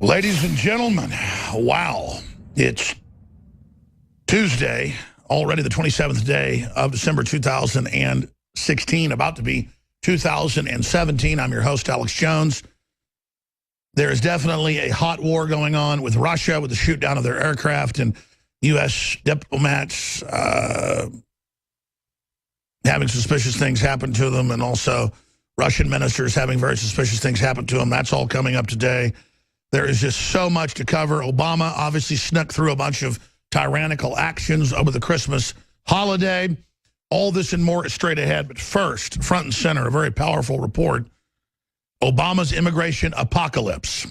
Ladies and gentlemen, wow. It's Tuesday, already the 27th day of December 2016, about to be 2017. I'm your host, Alex Jones. There is definitely a hot war going on with Russia, with the shoot down of their aircraft, and U.S. diplomats having suspicious things happen to them, and also Russian ministers having very suspicious things happen to them. That's all coming up today. There is just so much to cover. Obama obviously snuck through a bunch of tyrannical actions over the Christmas holiday. All this and more is straight ahead. But first, front and center, a very powerful report. Obama's immigration apocalypse.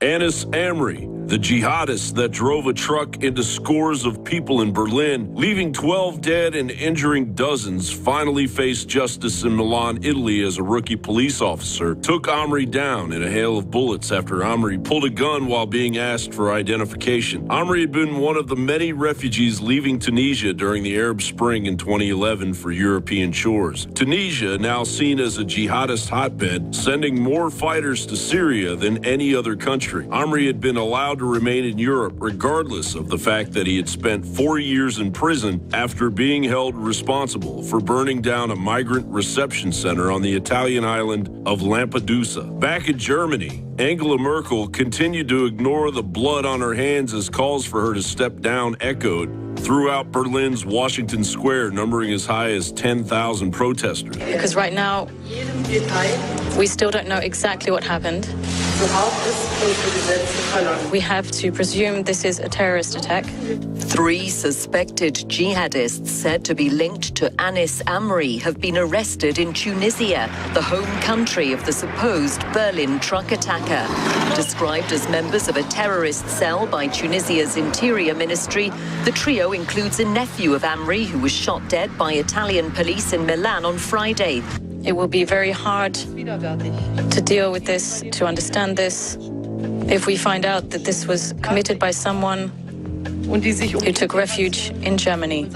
Anis Amri, the jihadist that drove a truck into scores of people in Berlin, leaving 12 dead and injuring dozens, finally faced justice in Milan, Italy as a rookie police officer took Amri down in a hail of bullets after Amri pulled a gun while being asked for identification. Amri had been one of the many refugees leaving Tunisia during the Arab Spring in 2011 for European shores. Tunisia, now seen as a jihadist hotbed, sending more fighters to Syria than any other country. Amri had been allowed to remain in Europe regardless of the fact that he had spent 4 years in prison after being held responsible for burning down a migrant reception center on the Italian island of Lampedusa. Back in Germany, Angela Merkel continued to ignore the blood on her hands as calls for her to step down echoed throughout Berlin's Washington Square, numbering as high as 10,000 protesters. Because right now, we still don't know exactly what happened. We have to presume this is a terrorist attack. 3 suspected jihadists said to be linked to Anis Amri have been arrested in Tunisia, the home country of the supposed Berlin truck attacker. Described as members of a terrorist cell by Tunisia's Interior Ministry, the trio includes a nephew of Amri who was shot dead by Italian police in Milan on Friday. It will be very hard to deal with this, to understand this, if we find out that this was committed by someone who took refuge in Germany.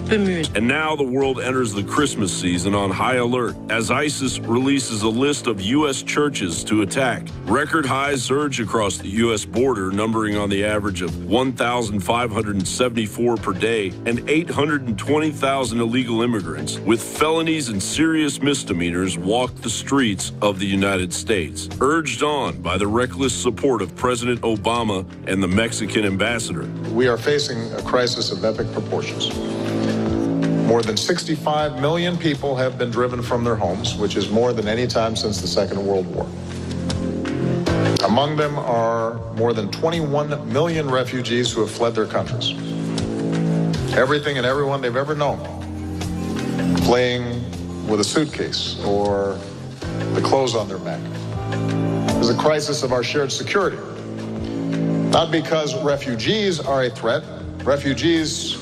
And now the world enters the Christmas season on high alert as ISIS releases a list of U.S. churches to attack. Record highs surge across the U.S. border, numbering on the average of 1,574 per day and 820,000 illegal immigrants with felonies and serious misdemeanors walk the streets of the United States, urged on by the reckless support of President Obama and the Mexican ambassador. We are facing a crisis of epic proportions. More than 65 million people have been driven from their homes, which is more than any time since the Second World War. Among them are more than 21 million refugees who have fled their countries. Everything and everyone they've ever known, playing with a suitcase or the clothes on their back. There's a crisis of our shared security. Not because refugees are a threat. Refugees,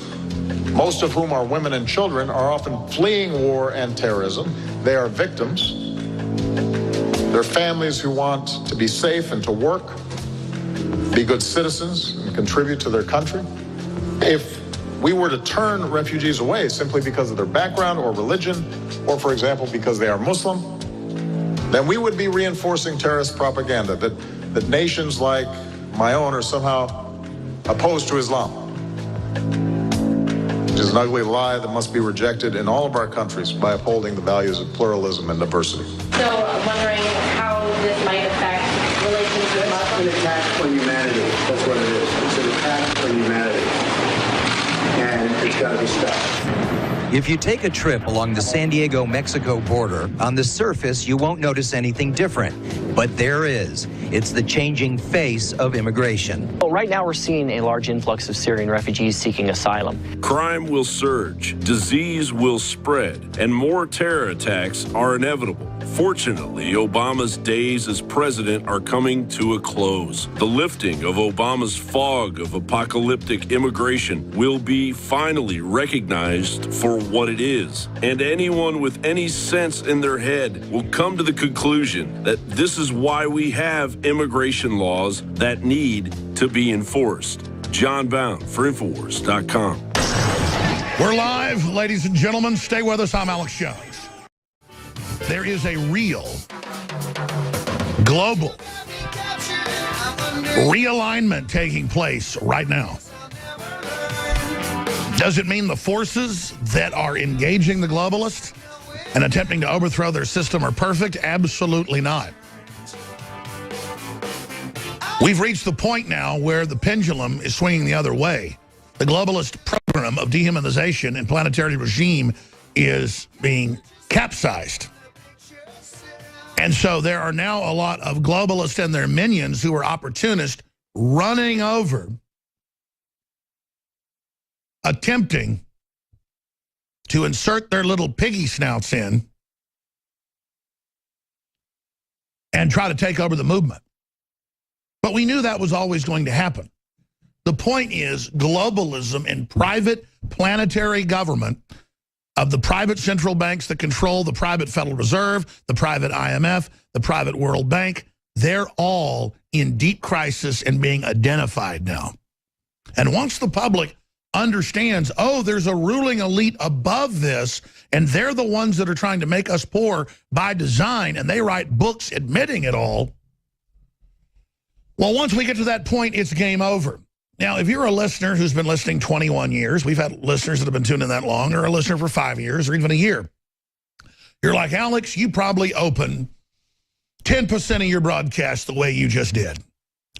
most of whom are women and children, are often fleeing war and terrorism. They are victims. They're families who want to be safe and to work, be good citizens, and contribute to their country. If we were to turn refugees away simply because of their background or religion, or, for example, because they are Muslim, then we would be reinforcing terrorist propaganda that nations like my own are somehow opposed to Islam, which is an ugly lie that must be rejected in all of our countries by upholding the values of pluralism and diversity. So I'm wondering how this might affect relations with Muslims. It's an attack on humanity. That's what it is. It's an attack on humanity. And it's got to be stopped. If you take a trip along the San Diego-Mexico border, on the surface, you won't notice anything different. But there is. It's the changing face of immigration. Well, right now we're seeing a large influx of Syrian refugees seeking asylum. Crime will surge, disease will spread, and more terror attacks are inevitable. Fortunately, Obama's days as president are coming to a close. The lifting of Obama's fog of apocalyptic immigration will be finally recognized for what it is. And anyone with any sense in their head will come to the conclusion that this is why we have immigration laws that need to be enforced. John Bound for INFOWARS.com. We're live, ladies and gentlemen. Stay with us. I'm Alex Jones. There is a real global realignment taking place right now. Does it mean the forces that are engaging the globalists and attempting to overthrow their system are perfect? Absolutely not. We've reached the point now where the pendulum is swinging the other way. The globalist program of dehumanization and planetary regime is being capsized. And so there are now a lot of globalists and their minions who are opportunists running over, attempting to insert their little piggy snouts in and try to take over the movement. But we knew that was always going to happen. The point is globalism and private planetary government of the private central banks that control the private Federal Reserve, the private IMF, the private World Bank, they're all in deep crisis and being identified now. And once the public understands, oh, there's a ruling elite above this, and they're the ones that are trying to make us poor by design, and they write books admitting it all, well, once we get to that point, it's game over. Now, if you're a listener who's been listening 21 years, we've had listeners that have been tuned in that long, or a listener for 5 years, or even a year. You're like, Alex, you probably open 10% of your broadcast the way you just did.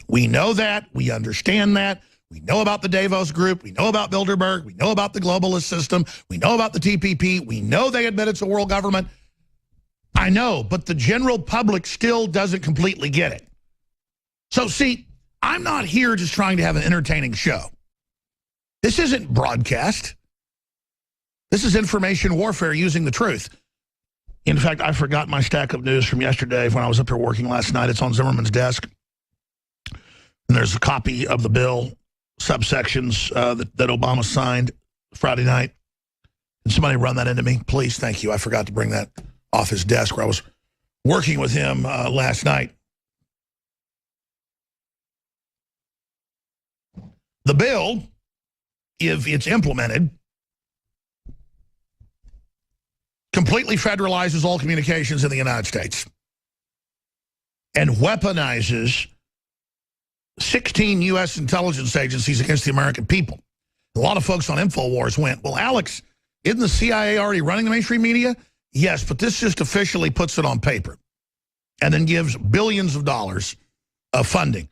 We know that. We understand that. We know about the Davos group. We know about Bilderberg. We know about the globalist system. We know about the TPP. We know they admit it's a world government. I know, but the general public still doesn't completely get it. So, see, I'm not here just trying to have an entertaining show. This isn't broadcast. This is information warfare using the truth. In fact, I forgot my stack of news from yesterday when I was up here working last night. It's on Zimmerman's desk. And there's a copy of the bill, subsections that Obama signed Friday night. Can somebody run that into me? Please, thank you. I forgot to bring that off his desk where I was working with him last night. The bill, if it's implemented, completely federalizes all communications in the United States and weaponizes 16 U.S. intelligence agencies against the American people. A lot of folks on INFOWARs went, well, Alex, isn't the CIA already running the mainstream media? Yes, but this just officially puts it on paper and then gives billions of dollars of funding.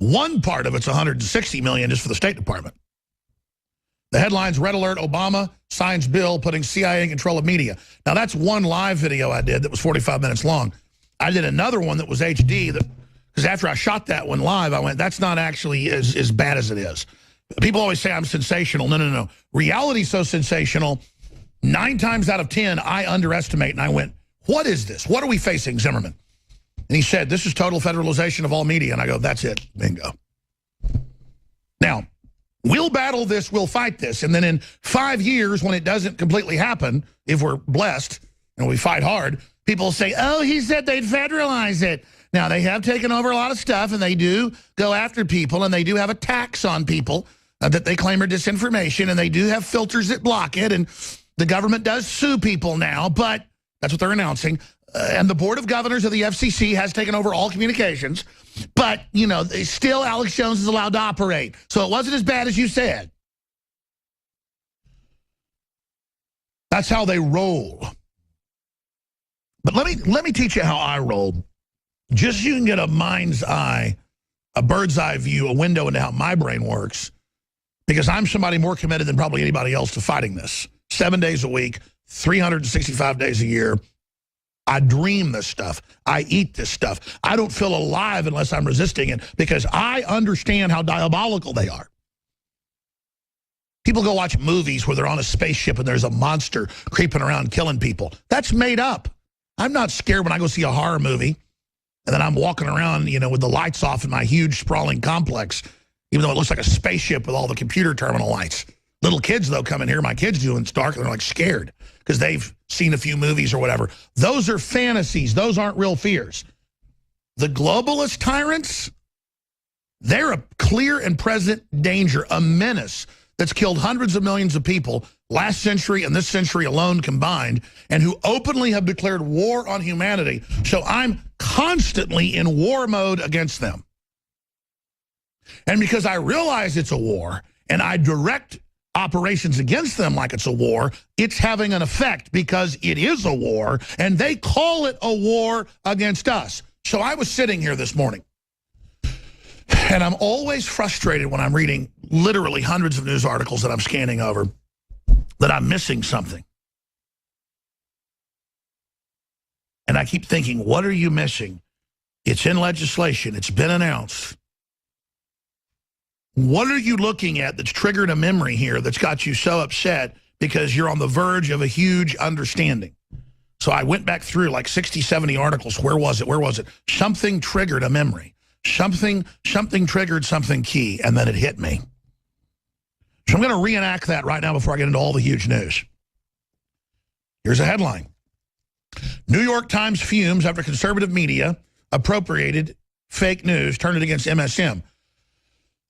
One part of it's $160 million is for the State Department. The headline's Red Alert, Obama signs bill putting CIA in control of media. Now, that's one live video I did that was 45 minutes long. I did another one that was HD because after I shot that one live, I went, that's not actually as bad as it is. People always say I'm sensational. No. Reality's so sensational, 9 times out of 10, I underestimate. And I went, what is this? What are we facing, Zimmerman? And he said, this is total federalization of all media. And I go, that's it. Bingo. Now, we'll battle this. We'll fight this. And then in 5 years, when it doesn't completely happen, if we're blessed and we fight hard, people will say, oh, he said they'd federalize it. Now, they have taken over a lot of stuff, and they do go after people, and they do have a tax on people that they claim are disinformation, and they do have filters that block it, and the government does sue people now, but that's what they're announcing. And the Board of Governors of the FCC has taken over all communications. But, you know, still Alex Jones is allowed to operate. So it wasn't as bad as you said. That's how they roll. But let me teach you how I roll. Just so you can get a mind's eye, a bird's eye view, a window into how my brain works. Because I'm somebody more committed than probably anybody else to fighting this. 7 days a week, 365 days a year. I dream this stuff. I eat this stuff. I don't feel alive unless I'm resisting it because I understand how diabolical they are. People go watch movies where they're on a spaceship and there's a monster creeping around killing people. That's made up. I'm not scared when I go see a horror movie and then I'm walking around, you know, with the lights off in my huge sprawling complex, even though it looks like a spaceship with all the computer terminal lights. Little kids, though, come in here. My kids do, and it's dark, and they're like scared because they've seen a few movies or whatever. Those are fantasies. Those aren't real fears. The globalist tyrants, they're a clear and present danger, a menace that's killed hundreds of millions of people last century and this century alone combined, and who openly have declared war on humanity. So I'm constantly in war mode against them. And because I realize it's a war and I direct operations against them like it's a war, it's having an effect because it is a war, and they call it a war against us. So I was sitting here this morning, and I'm always frustrated when I'm reading literally hundreds of news articles that I'm scanning over that I'm missing something. And I keep thinking, what are you missing? It's in legislation. It's been announced. What are you looking at that's triggered a memory here that's got you so upset because you're on the verge of a huge understanding? So I went back through like 60, 70 articles. Where was it? Where was it? Something triggered a memory. Something triggered something key, and then it hit me. So I'm going to reenact that right now before I get into all the huge news. Here's a headline. New York Times fumes after conservative media appropriated fake news, turned it against MSM.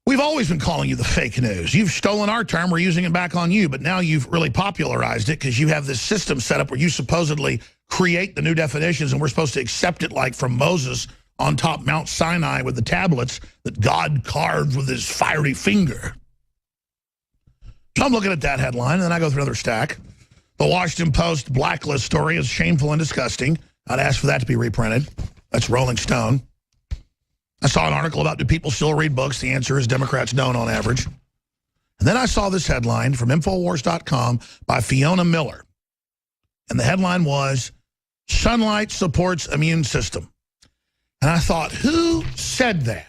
We've always been calling you the fake news. You've stolen our term. We're using it back on you. But now you've really popularized it because you have this system set up where you supposedly create the new definitions, and we're supposed to accept it like from Moses on top Mount Sinai with the tablets that God carved with his fiery finger. So I'm looking at that headline, and then I go through another stack. The Washington Post blacklist story is shameful and disgusting. I'd ask for that to be reprinted. That's Rolling Stone. I saw an article about, do people still read books? The answer is Democrats don't on average. And then I saw this headline from INFOWARS.com by Fiona Miller. And the headline was, sunlight supports immune system. And I thought, who said that?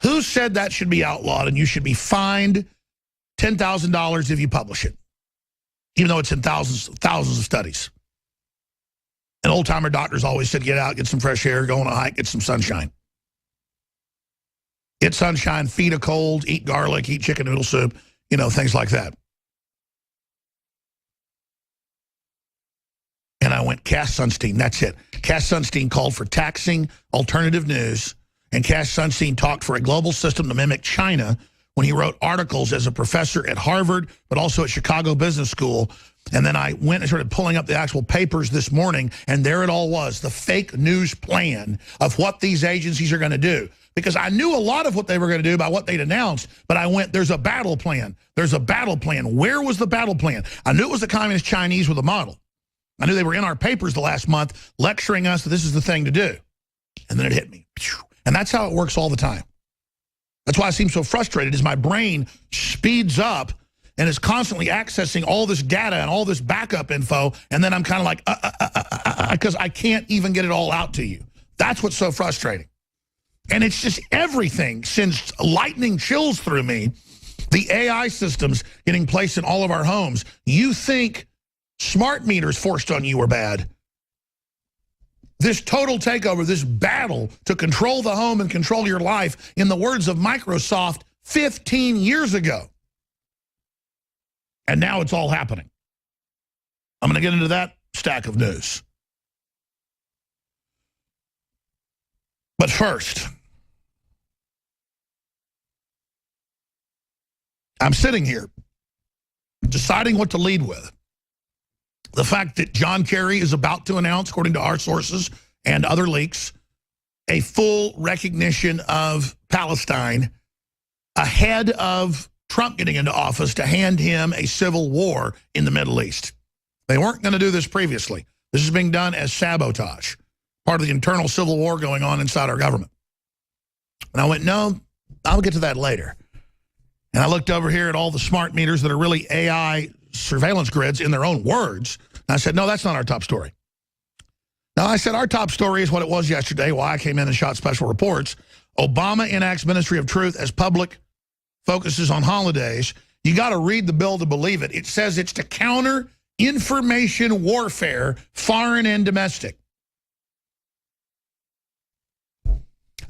Who said that should be outlawed and you should be fined $10,000 if you publish it? Even though it's in thousands of studies. And old-timer doctors always said, get out, get some fresh air, go on a hike, get some sunshine. Get sunshine, feed a cold, eat garlic, eat chicken noodle soup, you know, things like that. And I went, Cass Sunstein, that's it. Cass Sunstein called for taxing alternative news, and Cass Sunstein talked for a global system to mimic China when he wrote articles as a professor at Harvard, but also at Chicago Business School. And then I went and started pulling up the actual papers this morning, and there it all was, the fake news plan of what these agencies are going to do. Because I knew a lot of what they were going to do by what they'd announced, but I went, there's a battle plan. There's a battle plan. Where was the battle plan? I knew it was the Communist Chinese with a model. I knew they were in our papers the last month lecturing us that this is the thing to do. And then it hit me. And that's how it works all the time. That's why I seem so frustrated, is my brain speeds up and is constantly accessing all this data and all this backup info, and then I'm kind of like, because I can't even get it all out to you. That's what's so frustrating. And it's just everything sends lightning chills through me. The AI systems getting placed in all of our homes. You think smart meters forced on you are bad. This total takeover, this battle to control the home and control your life, in the words of Microsoft 15 years ago. And now it's all happening. I'm going to get into that stack of news. But first, I'm sitting here deciding what to lead with. The fact that John Kerry is about to announce, according to our sources and other leaks, a full recognition of Palestine ahead of Trump getting into office to hand him a civil war in the Middle East. They weren't going to do this previously. This is being done as sabotage, part of the internal civil war going on inside our government. And I went, no, I'll get to that later. And I looked over here at all the smart meters that are really AI surveillance grids in their own words. And I said, no, that's not our top story. Now, I said our top story is what it was yesterday, why I came in and shot special reports. Obama enacts Ministry of Truth as public focuses on holidays. You got to read the bill to believe it. It says it's to counter information warfare, foreign and domestic.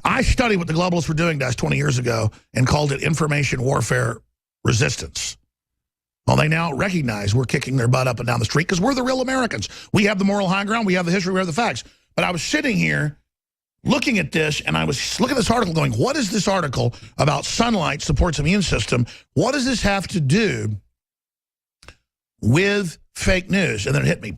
I studied what the globalists were doing to us 20 years ago and called it information warfare resistance. Well, they now recognize we're kicking their butt up and down the street because we're the real Americans. We have the moral high ground. We have the history. We have the facts. But I was sitting here looking at this, and I was looking at this article going, what is this article about sunlight supports immune system? What does this have to do with fake news? And then it hit me.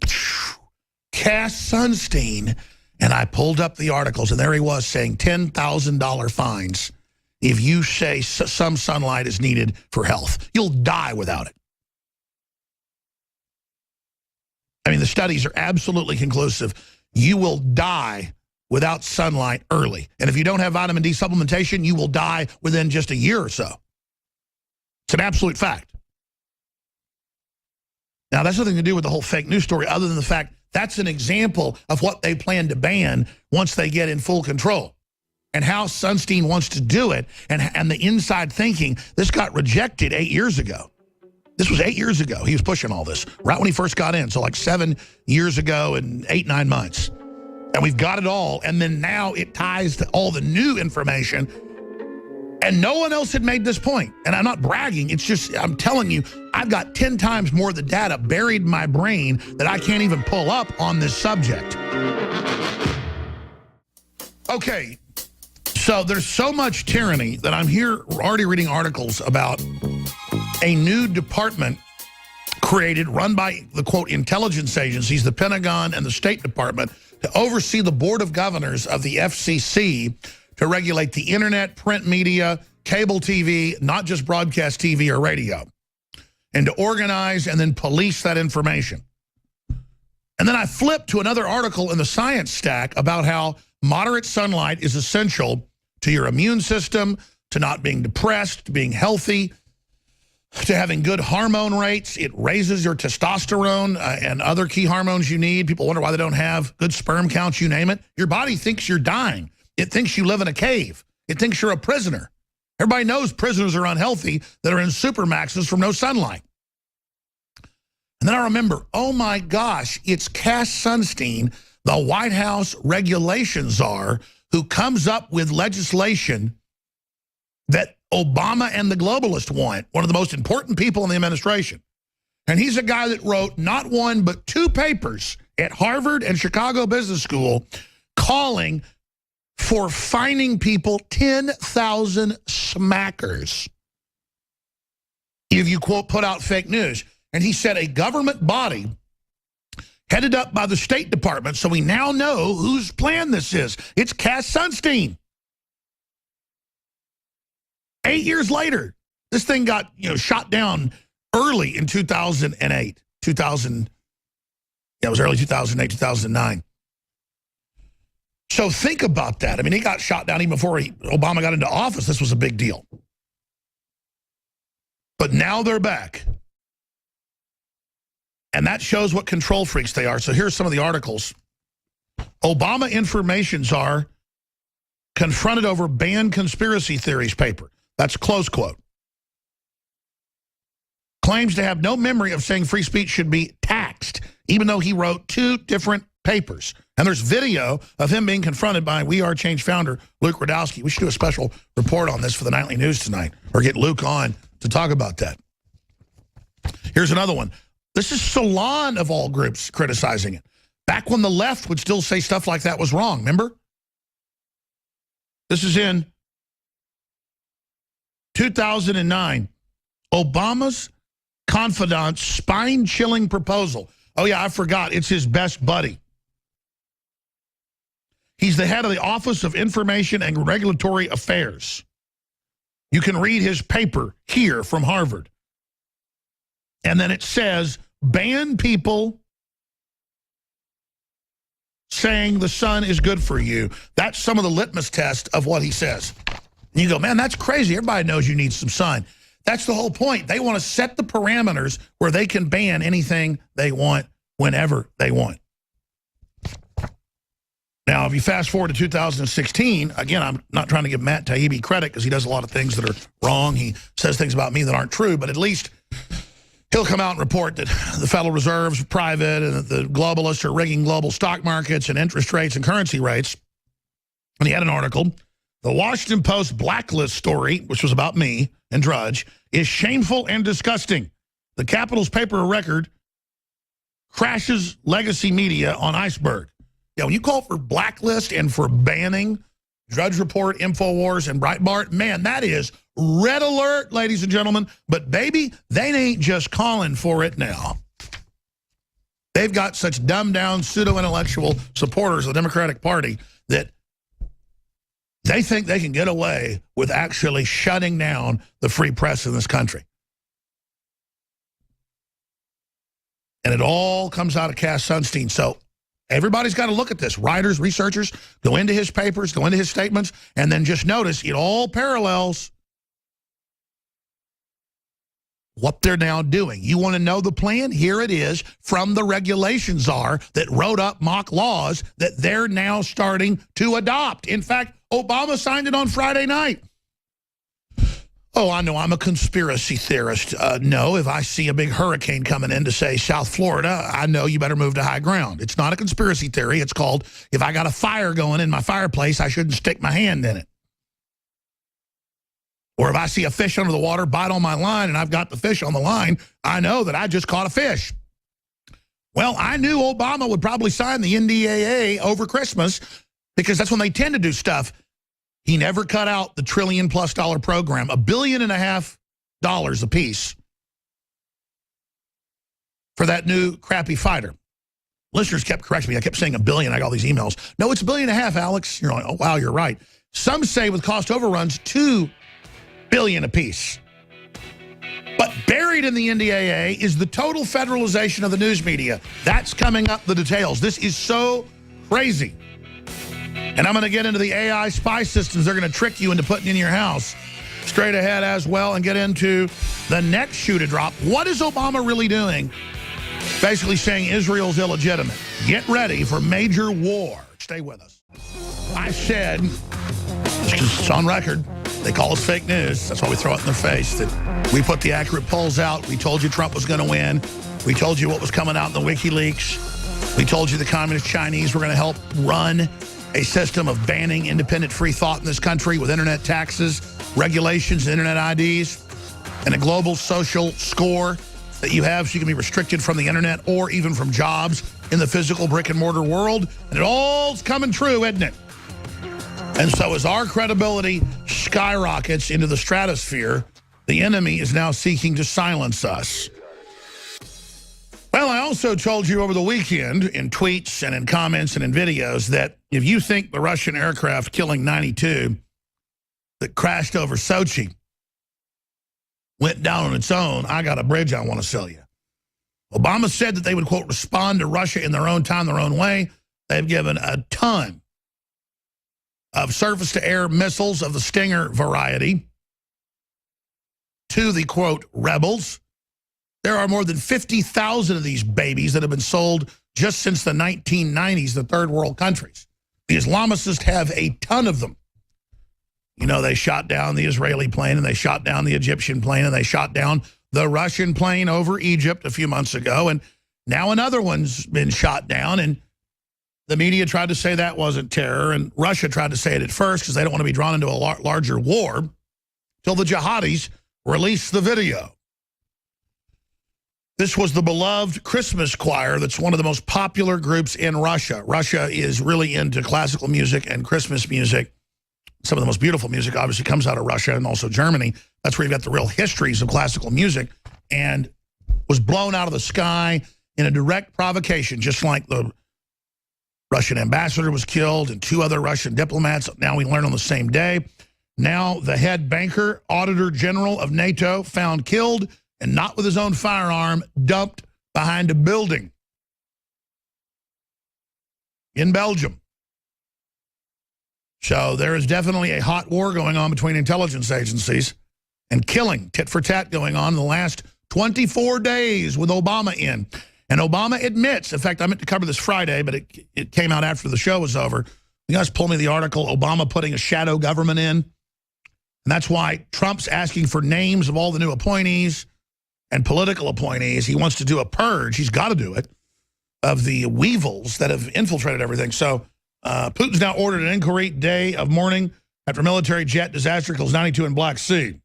Cass Sunstein. And I pulled up the articles, and there he was saying $10,000 fines if you say some sunlight is needed for health. You'll die without it. I mean, the studies are absolutely conclusive. You will die without sunlight early. And if you don't have vitamin D supplementation, you will die within just a year or so. It's an absolute fact. Now, that's nothing to do with the whole fake news story other than the fact that's an example of what they plan to ban once they get in full control. And how Sunstein wants to do it and the inside thinking. This got rejected 8 years ago. This was 8 years ago. He was pushing all this right when he first got in. So like 7 years ago and 8, 9 months. And we've got it all. And then now it ties to all the new information. And no one else had made this point. And I'm not bragging. It's just, I'm telling you, I've got 10 times more of the data buried in my brain that I can't even pull up on this subject. Okay. So there's so much tyranny that I'm here already reading articles about a new department created, run by the, quote, intelligence agencies, the Pentagon and the State Department, to oversee the Board of Governors of the FCC to regulate the internet, print media, cable TV, not just broadcast TV or radio, and to organize and then police that information. And then I flipped to another article in the Science Stack about how moderate sunlight is essential to your immune system, to not being depressed, to being healthy, to having good hormone rates. It raises your testosterone and other key hormones you need. People wonder why they don't have good sperm counts, you name it. Your body thinks you're dying. It thinks you live in a cave. It thinks you're a prisoner. Everybody knows prisoners are unhealthy that are in supermaxes from no sunlight. And then I remember, oh my gosh, it's Cass Sunstein, the White House regulation czar, who comes up with legislation that Obama and the globalists want, one of the most important people in the administration. And he's a guy that wrote not one but 2 papers at Harvard and Chicago Business School calling for fining people 10,000 smackers if you, quote, put out fake news. And he said a government body headed up by the State Department, so we now know whose plan this is. It's Cass Sunstein. 8 years later, this thing got, shot down early in 2008. It was early 2008, 2009. So think about that. I mean, he got shot down even before Obama got into office. This was a big deal. But now they're back. And that shows what control freaks they are. So here's some of the articles. Obama information czar confronted over banned conspiracy theories paper. That's close quote. Claims to have no memory of saying free speech should be taxed, even though he wrote 2 different papers. And there's video of him being confronted by We Are Change founder Luke Rudkowski. We should do a special report on this for the Nightly News tonight, or get Luke on to talk about that. Here's another one. This is Salon of all groups criticizing it. Back when the left would still say stuff like that was wrong, remember? This is in 2009. Obama's confidant's spine-chilling proposal. Oh, yeah, I forgot. It's his best buddy. He's the head of the Office of Information and Regulatory Affairs. You can read his paper here from Harvard. And then it says, ban people saying the sun is good for you. That's some of the litmus test of what he says. And you go, man, that's crazy. Everybody knows you need some sun. That's the whole point. They want to set the parameters where they can ban anything they want whenever they want. Now, if you fast forward to 2016, again, I'm not trying to give Matt Taibbi credit because he does a lot of things that are wrong. He says things about me that aren't true, but at least he'll come out and report that the Federal Reserve's private and that the globalists are rigging global stock markets and interest rates and currency rates. And he had an article. The Washington Post blacklist story, which was about me and Drudge, is shameful and disgusting. The Capitol's paper of record crashes legacy media on iceberg. Yeah, when you call for blacklist and for banning Drudge Report, InfoWars, and Breitbart, man, that is red alert, ladies and gentlemen. But, baby, they ain't just calling for it now. They've got such dumbed-down, pseudo-intellectual supporters of the Democratic Party that They think they can get away with actually shutting down the free press in this country. And it all comes out of Cass Sunstein. So everybody's got to look at this. Writers, researchers, go into his papers, go into his statements, and then just notice it all parallels what they're now doing. You want to know the plan? Here it is from the regulation czar that wrote up mock laws that they're now starting to adopt. In fact, Obama signed it on Friday night. Oh, I know I'm a conspiracy theorist. No, if I see a big hurricane coming into, say, South Florida, I know you better move to high ground. It's not a conspiracy theory. It's called, if I got a fire going in my fireplace, I shouldn't stick my hand in it. Or if I see a fish under the water bite on my line and I've got the fish on the line, I know that I just caught a fish. Well, I knew Obama would probably sign the NDAA over Christmas because that's when they tend to do stuff. He never cut out the $1 trillion+ program, $1.5 billion a piece for that new crappy fighter. Listeners kept correcting me. I kept saying $1 billion. I got all these emails. No, it's $1.5 billion, Alex. You're like, oh, wow, you're right. Some say with cost overruns, $2 billion a piece. But buried in the NDAA is the total federalization of the news media. That's coming up, the details. This is so crazy. And I'm going to get into the AI spy systems they're going to trick you into putting in your house straight ahead as well, and get into the next shoe to drop. What is Obama really doing? Basically saying Israel's illegitimate. Get ready for major war. Stay with us. I said, it's on record, they call us fake news. That's why we throw it in their face, that we put the accurate polls out. We told you Trump was going to win. We told you what was coming out in the WikiLeaks. We told you the communist Chinese were going to help run a system of banning independent free thought in this country with internet taxes, regulations, and internet IDs, and a global social score that you have so you can be restricted from the internet or even from jobs in the physical brick and mortar world. And it all's coming true, isn't it? And so as our credibility skyrockets into the stratosphere, the enemy is now seeking to silence us. Well, I also told you over the weekend in tweets and in comments and in videos that if you think the Russian aircraft killing 92 that crashed over Sochi went down on its own, I got a bridge I want to sell you. Obama said that they would, quote, respond to Russia in their own time, their own way. They've given a ton of surface-to-air missiles of the Stinger variety to the, quote, rebels. There are more than 50,000 of these babies that have been sold just since the 1990s, the third world countries. The Islamicists have a ton of them. You know, they shot down the Israeli plane, and they shot down the Egyptian plane, and they shot down the Russian plane over Egypt a few months ago, and now another one's been shot down, and the media tried to say that wasn't terror, and Russia tried to say it at first because they don't want to be drawn into a larger war, till the jihadis released the video. This was the beloved Christmas choir that's one of the most popular groups in Russia. Russia is really into classical music and Christmas music. Some of the most beautiful music obviously comes out of Russia and also Germany. That's where you've got the real histories of classical music, and was blown out of the sky in a direct provocation, just like the Russian ambassador was killed and 2 other Russian diplomats. Now we learn on the same day. Now the head banker, auditor general of NATO, found killed and not with his own firearm, dumped behind a building in Belgium. So there is definitely a hot war going on between intelligence agencies, and killing, tit for tat, going on in the last 24 days with Obama in. And Obama admits, in fact, I meant to cover this Friday, but it came out after the show was over. You guys pull me the article, Obama putting a shadow government in. And that's why Trump's asking for names of all the new appointees and political appointees. He wants to do a purge. He's got to do it, of the weevils that have infiltrated everything. So Putin's now ordered an inquiry day of mourning after military jet disaster kills 92 in Black Sea.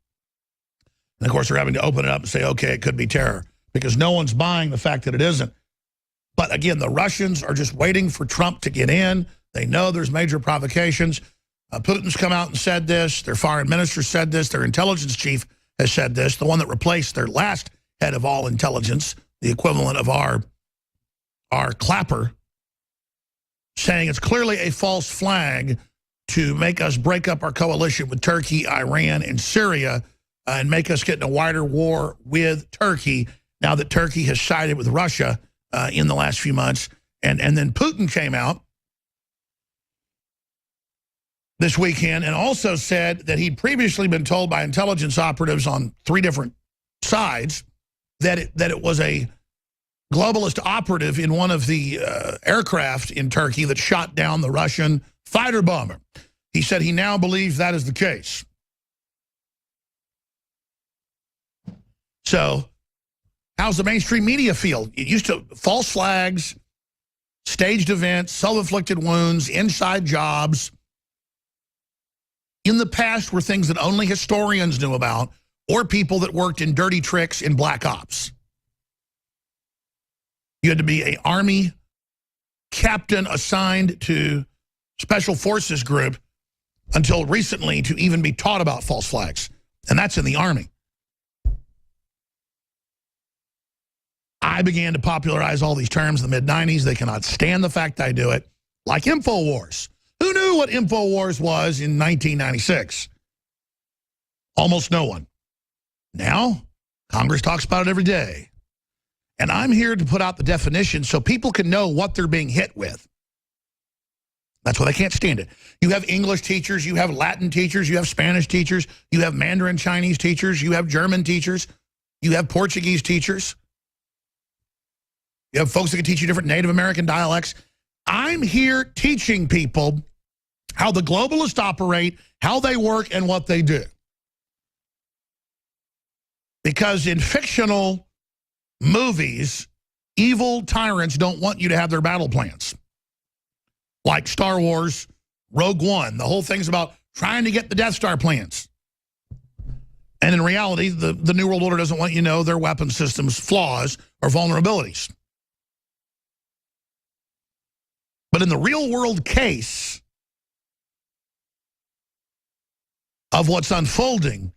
And, of course, they're having to open it up and say, okay, it could be terror, because no one's buying the fact that it isn't. But, again, the Russians are just waiting for Trump to get in. They know there's major provocations. Putin's come out and said this. Their foreign minister said this. Their intelligence chief has said this. The one that replaced their last head of all intelligence, the equivalent of our Clapper, saying it's clearly a false flag to make us break up our coalition with Turkey, Iran, and Syria and make us get in a wider war with Turkey now that Turkey has sided with Russia in the last few months. And then Putin came out this weekend and also said that he'd previously been told by intelligence operatives on 3 different sides that it was a globalist operative in one of the aircraft in Turkey that shot down the Russian fighter bomber. He said he now believes that is the case. So how's the mainstream media feel? It used to false flags, staged events, self-inflicted wounds, inside jobs. In the past were things that only historians knew about or people that worked in dirty tricks in black ops. You had to be an Army captain assigned to Special Forces group until recently to even be taught about false flags. And that's in the Army. I began to popularize all these terms in the mid-90s. They cannot stand the fact I do it. Like INFOWARs. Who knew what INFOWARs was in 1996? Almost no one. Now, Congress talks about it every day. And I'm here to put out the definition so people can know what they're being hit with. That's why they can't stand it. You have English teachers, you have Latin teachers, you have Spanish teachers, you have Mandarin Chinese teachers, you have German teachers, you have Portuguese teachers. You have folks that can teach you different Native American dialects. I'm here teaching people how the globalists operate, how they work, and what they do. Because in fictional movies, evil tyrants don't want you to have their battle plans. Like Star Wars, Rogue One. The whole thing's about trying to get the Death Star plans. And in reality, the New World Order doesn't want you to know their weapon systems' flaws or vulnerabilities. But in the real world case of what's unfolding,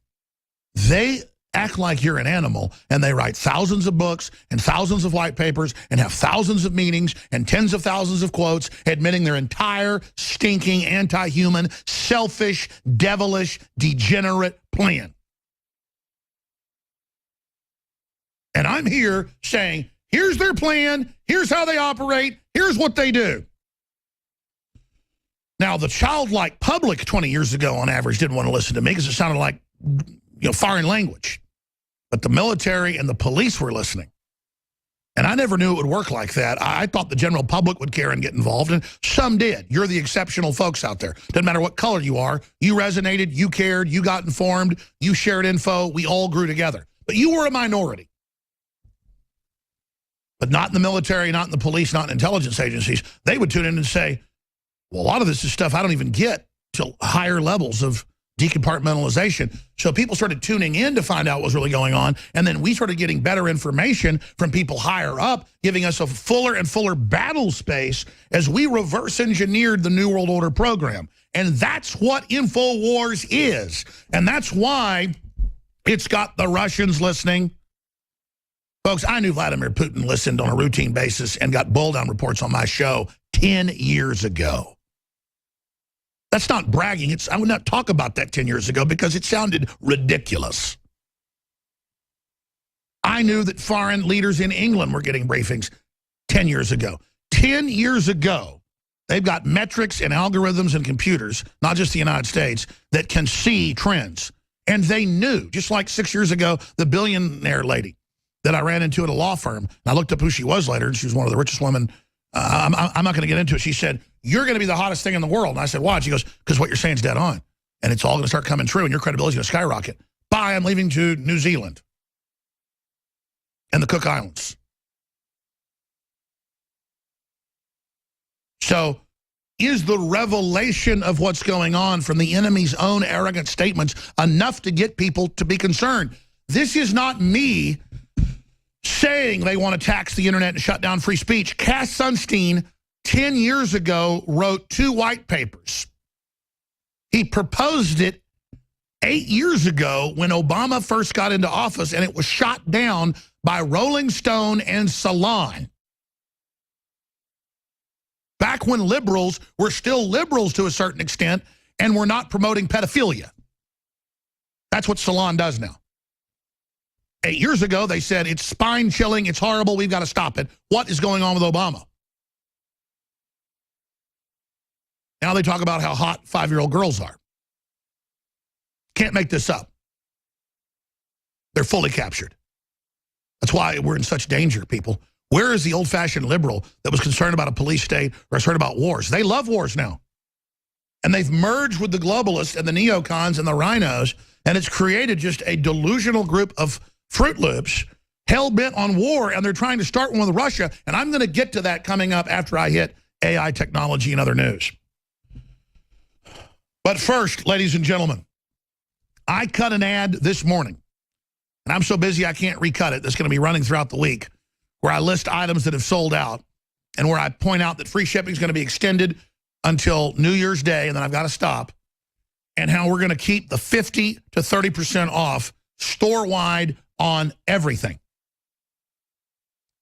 they act like you're an animal, and they write thousands of books and thousands of white papers and have thousands of meetings and tens of thousands of quotes admitting their entire stinking, anti-human, selfish, devilish, degenerate plan. And I'm here saying, here's their plan, here's how they operate, here's what they do. Now, the childlike public 20 years ago, on average, didn't want to listen to me because it sounded like, foreign language. But the military and the police were listening. And I never knew it would work like that. I thought the general public would care and get involved, and some did. You're the exceptional folks out there. Doesn't matter what color you are. You resonated, you cared, you got informed, you shared info, we all grew together. But you were a minority. But not in the military, not in the police, not in intelligence agencies. They would tune in and say, well, a lot of this is stuff I don't even get till higher levels of decompartmentalization. So people started tuning in to find out what was really going on, and then we started getting better information from people higher up, giving us a fuller and fuller battle space as we reverse engineered the New World Order program. And that's what INFOWARS is. And that's why it's got the Russians listening. Folks, I knew Vladimir Putin listened on a routine basis and got bull-down reports on my show 10 years ago. That's not bragging. I would not talk about that 10 years ago because it sounded ridiculous. I knew that foreign leaders in England were getting briefings 10 years ago. 10 years ago, they've got metrics and algorithms and computers, not just the United States, that can see trends. And they knew, just like 6 years ago, the billionaire lady that I ran into at a law firm. And I looked up who she was later, and she was one of the richest women. I'm not going to get into it. She said, you're going to be the hottest thing in the world. And I said, why? She goes, because what you're saying is dead on. And it's all going to start coming true, and your credibility is going to skyrocket. Bye, I'm leaving to New Zealand and the Cook Islands. So is the revelation of what's going on from the enemy's own arrogant statements enough to get people to be concerned? This is not me saying they want to tax the internet and shut down free speech. Cass Sunstein, 10 years ago, wrote 2 white papers. He proposed it 8 years ago when Obama first got into office, and it was shot down by Rolling Stone and Salon. Back when liberals were still liberals to a certain extent, and we're not promoting pedophilia. That's what Salon does now. 8 years ago, they said it's spine-chilling, it's horrible, we've got to stop it. What is going on with Obama? Now they talk about how hot 5-year-old girls are. Can't make this up. They're fully captured. That's why we're in such danger, people. Where is the old-fashioned liberal that was concerned about a police state or concerned about wars? They love wars now. And they've merged with the globalists and the neocons and the rhinos, and it's created just a delusional group of Fruit Loops hell-bent on war, and they're trying to start one with Russia, and I'm going to get to that coming up after I hit AI technology and other news. But first, ladies and gentlemen, I cut an ad this morning, and I'm so busy I can't recut it. That's going to be running throughout the week, where I list items that have sold out and where I point out that free shipping is going to be extended until New Year's Day, and then I've got to stop, and how we're going to keep the 50 to 30% off store-wide on everything.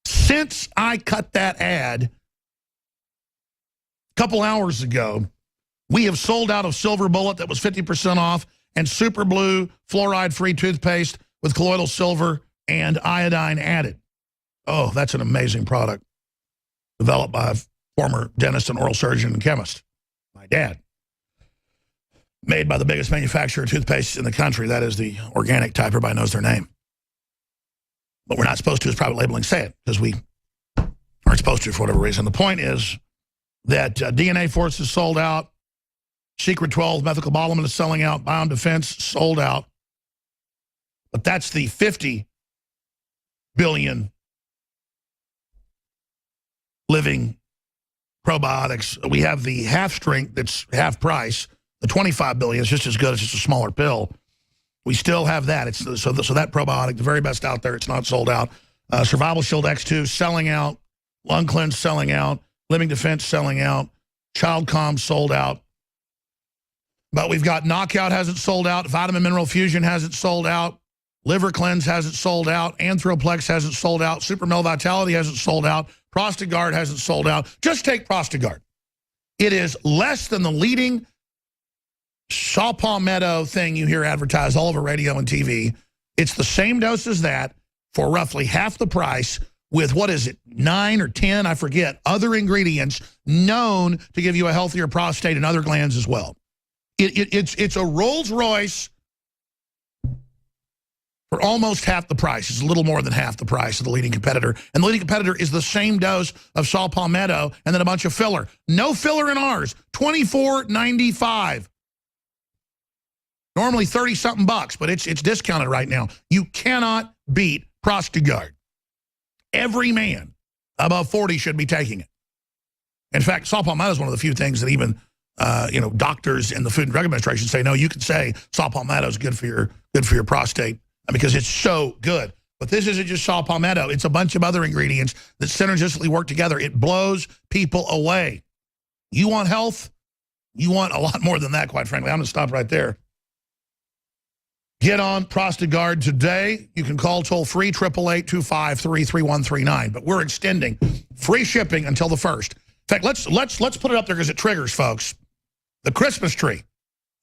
Since I cut that ad a couple hours ago, we have sold out of Silver Bullet that was 50% off and Super Blue fluoride-free toothpaste with colloidal silver and iodine added. Oh, that's an amazing product developed by a former dentist and oral surgeon and chemist, my dad. Made by the biggest manufacturer of toothpaste in the country. That is the organic type. Everybody knows their name. But we're not supposed to, as private labeling, say it, because we aren't supposed to for whatever reason. The point is that DNA Force is sold out. Secret 12 methylcobalamin is selling out. Biome Defense sold out. But that's the 50 billion living probiotics. We have the half strength that's half price. The 25 billion is just as good. It's just a smaller pill. We still have that. It's so that probiotic, the very best out there, it's not sold out. Survival Shield X2 selling out. Lung Cleanse selling out. Living Defense selling out. Child Calm sold out. But we've got Knockout hasn't sold out. Vitamin Mineral Fusion hasn't sold out. Liver Cleanse hasn't sold out. Anthroplex hasn't sold out. Super Male Vitality hasn't sold out. Prostagard hasn't sold out. Just take Prostagard. It is less than the leading saw palmetto thing you hear advertised all over radio and TV. It's the same dose as that for roughly half the price with, what is it, 9 or 10, I forget, other ingredients known to give you a healthier prostate and other glands as well. It's a Rolls Royce for almost half the price. It's a little more than half the price of the leading competitor. And the leading competitor is the same dose of saw palmetto and then a bunch of filler. No filler in ours, $24.95. Normally 30-something bucks, but it's discounted right now. You cannot beat Prostagard. Every man above 40 should be taking it. In fact, saw palmetto is one of the few things that even doctors in the Food and Drug Administration say, no, you can say saw palmetto is good for your prostate because it's so good. But this isn't just saw palmetto. It's a bunch of other ingredients that synergistically work together. It blows people away. You want health? You want a lot more than that, quite frankly. I'm going to stop right there. Get on Prostagard today. You can call toll-free 888-253-3139. But we're extending free shipping until the 1st. In fact, let's put it up there because it triggers, folks. The Christmas tree,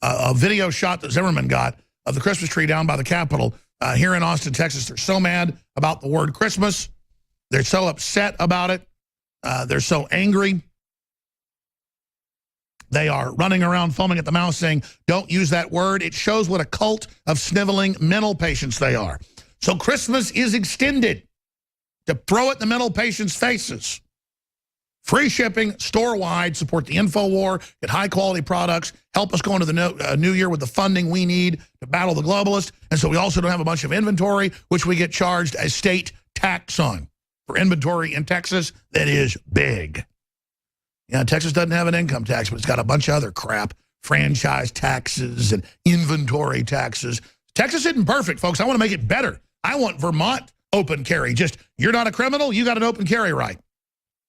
a video shot that Zimmerman got of the Christmas tree down by the Capitol here in Austin, Texas. They're so mad about the word Christmas. They're so upset about it. They're so angry. They are running around foaming at the mouth saying, don't use that word. It shows what a cult of sniveling mental patients they are. So Christmas is extended to throw it in the mental patients' faces. Free shipping, store-wide, support the InfoWar, get high-quality products, help us go into the new year with the funding we need to battle the globalists. And so we also don't have a bunch of inventory, which we get charged a state tax on. For inventory in Texas, that is big. Yeah, Texas doesn't have an income tax, but it's got a bunch of other crap, franchise taxes and inventory taxes. Texas isn't perfect, folks. I want to make it better. I want Vermont open carry. Just, you're not a criminal, you got an open carry right.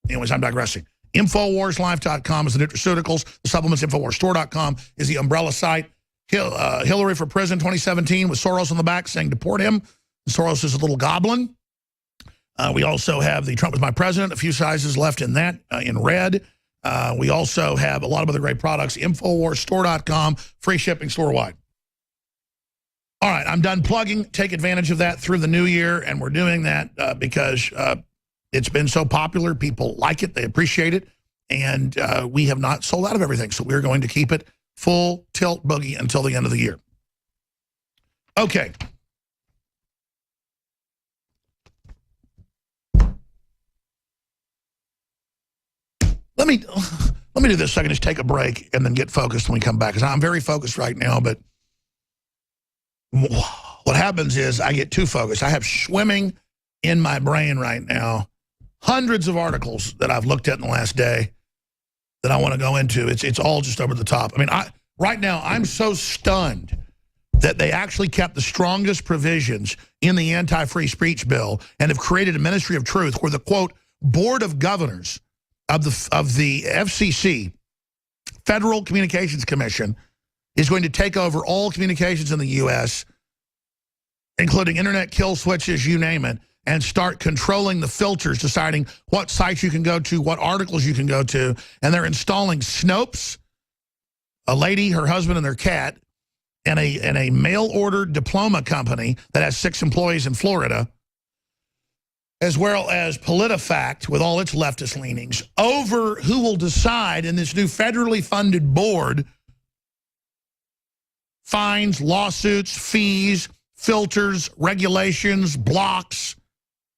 Anyways, I'm digressing. InfoWarsLife.com is the nutraceuticals. The supplements, InfoWarsStore.com is the umbrella site. Hillary for Prison 2017 with Soros on the back saying deport him. And Soros is a little goblin. We also have the Trump was my president, a few sizes left in that, in red. We also have a lot of other great products. InfoWarsStore.com, free shipping store-wide. All right, I'm done plugging. Take advantage of that through the new year, and we're doing that because it's been so popular. People like it. They appreciate it. And we have not sold out of everything, so we're going to keep it full tilt boogie until the end of the year. Okay. Let me do this so I can just take a break and then get focused when we come back, because I'm very focused right now, but what happens is I get too focused. I have swimming in my brain right now hundreds of articles that I've looked at in the last day that I want to go into. It's all just over the top. I mean, right now I'm so stunned that they actually kept the strongest provisions in the anti-free speech bill and have created a ministry of truth where the, quote, board of governors of the FCC, Federal Communications Commission, is going to take over all communications in the U.S., including internet kill switches, you name it, and start controlling the filters, deciding what sites you can go to, what articles you can go to. And they're installing Snopes, a lady, her husband, and their cat, and a mail-order diploma company that has 6 employees in Florida, as well as PolitiFact with all its leftist leanings, over who will decide in this new federally funded board fines, lawsuits, fees, filters, regulations, blocks,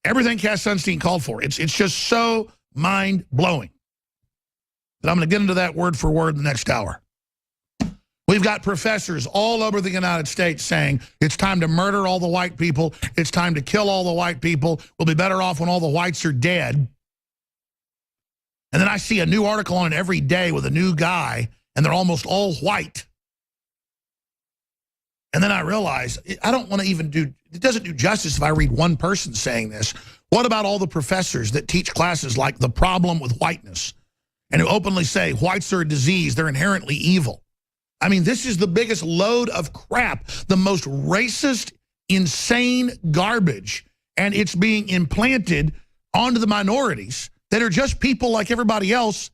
everything Cass Sunstein called for. It's just so mind-blowing. But I'm going to get into that word for word in the next hour. We've got professors all over the United States saying it's time to murder all the white people. It's time to kill all the white people. We'll be better off when all the whites are dead. And then I see a new article on it every day with a new guy, and they're almost all white. And then I realize I don't want to even do, it doesn't do justice if I read one person saying this. What about all the professors that teach classes like The Problem with Whiteness and who openly say whites are a disease, they're inherently evil? I mean, this is the biggest load of crap, the most racist, insane garbage, and it's being implanted onto the minorities that are just people like everybody else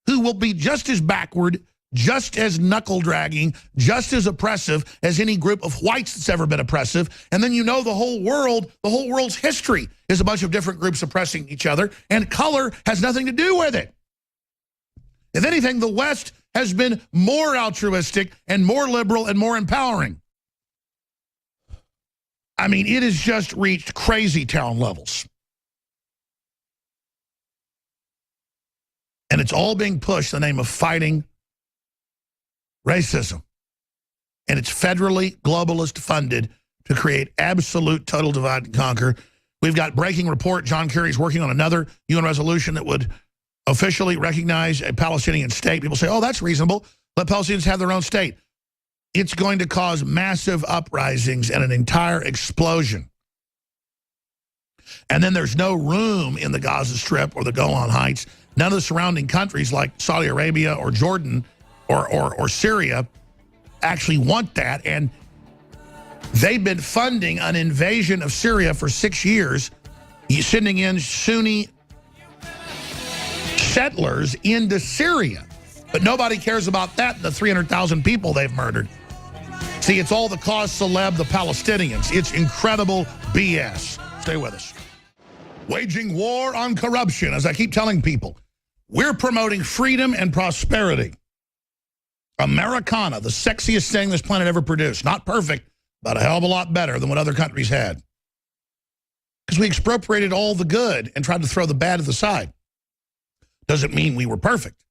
who will be just as backward, just as knuckle-dragging, just as oppressive as any group of whites that's ever been oppressive. And then you know the whole world's history is a bunch of different groups oppressing each other, and color has nothing to do with it. If anything, the West has been more altruistic and more liberal and more empowering. I mean, it has just reached crazy town levels. And it's all being pushed in the name of fighting racism. And it's federally globalist funded to create absolute total divide and conquer. We've got breaking report. John Kerry's working on another UN resolution that would officially recognize a Palestinian state. People say, oh, that's reasonable. Let Palestinians have their own state. It's going to cause massive uprisings and an entire explosion. And then there's no room in the Gaza Strip or the Golan Heights. None of the surrounding countries like Saudi Arabia or Jordan or Syria actually want that. And they've been funding an invasion of Syria for 6 years, sending in Sunni settlers into Syria. But nobody cares about that, the 300,000 people they've murdered. See, it's all the cause celeb, the Palestinians. It's incredible BS. Stay with us. Waging war on corruption, as I keep telling people. We're promoting freedom and prosperity. Americana, the sexiest thing this planet ever produced. Not perfect, but a hell of a lot better than what other countries had. Because we expropriated all the good and tried to throw the bad to the side. Doesn't mean we were perfect.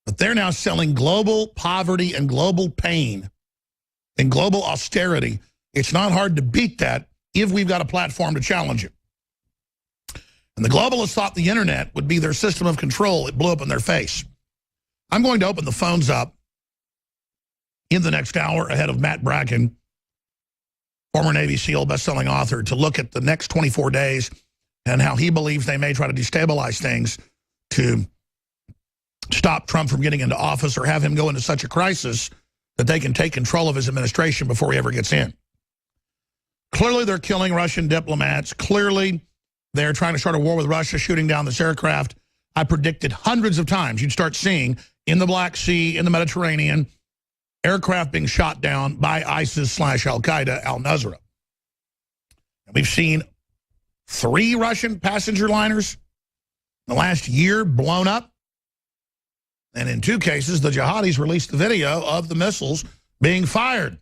But they're now selling global poverty and global pain and global austerity. It's not hard to beat that if we've got a platform to challenge it. And the globalists thought the internet would be their system of control. It blew up in their face. I'm going to open the phones up in the next hour ahead of Matt Bracken, former Navy SEAL, best-selling author, to look at the next 24 days and how he believes they may try to destabilize things to stop Trump from getting into office or have him go into such a crisis that they can take control of his administration before he ever gets in. Clearly, they're killing Russian diplomats. Clearly, they're trying to start a war with Russia, shooting down this aircraft I predicted hundreds of times you'd start seeing in the Black Sea, in the Mediterranean, aircraft being shot down by ISIS/Al-Qaeda, al-Nusra. We've seen 3 Russian passenger liners in the last year blown up. And in 2 cases, the jihadis released the video of the missiles being fired.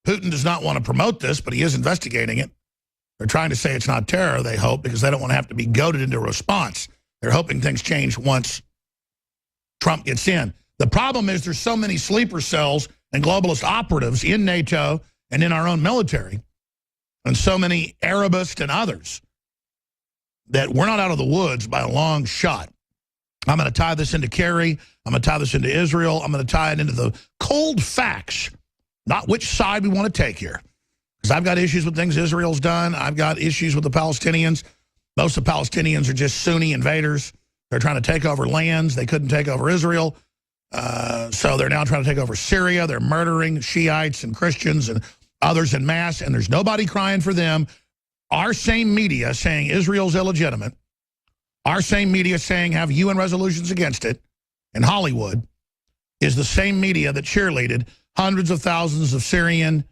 Putin does not want to promote this, but he is investigating it. They're trying to say it's not terror, they hope, because they don't want to have to be goaded into a response. They're hoping things change once Trump gets in. The problem is there's so many sleeper cells and globalist operatives in NATO and in our own military, and so many Arabists and others, that we're not out of the woods by a long shot. I'm going to tie this into Kerry. I'm going to tie this into Israel. I'm going to tie it into the cold facts, not which side we want to take here. Because I've got issues with things Israel's done. I've got issues with the Palestinians. Most of the Palestinians are just Sunni invaders. They're trying to take over lands. They couldn't take over Israel. So they're now trying to take over Syria. They're murdering Shiites and Christians and others en masse, and there's nobody crying for them. Our same media saying Israel's illegitimate, our same media saying have UN resolutions against it, and Hollywood is the same media that cheerleaded hundreds of thousands of Syrian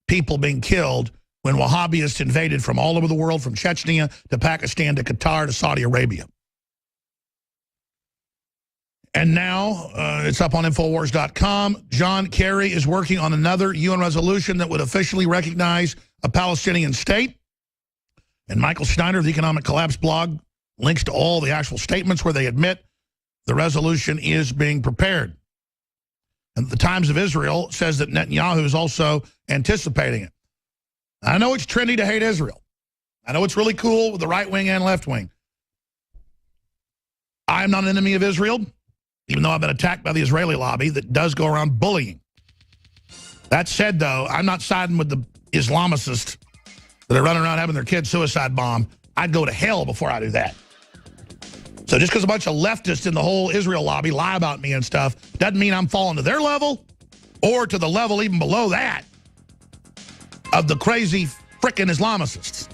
people being killed when Wahhabists invaded from all over the world, from Chechnya to Pakistan to Qatar to Saudi Arabia. And now it's up on INFOWARS.com. John Kerry is working on another UN resolution that would officially recognize a Palestinian state. And Michael Schneider of the Economic Collapse blog links to all the actual statements where they admit the resolution is being prepared. And the Times of Israel says that Netanyahu is also anticipating it. I know it's trendy to hate Israel. I know it's really cool with the right wing and left wing. I am not an enemy of Israel, even though I've been attacked by the Israeli lobby that does go around bullying. That said, though, I'm not siding with the Islamicists that are running around having their kids suicide bomb. I'd go to hell before I do that. So just because a bunch of leftists in the whole Israel lobby lie about me and stuff doesn't mean I'm falling to their level or to the level even below that of the crazy frickin' Islamicists.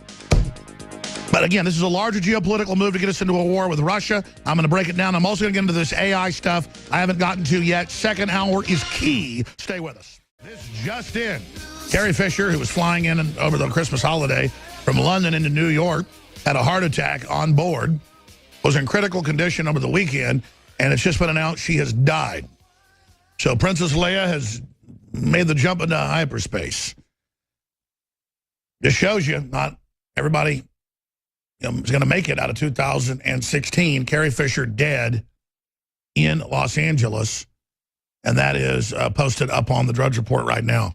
But again, this is a larger geopolitical move to get us into a war with Russia. I'm going to break it down. I'm also going to get into this AI stuff I haven't gotten to yet. Second hour is key. Stay with us. This just in. Carrie Fisher, who was flying in over the Christmas holiday from London into New York, had a heart attack on board, was in critical condition over the weekend, and it's just been announced she has died. So Princess Leia has made the jump into hyperspace. This shows you not everybody is going to make it out of 2016. Carrie Fisher dead in Los Angeles, and that is posted up on the Drudge Report right now.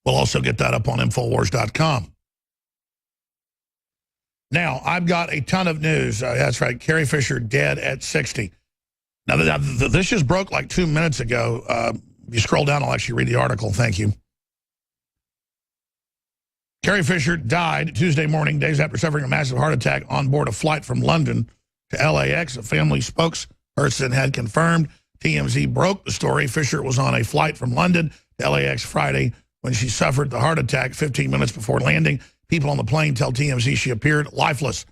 We'll also get that up on INFOWARS.com. Now, I've got a ton of news. That's right, Carrie Fisher dead at 60. Now, this just broke like 2 minutes ago. If you scroll down, I'll actually read the article. Thank you. Carrie Fisher died Tuesday morning, days after suffering a massive heart attack on board a flight from London to LAX. A family spokesperson had confirmed. TMZ broke the story. Fisher was on a flight from London to LAX Friday when she suffered the heart attack 15 minutes before landing. People on the plane tell TMZ she appeared lifeless.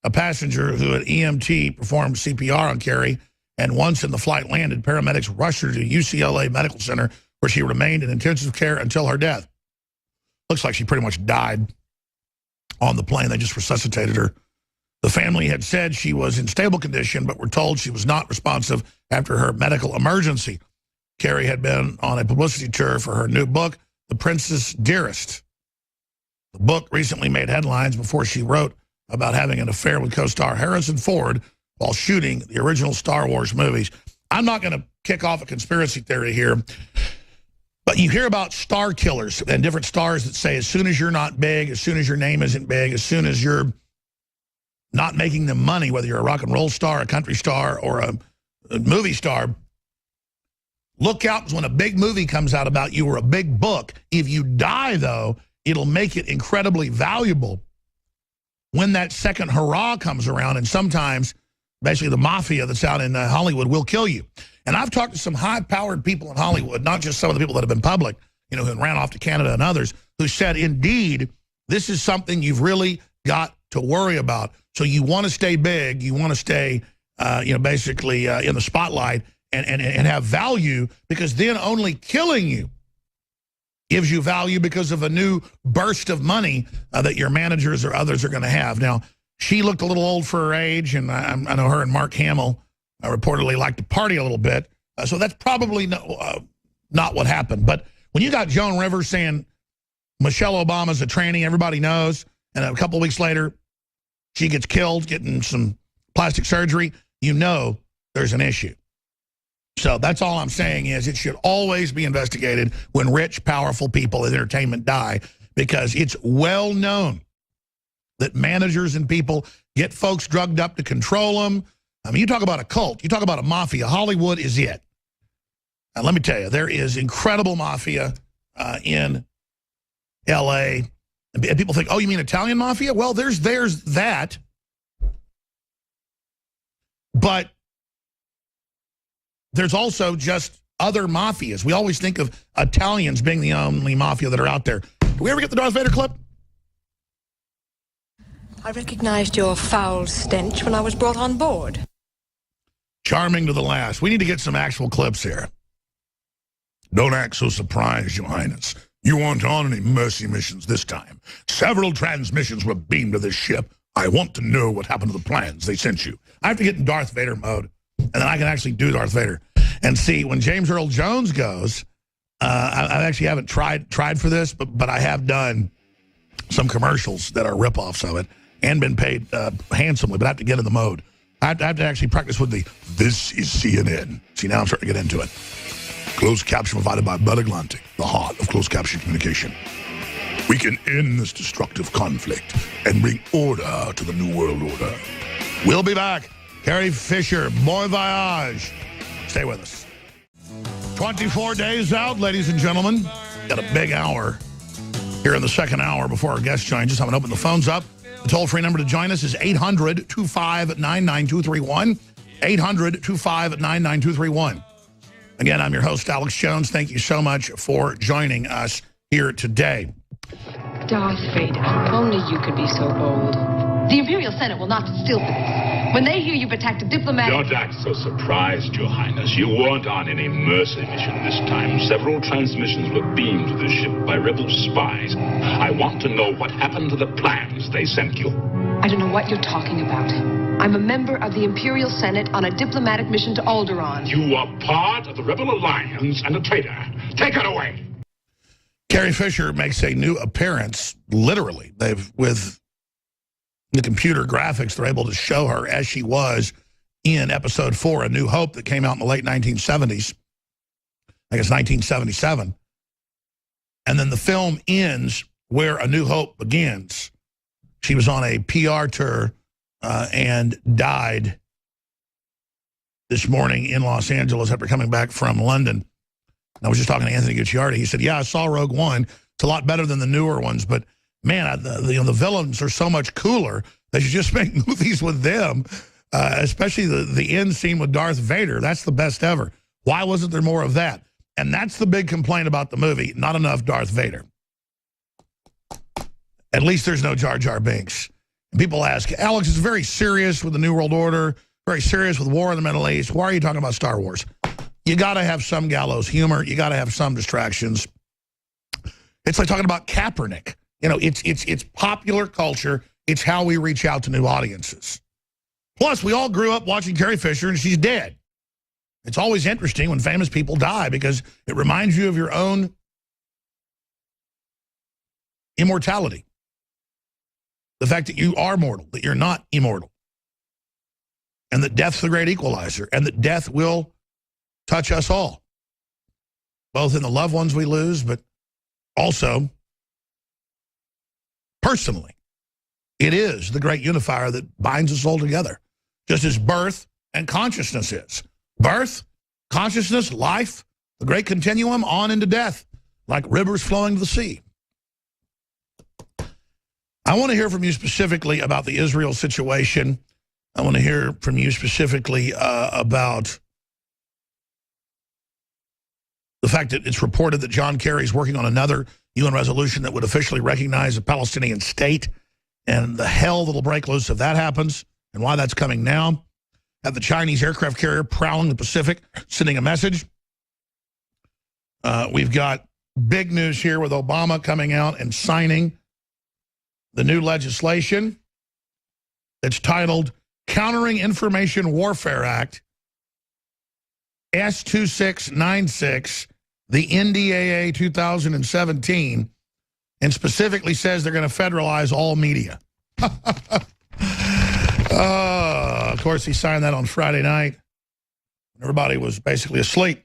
A passenger who at EMT performed CPR on Carrie, and once in the flight landed, paramedics rushed her to UCLA Medical Center, where she remained in intensive care until her death. Looks like she pretty much died on the plane. They just resuscitated her. The family had said she was in stable condition, but were told she was not responsive after her medical emergency. Carrie had been on a publicity tour for her new book, The Princess Dearest. The book recently made headlines before she wrote about having an affair with co-star Harrison Ford while shooting the original Star Wars movies. I'm not going to kick off a conspiracy theory here, but you hear about star killers and different stars that say as soon as you're not big, as soon as your name isn't big, as soon as you're not making them money, whether you're a rock and roll star, a country star, or a movie star, look out, because when a big movie comes out about you or a big book, if you die, though, it'll make it incredibly valuable when that second hurrah comes around. And sometimes, basically, the mafia that's out in Hollywood will kill you. And I've talked to some high-powered people in Hollywood, not just some of the people that have been public, you know, who ran off to Canada and others, who said, indeed, this is something you've really got to worry about. So you want to stay big. You want to stay, basically in the spotlight and have value, because then only killing you gives you value because of a new burst of money that your managers or others are going to have. Now, she looked a little old for her age, and I know her and Mark Hamill reportedly like to party a little bit. So that's probably not what happened. But when you got Joan Rivers saying Michelle Obama's a tranny, everybody knows, and a couple of weeks later she gets killed getting some plastic surgery, you know there's an issue. So that's all I'm saying is it should always be investigated when rich, powerful people in entertainment die, because it's well known that managers and people get folks drugged up to control them. I mean, you talk about a cult, you talk about a mafia, Hollywood is it. And let me tell you, there is incredible mafia in L.A. And people think, oh, you mean Italian mafia? Well, there's that. But there's also just other mafias. We always think of Italians being the only mafia that are out there. Do we ever get the Darth Vader clip? I recognized your foul stench when I was brought on board. Charming to the last. We need to get some actual clips here. Don't act so surprised, Your Highness. You weren't on any mercy missions this time. Several transmissions were beamed to this ship. I want to know what happened to the plans they sent you. I have to get in Darth Vader mode, and then I can actually do Darth Vader. And see, when James Earl Jones goes, I actually haven't tried for this, but I have done some commercials that are ripoffs of it and been paid handsomely, but I have to get in the mode. I have to actually practice with this is CNN. See, now I'm starting to get into it. Closed caption provided by Bell Atlantic, the heart of closed caption communication. We can end this destructive conflict and bring order to the New World Order. We'll be back. Carrie Fisher, bon voyage. Stay with us. 24 days out, ladies and gentlemen. Got a big hour here in the second hour before our guest joins us. I'm going to open the phones up. The toll-free number to join us is 800-259-9231. 800-259-9231. Again, I'm your host, Alex Jones. Thank you so much for joining us here today. Darth Vader, only you could be so bold. The Imperial Senate will not sit still for this. When they hear you've attacked a diplomat... Don't act so surprised, Your Highness. You weren't on any mercy mission this time. Several transmissions were beamed to the ship by rebel spies. I want to know what happened to the plans they sent you. I don't know what you're talking about. I'm a member of the Imperial Senate on a diplomatic mission to Alderaan. You are part of the Rebel Alliance and a traitor. Take it away. Carrie Fisher makes a new appearance, literally. With the computer graphics, they're able to show her as she was in Episode 4, A New Hope, that came out in the late 1970s. I guess 1977. And then the film ends where A New Hope begins. She was on a PR tour and died this morning in Los Angeles after coming back from London. I was just talking to Anthony Gucciardi. He said, yeah, I saw Rogue One. It's a lot better than the newer ones, but man, the villains are so much cooler. They should just make movies with them, especially the end scene with Darth Vader. That's the best ever. Why wasn't there more of that? And that's the big complaint about the movie, not enough Darth Vader. At least there's no Jar Jar Binks. And people ask, Alex is very serious with the New World Order, very serious with war in the Middle East. Why are you talking about Star Wars? You got to have some gallows humor. You got to have some distractions. It's like talking about Kaepernick. You know, it's popular culture. It's how we reach out to new audiences. Plus, we all grew up watching Carrie Fisher, and she's dead. It's always interesting when famous people die because it reminds you of your own immortality. The fact that you are mortal, that you're not immortal. And that death's the great equalizer, and that death will touch us all. Both in the loved ones we lose, but also personally. It is the great unifier that binds us all together, just as birth and consciousness is. Birth, consciousness, life, the great continuum on into death, like rivers flowing to the sea. I want to hear from you specifically about the Israel situation. I want to hear from you specifically about the fact that it's reported that John Kerry is working on another UN resolution that would officially recognize a Palestinian state. and the hell that'll break loose if that happens, and why that's coming now. Have the Chinese aircraft carrier prowling the Pacific, sending a message. We've got big news here with Obama coming out and signing the new legislation. It's titled Countering Information Warfare Act, S2696, the NDAA 2017, and specifically says they're going to federalize all media. Of course, he signed that on Friday night. Everybody was basically asleep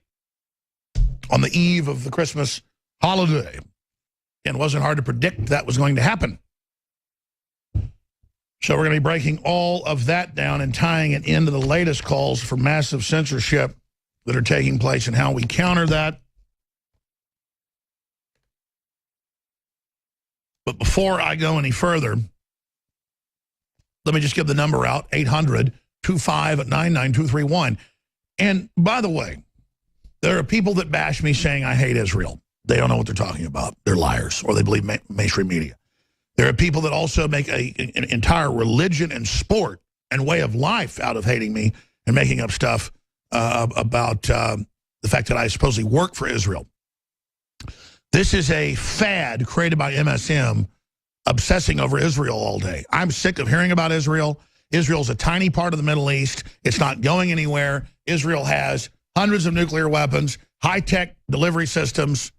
on the eve of the Christmas holiday. And it wasn't hard to predict that was going to happen. So we're going to be breaking all of that down and tying it into the latest calls for massive censorship that are taking place and how we counter that. But before I go any further, let me just give the number out, 800-259-9231. And by the way, there are people that bash me saying I hate Israel. They don't know what they're talking about. They're liars, or they believe mainstream media. There are people that also make an entire religion and sport and way of life out of hating me and making up stuff about the fact that I supposedly work for Israel. This is a fad created by MSM obsessing over Israel all day. I'm sick of hearing about Israel. Israel's a tiny part of the Middle East. It's not going anywhere. Israel has hundreds of nuclear weapons, high-tech delivery systems.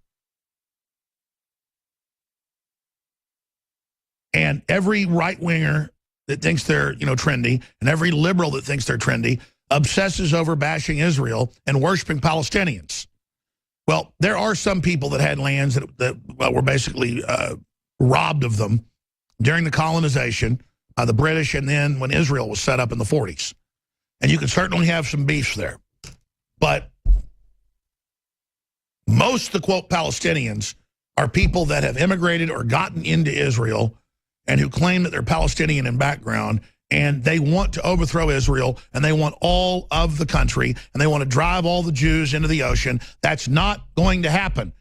And every right-winger that thinks they're, trendy, and every liberal that thinks they're trendy, obsesses over bashing Israel and worshiping Palestinians. Well, there are some people that had lands that were basically robbed of them during the colonization by the British, and then when Israel was set up in the 40s. And you can certainly have some beefs there. But most of the, quote, Palestinians are people that have immigrated or gotten into Israel and who claim that they're Palestinian in background, and they want to overthrow Israel, and they want all of the country, and they want to drive all the Jews into the ocean. That's not going to happen.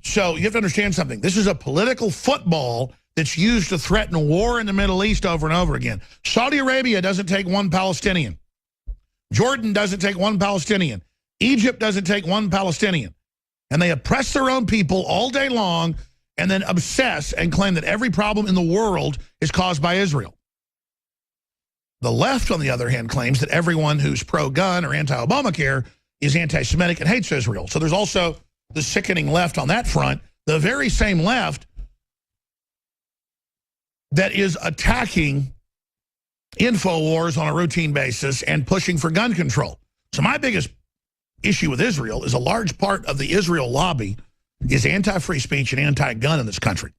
So you have to understand something. This is a political football that's used to threaten war in the Middle East over and over again. Saudi Arabia doesn't take one Palestinian. Jordan doesn't take one Palestinian. Egypt doesn't take one Palestinian. And they oppress their own people all day long and then obsess and claim that every problem in the world is caused by Israel. The left, on the other hand, claims that everyone who's pro-gun or anti-Obamacare is anti-Semitic and hates Israel. So there's also the sickening left on that front, the very same left that is attacking INFOWARs on a routine basis and pushing for gun control. So my biggest issue with Israel is a large part of the Israel lobby is anti-free speech and anti-gun in this country.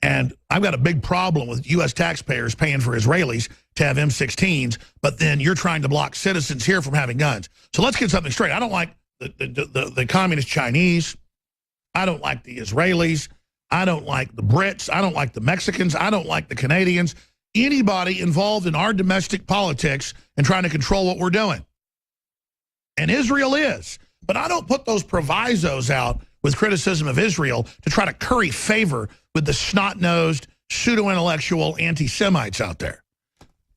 And I've got a big problem with U.S. taxpayers paying for Israelis to have M16s, but then you're trying to block citizens here from having guns. So let's get something straight. I don't like the communist Chinese. I don't like the Israelis. I don't like the Brits. I don't like the Mexicans. I don't like the Canadians. Anybody involved in our domestic politics and trying to control what we're doing. And Israel is. But I don't put those provisos out with criticism of Israel to try to curry favor with the snot-nosed, pseudo-intellectual anti-Semites out there.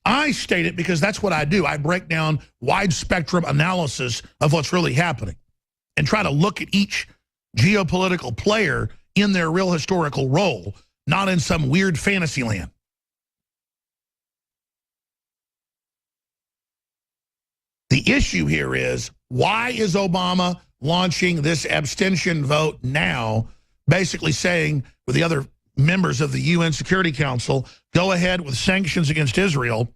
I state it because that's what I do. I break down wide-spectrum analysis of what's really happening and try to look at each geopolitical player in their real historical role, not in some weird fantasy land. The issue here is, why is Obama launching this abstention vote now, basically saying with the other members of the UN Security Council, go ahead with sanctions against Israel,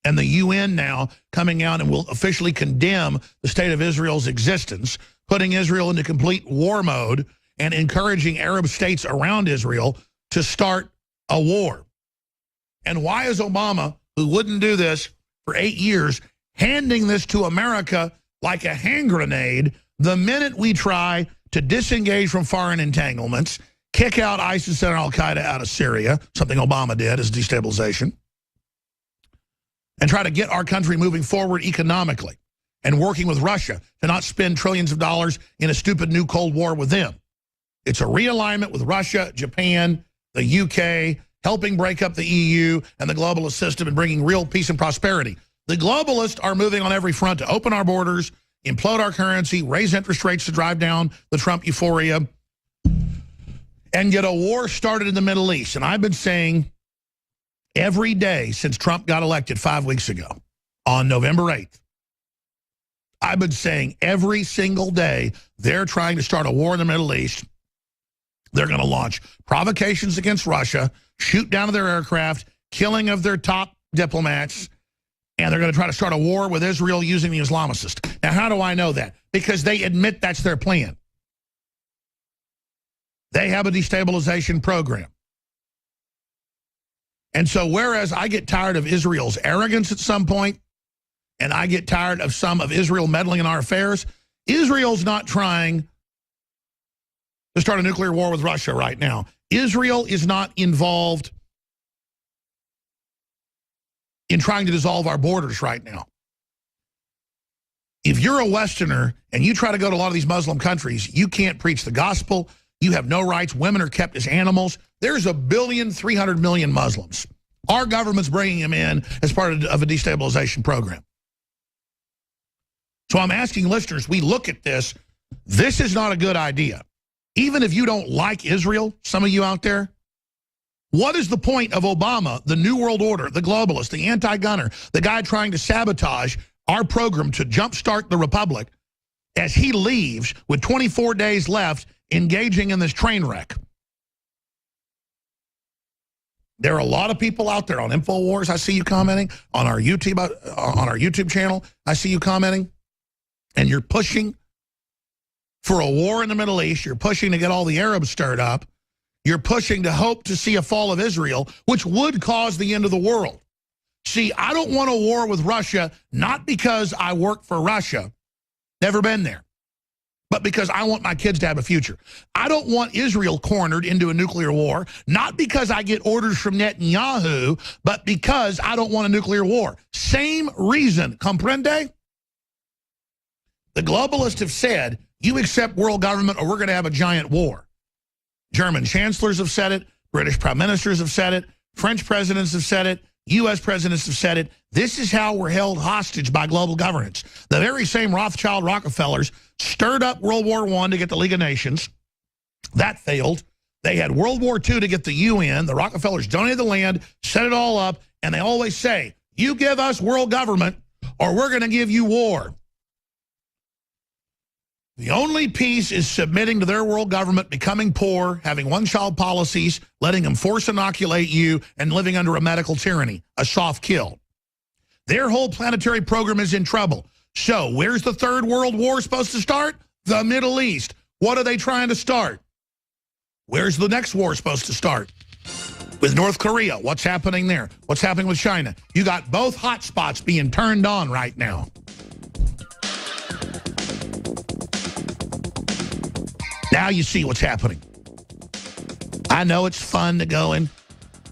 and the UN now coming out and will officially condemn the state of Israel's existence, putting Israel into complete war mode and encouraging Arab states around Israel to start a war. And why is Obama, who wouldn't do this for 8 years, handing this to America like a hand grenade the minute we try to disengage from foreign entanglements, kick out ISIS and al-Qaeda out of Syria, something Obama did as destabilization, and try to get our country moving forward economically and working with Russia to not spend trillions of dollars in a stupid new Cold War with them. It's a realignment with Russia, Japan, the UK, helping break up the EU and the globalist system and bringing real peace and prosperity. The globalists are moving on every front to open our borders, implode our currency, raise interest rates to drive down the Trump euphoria, and get a war started in the Middle East. And I've been saying every day since Trump got elected 5 weeks ago on November 8th, I've been saying every single day they're trying to start a war in the Middle East. They're going to launch provocations against Russia, shoot down their aircraft, killing of their top diplomats, and they're going to try to start a war with Israel using the Islamicists. Now, how do I know that? Because they admit that's their plan. They have a destabilization program. And so whereas I get tired of Israel's arrogance at some point, and I get tired of some of Israel meddling in our affairs, Israel's not trying to start a nuclear war with Russia right now. Israel is not involved in trying to dissolve our borders right now. If you're a Westerner and you try to go to a lot of these Muslim countries, you can't preach the gospel. You have no rights. Women are kept as animals. There's 1,300,000,000 Muslims. Our government's bringing them in as part of a destabilization program. So I'm asking listeners, we look at this. This is not a good idea. Even if you don't like Israel, some of you out there, what is the point of Obama, the New World Order, the globalist, the anti-gunner, the guy trying to sabotage our program to jumpstart the republic as he leaves with 24 days left engaging in this train wreck? There are a lot of people out there on InfoWars. I see you commenting on our YouTube channel. I see you commenting, and you're pushing for a war in the Middle East. You're pushing to get all the Arabs stirred up. You're pushing to hope to see a fall of Israel, which would cause the end of the world. See, I don't want a war with Russia, not because I work for Russia, never been there, but because I want my kids to have a future. I don't want Israel cornered into a nuclear war, not because I get orders from Netanyahu, but because I don't want a nuclear war. Same reason, comprende? The globalists have said, you accept world government or we're going to have a giant war. German chancellors have said it. British prime ministers have said it. French presidents have said it. U.S. presidents have said it. This is how we're held hostage by global governance. The very same Rothschild Rockefellers stirred up World War I to get the League of Nations. That failed. They had World War II to get the UN. The Rockefellers donated the land, set it all up, and they always say, you give us world government or we're going to give you war. The only peace is submitting to their world government, becoming poor, having one-child policies, letting them force inoculate you, and living under a medical tyranny, a soft kill. Their whole planetary program is in trouble. So where's the Third World War supposed to start? The Middle East. What are they trying to start? Where's the next war supposed to start? With North Korea. What's happening there? What's happening with China? You got both hot spots being turned on right now. Now you see what's happening. I know it's fun to go and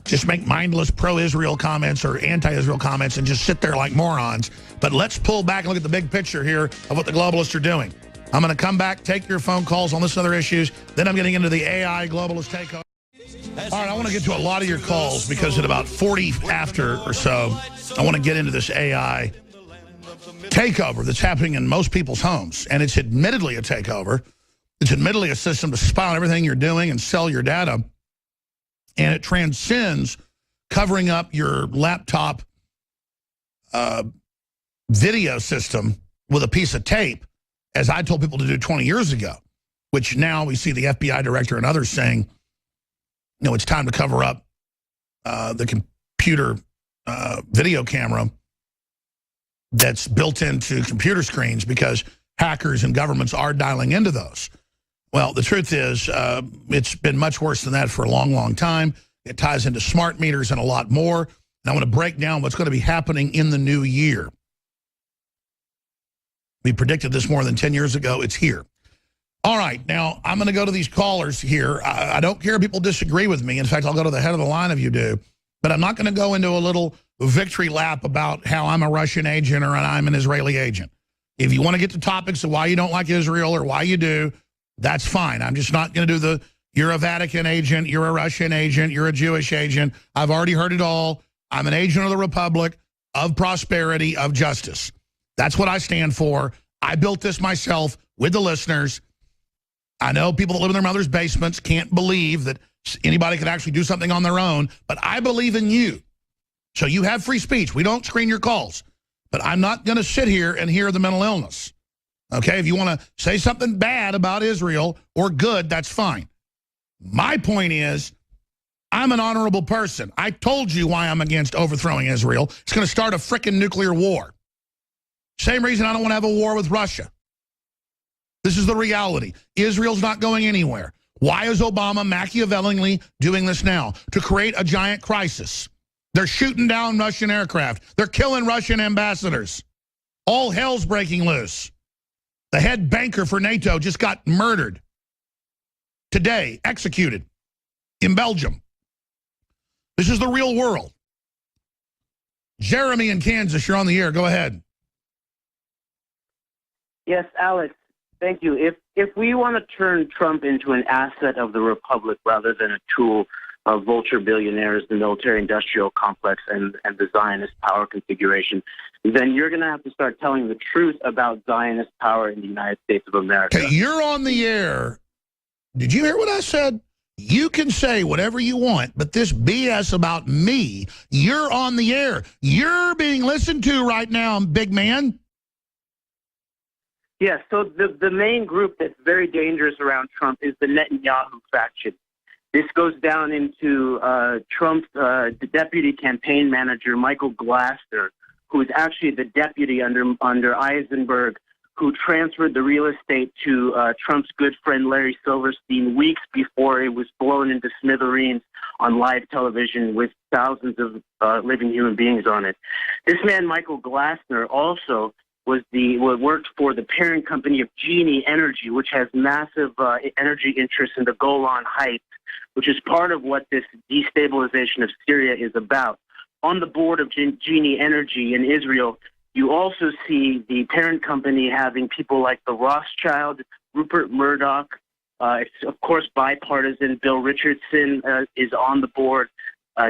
just make mindless pro-Israel comments or anti-Israel comments and just sit there like morons. But let's pull back and look at the big picture here of what the globalists are doing. I'm going to come back, take your phone calls on this and other issues. Then I'm getting into the AI globalist takeover. All right, I want to get to a lot of your calls because at about 40 after or so, I want to get into this AI takeover that's happening in most people's homes. And it's admittedly a takeover. It's admittedly a system to spy on everything you're doing and sell your data. And it transcends covering up your laptop video system with a piece of tape, as I told people to do 20 years ago, which now we see the FBI director and others saying, you know, it's time to cover up the computer video camera that's built into computer screens because hackers and governments are dialing into those. Well, the truth is it's been much worse than that for a long, long time. It ties into smart meters and a lot more. And I want to break down what's going to be happening in the new year. We predicted this more than 10 years ago. It's here. All right, now I'm going to go to these callers here. I don't care if people disagree with me. In fact, I'll go to the head of the line if you do. But I'm not going to go into a little victory lap about how I'm a Russian agent or I'm an Israeli agent. If you want to get to topics of why you don't like Israel or why you do, that's fine. I'm just not going to do the, You're a Vatican agent. You're a Russian agent. You're a Jewish agent. I've already heard it all. I'm an agent of the Republic, of prosperity, of justice. That's what I stand for. I built this myself with the listeners. I know people that live in their mother's basements can't believe that anybody could actually do something on their own, but I believe in you. So you have free speech. We don't screen your calls. But I'm not going to sit here and hear the mental illness. Okay, if you want to say something bad about Israel or good, that's fine. My point is, I'm an honorable person. I told you why I'm against overthrowing Israel. It's going to start a frickin' nuclear war. Same reason I don't want to have a war with Russia. This is the reality. Israel's not going anywhere. Why is Obama machiavellingly doing this now? To create a giant crisis. They're shooting down Russian aircraft. They're killing Russian ambassadors. All hell's breaking loose. The head banker for NATO just got murdered. Today, executed in Belgium. This is the real world. Jeremy in Kansas, you're on the air. Go ahead. Yes, Alex, thank you. If we want to turn Trump into an asset of the Republic rather than a tool of vulture billionaires, the military-industrial complex, and the Zionist power configuration, then you're going to have to start telling the truth about Zionist power in the United States of America. Okay, you're on the air. Did you hear what I said? You can say whatever you want, but this BS about me, you're on the air. You're being listened to right now, big man. Yeah, so the main group that's very dangerous around Trump is the Netanyahu faction. This goes down into Trump's deputy campaign manager, Michael Glassner, who is actually the deputy under Eisenberg, who transferred the real estate to Trump's good friend Larry Silverstein weeks before it was blown into smithereens on live television with thousands of living human beings on it. This man, Michael Glassner, also worked for the parent company of Genie Energy, which has massive energy interests in the Golan Heights, which is part of what this destabilization of Syria is about. On the board of Genie Energy in Israel, you also see the parent company having people like the Rothschild, Rupert Murdoch, it's of course bipartisan. Bill Richardson is on the board.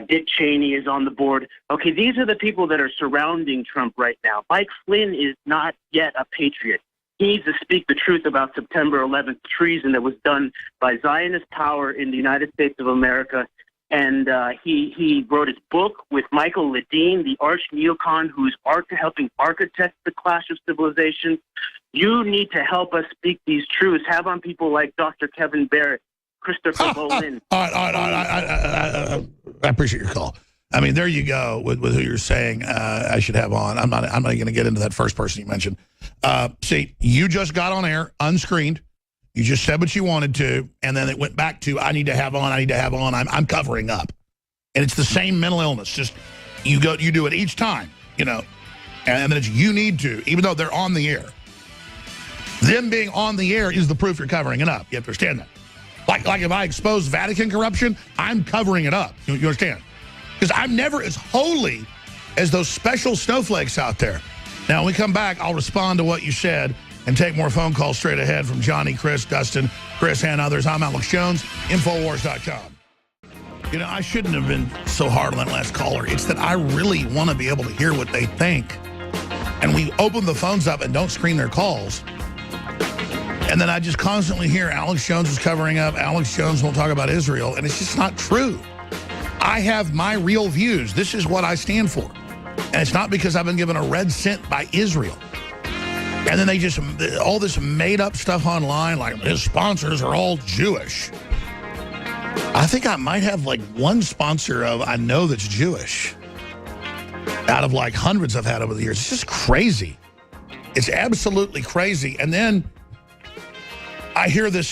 Dick Cheney is on the board. Okay, these are the people that are surrounding Trump right now. Mike Flynn is not yet a patriot. He needs to speak the truth about September 11th treason that was done by Zionist power in the United States of America. And he wrote his book with Michael Ledeen, the arch neocon who's helping architect the clash of civilizations. You need to help us speak these truths. Have on people like Dr. Kevin Barrett, Christopher Bolin. All right. I appreciate your call. I mean, there you go with who you're saying I should have on. I'm not going to get into that first person you mentioned. See, you just got on air, unscreened. You just said what you wanted to, and then it went back to, I need to have on. I'm covering up. And it's the same mental illness. Just you do it each time, and then it's you need to, even though they're on the air. Them being on the air is the proof you're covering it up. You understand that? Like if I expose Vatican corruption, I'm covering it up. You understand? Because I'm never as holy as those special snowflakes out there. Now, when we come back, I'll respond to what you said and take more phone calls straight ahead from Johnny, Chris, Dustin, Chris, and others. I'm Alex Jones, Infowars.com. I shouldn't have been so hard on that last caller. It's that I really want to be able to hear what they think. And we open the phones up and don't screen their calls. And then I just constantly hear Alex Jones is covering up. Alex Jones won't talk about Israel. And it's just not true. I have my real views. This is what I stand for. And it's not because I've been given a red cent by Israel. And then they just, all this made up stuff online, like his sponsors are all Jewish. I think I might have like one sponsor I know that's Jewish out of like hundreds I've had over the years. It's just crazy. It's absolutely crazy. And then I hear this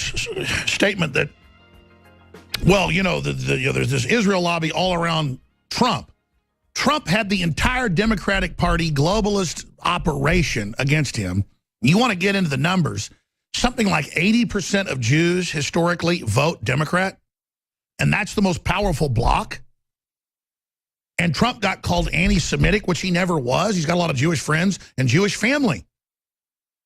statement that, well, there's this Israel lobby all around Trump. Trump had the entire Democratic Party globalist operation against him. You want to get into the numbers. Something like 80% of Jews historically vote Democrat. And that's the most powerful bloc. And Trump got called anti-Semitic, which he never was. He's got a lot of Jewish friends and Jewish family.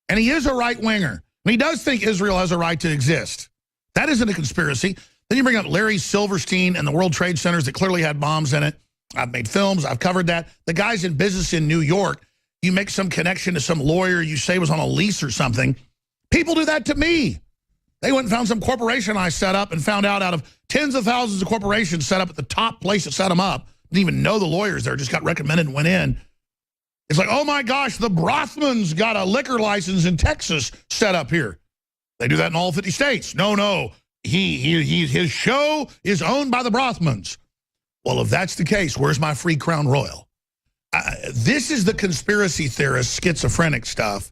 And he is a right-winger. And he does think Israel has a right to exist. That isn't a conspiracy. Then you bring up Larry Silverstein and the World Trade Centers that clearly had bombs in it. I've made films. I've covered that. The guy's in business in New York. You make some connection to some lawyer you say was on a lease or something. People do that to me. They went and found some corporation I set up and found out of tens of thousands of corporations set up at the top place that set them up. Didn't even know the lawyers there, just got recommended and went in. It's like, oh my gosh, the Brothmans got a liquor license in Texas set up here. They do that in all 50 states. No. His show is owned by the Brothmans. Well, if that's the case, where's my free Crown Royal? This is the conspiracy theorist, schizophrenic stuff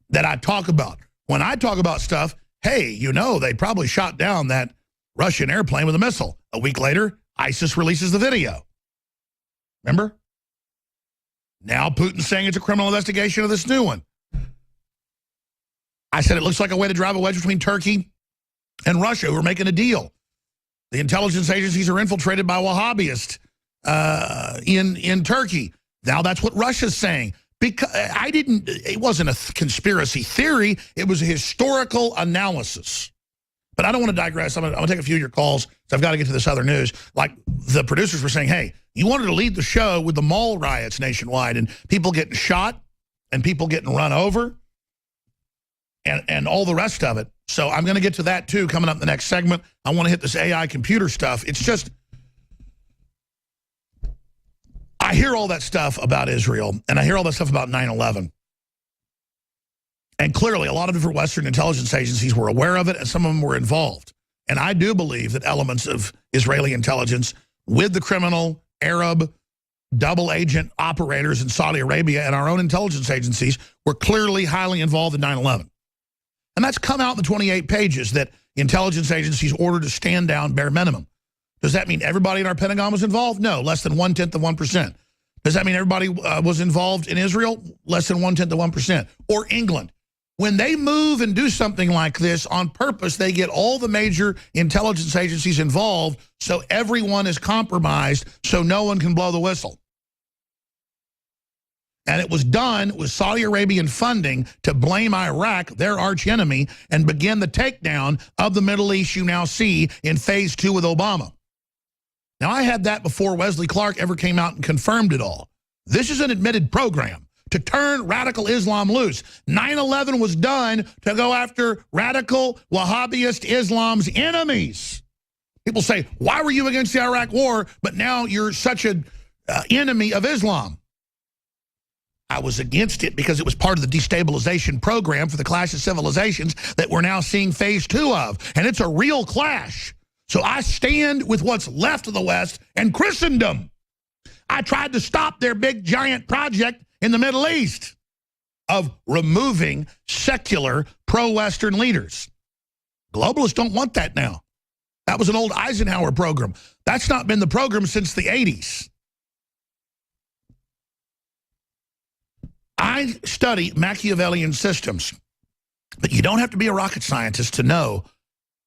that I talk about. When I talk about stuff, hey, you know, they probably shot down that Russian airplane with a missile. A week later, ISIS releases the video. Remember? Now Putin's saying it's a criminal investigation of this new one. I said it looks like a way to drive a wedge between Turkey and Russia, who are making a deal. The intelligence agencies are infiltrated by Wahhabists in Turkey. Now that's what Russia's saying. Because it wasn't a conspiracy theory. It was a historical analysis. But I don't want to digress. I'm going to take a few of your calls, so I've got to get to this other news. Like the producers were saying, hey, you wanted to lead the show with the mall riots nationwide and people getting shot and people getting run over and all the rest of it. So I'm going to get to that, too, coming up in the next segment. I want to hit this AI computer stuff. It's just, I hear all that stuff about Israel, and I hear all that stuff about 9/11. And clearly, a lot of different Western intelligence agencies were aware of it, and some of them were involved. And I do believe that elements of Israeli intelligence with the criminal, Arab, double agent operators in Saudi Arabia and our own intelligence agencies were clearly highly involved in 9/11. And that's come out in the 28 pages that intelligence agencies ordered to stand down bare minimum. Does that mean everybody in our Pentagon was involved? No, less than 1/10 of 1%. Does that mean everybody was involved in Israel? Less than 1/10 of 1%. Or England. When they move and do something like this on purpose, they get all the major intelligence agencies involved so everyone is compromised so no one can blow the whistle. And it was done with Saudi Arabian funding to blame Iraq, their arch enemy, and begin the takedown of the Middle East you now see in phase 2 with Obama. Now, I had that before Wesley Clark ever came out and confirmed it all. This is an admitted program to turn radical Islam loose. 9/11 was done to go after radical Wahhabist Islam's enemies. People say, why were you against the Iraq war, but now you're such an enemy of Islam? I was against it because it was part of the destabilization program for the clash of civilizations that we're now seeing phase 2 of. And it's a real clash. So I stand with what's left of the West and Christendom. I tried to stop their big giant project in the Middle East of removing secular pro-Western leaders. Globalists don't want that now. That was an old Eisenhower program. That's not been the program since the 80s. I study Machiavellian systems, but you don't have to be a rocket scientist to know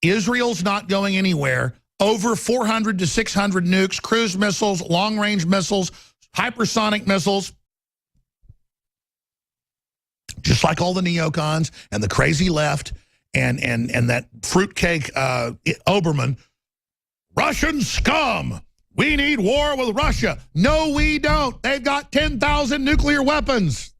Israel's not going anywhere. Over 400 to 600 nukes, cruise missiles, long-range missiles, hypersonic missiles, just like all the neocons and the crazy left and that fruitcake Oberman. Russian scum. We need war with Russia. No, we don't. They've got 10,000 nuclear weapons.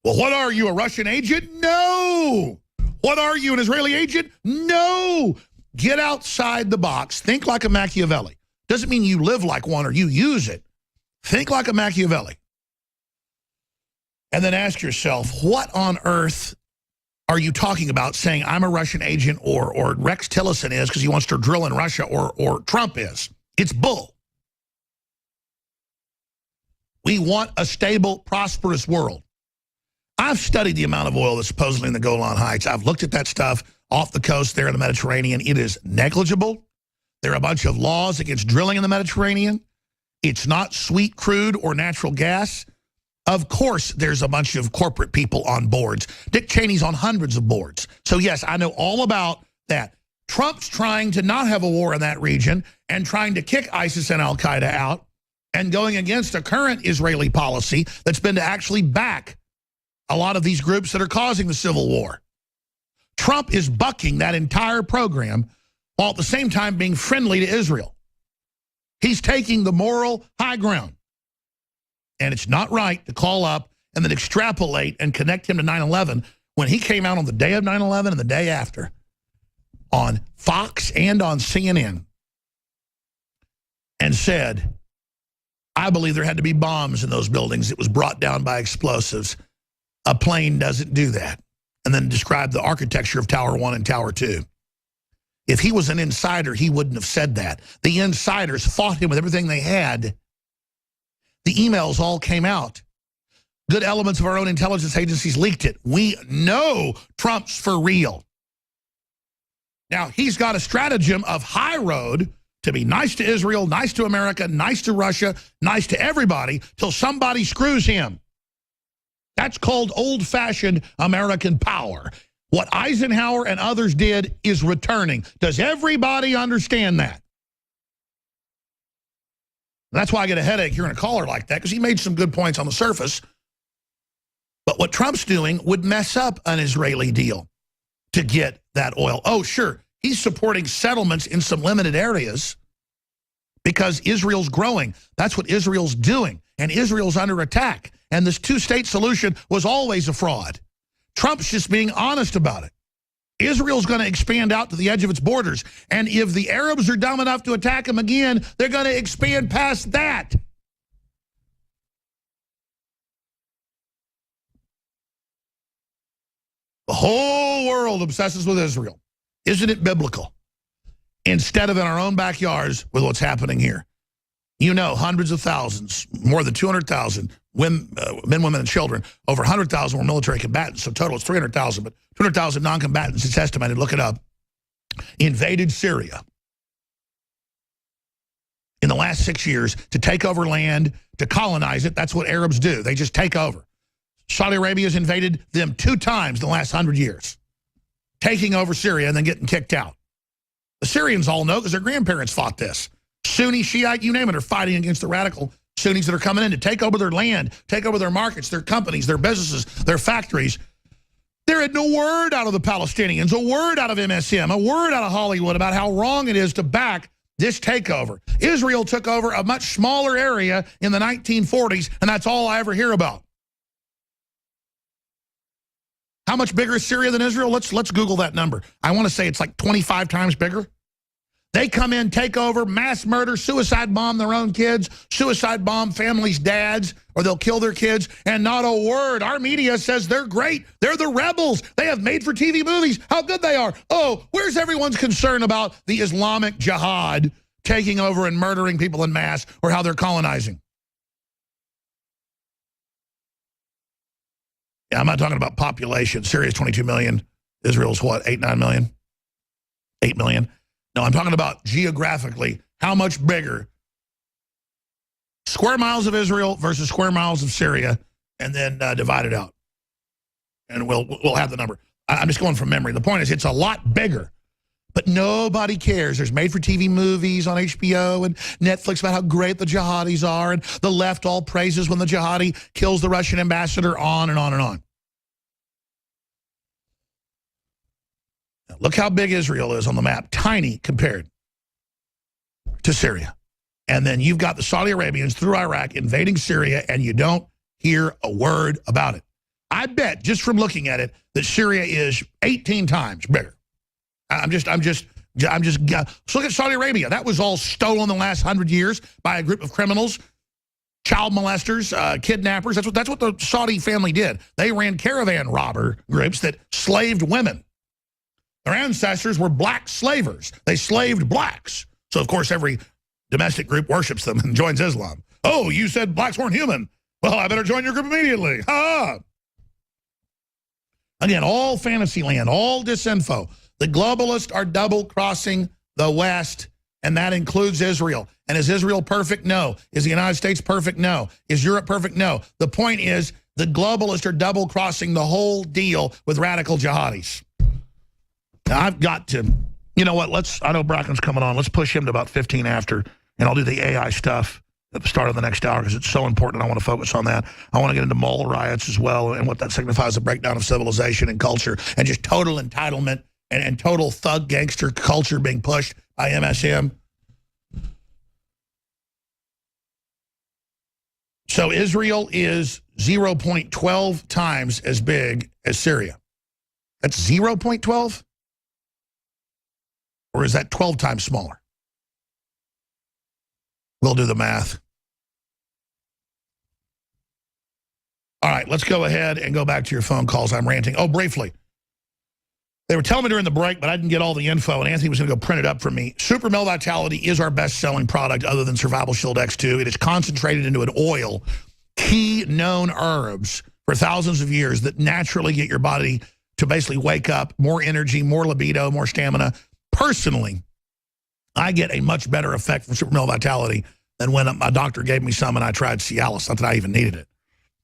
Well, what are you, a Russian agent? No. What are you, an Israeli agent? No. Get outside the box. Think like a Machiavelli. Doesn't mean you live like one or you use it. Think like a Machiavelli. And then ask yourself, what on earth are you talking about saying I'm a Russian agent or Rex Tillerson is because he wants to drill in Russia or Trump is? It's bull. We want a stable, prosperous world. I've studied the amount of oil that's supposedly in the Golan Heights. I've looked at that stuff off the coast there in the Mediterranean. It is negligible. There are a bunch of laws against drilling in the Mediterranean. It's not sweet crude or natural gas. Of course, there's a bunch of corporate people on boards. Dick Cheney's on hundreds of boards. So, yes, I know all about that. Trump's trying to not have a war in that region and trying to kick ISIS and al-Qaeda out and going against a current Israeli policy that's been to actually back a lot of these groups that are causing the civil war. Trump is bucking that entire program while at the same time being friendly to Israel. He's taking the moral high ground. And it's not right to call up and then extrapolate and connect him to 9/11 when he came out on the day of 9/11 and the day after on Fox and on CNN and said, I believe there had to be bombs in those buildings. It was brought down by explosives. A plane doesn't do that. And then described the architecture of Tower 1 and Tower 2. If he was an insider, he wouldn't have said that. The insiders fought him with everything they had. The emails all came out. Good elements of our own intelligence agencies leaked it. We know Trump's for real. Now, he's got a stratagem of high road to be nice to Israel, nice to America, nice to Russia, nice to everybody, till somebody screws him. That's called old-fashioned American power. What Eisenhower and others did is returning. Does everybody understand that? That's why I get a headache hearing a caller like that, because he made some good points on the surface. But what Trump's doing would mess up an Israeli deal to get that oil. Oh, sure, he's supporting settlements in some limited areas because Israel's growing. That's what Israel's doing, and Israel's under attack. And this two-state solution was always a fraud. Trump's just being honest about it. Israel's going to expand out to the edge of its borders. And if the Arabs are dumb enough to attack them again, they're going to expand past that. The whole world obsesses with Israel. Isn't it biblical? Instead of in our own backyards with what's happening here. You know, hundreds of thousands, more than 200,000 men, women, and children. Over 100,000 were military combatants. So total it's 300,000, but 200,000 non-combatants, it's estimated, look it up, invaded Syria in the last 6 years to take over land, to colonize it. That's what Arabs do. They just take over. Saudi Arabia's invaded them 2 times in the last 100 years, taking over Syria and then getting kicked out. The Syrians all know because their grandparents fought this. Sunni, Shiite, you name it, are fighting against the radical Sunnis that are coming in to take over their land, take over their markets, their companies, their businesses, their factories. There had no word out of the Palestinians, a word out of MSM, a word out of Hollywood about how wrong it is to back this takeover. Israel took over a much smaller area in the 1940s, and that's all I ever hear about. How much bigger is Syria than Israel? Let's Google that number. I want to say it's like 25 times bigger. They come in, take over, mass murder, suicide bomb their own kids, suicide bomb families' dads, or they'll kill their kids, and not a word. Our media says they're great. They're the rebels. They have made-for-TV movies. How good they are. Oh, where's everyone's concern about the Islamic Jihad taking over and murdering people in mass, or how they're colonizing? Yeah, I'm not talking about population. Syria's 22 million. Israel's what, 8, 9 million? 8 million. No, I'm talking about geographically, how much bigger square miles of Israel versus square miles of Syria, and then divide it out. And we'll have the number. I'm just going from memory. The point is it's a lot bigger, but nobody cares. There's made-for-TV movies on HBO and Netflix about how great the jihadis are, and the left all praises when the jihadi kills the Russian ambassador, on and on and on. Look how big Israel is on the map. Tiny compared to Syria. And then you've got the Saudi Arabians through Iraq invading Syria, and you don't hear a word about it. I bet, just from looking at it, that Syria is 18 times bigger. I'm just so look at Saudi Arabia. That was all stolen the last 100 years by a group of criminals, child molesters, kidnappers. That's what the Saudi family did. They ran caravan robber groups that slaved women. Their ancestors were black slavers. They slaved blacks. So, of course, every domestic group worships them and joins Islam. Oh, you said blacks weren't human. Well, I better join your group immediately. Ha! Again, all fantasy land, all disinfo. The globalists are double-crossing the West, and that includes Israel. And is Israel perfect? No. Is the United States perfect? No. Is Europe perfect? No. The point is the globalists are double-crossing the whole deal with radical jihadis. Now, I've got to, you know what, I know Bracken's coming on. Let's push him to about 15 after, and I'll do the AI stuff at the start of the next hour because it's so important. I want to focus on that. I want to get into mall riots as well and what that signifies, the breakdown of civilization and culture and just total entitlement and total thug gangster culture being pushed by MSM. So Israel is 0.12 times as big as Syria. That's 0.12? Or is that 12 times smaller? We'll do the math. All right, let's go ahead and go back to your phone calls. I'm ranting. Oh, briefly. They were telling me during the break, but I didn't get all the info, and Anthony was going to go print it up for me. Super Male Vitality is our best-selling product other than Survival Shield X2. It is concentrated into an oil, key known herbs for thousands of years that naturally get your body to basically wake up, more energy, more libido, more stamina. Personally, I get a much better effect from Super Male Vitality than when my doctor gave me some and I tried Cialis, not that I even needed it.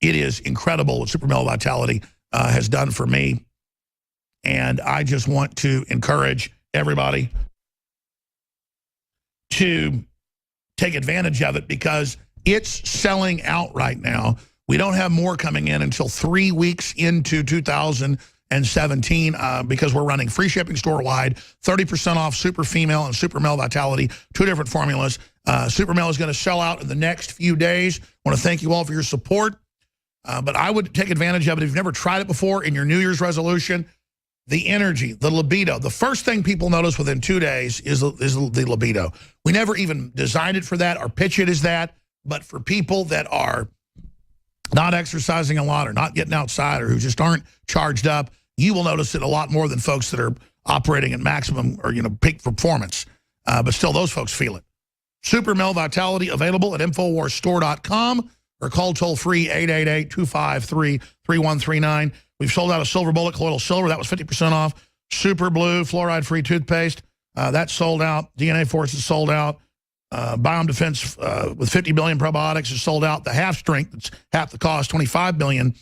It is incredible what Super Male Vitality has done for me. And I just want to encourage everybody to take advantage of it because it's selling out right now. We don't have more coming in until 3 weeks into 2017 because we're running free shipping store-wide, 30% off Super Female and Super Male Vitality, 2 different formulas. Super Male is going to sell out in the next few days. I want to thank you all for your support. But I would take advantage of it if you've never tried it before in your New Year's resolution. The energy, the libido. The first thing people notice within 2 days is the libido. We never even designed it for that or pitch it as that. But for people that are not exercising a lot or not getting outside or who just aren't charged up, you will notice it a lot more than folks that are operating at maximum or peak performance. But still, those folks feel it. Super Male Vitality available at InfoWarsStore.com or call toll-free 888-253-3139. We've sold out a Silver Bullet Colloidal Silver. That was 50% off. Super Blue Fluoride-Free Toothpaste. That's sold out. DNA Force is sold out. Biome Defense with 50 billion probiotics is sold out. The half strength, that's half the cost, 25 billion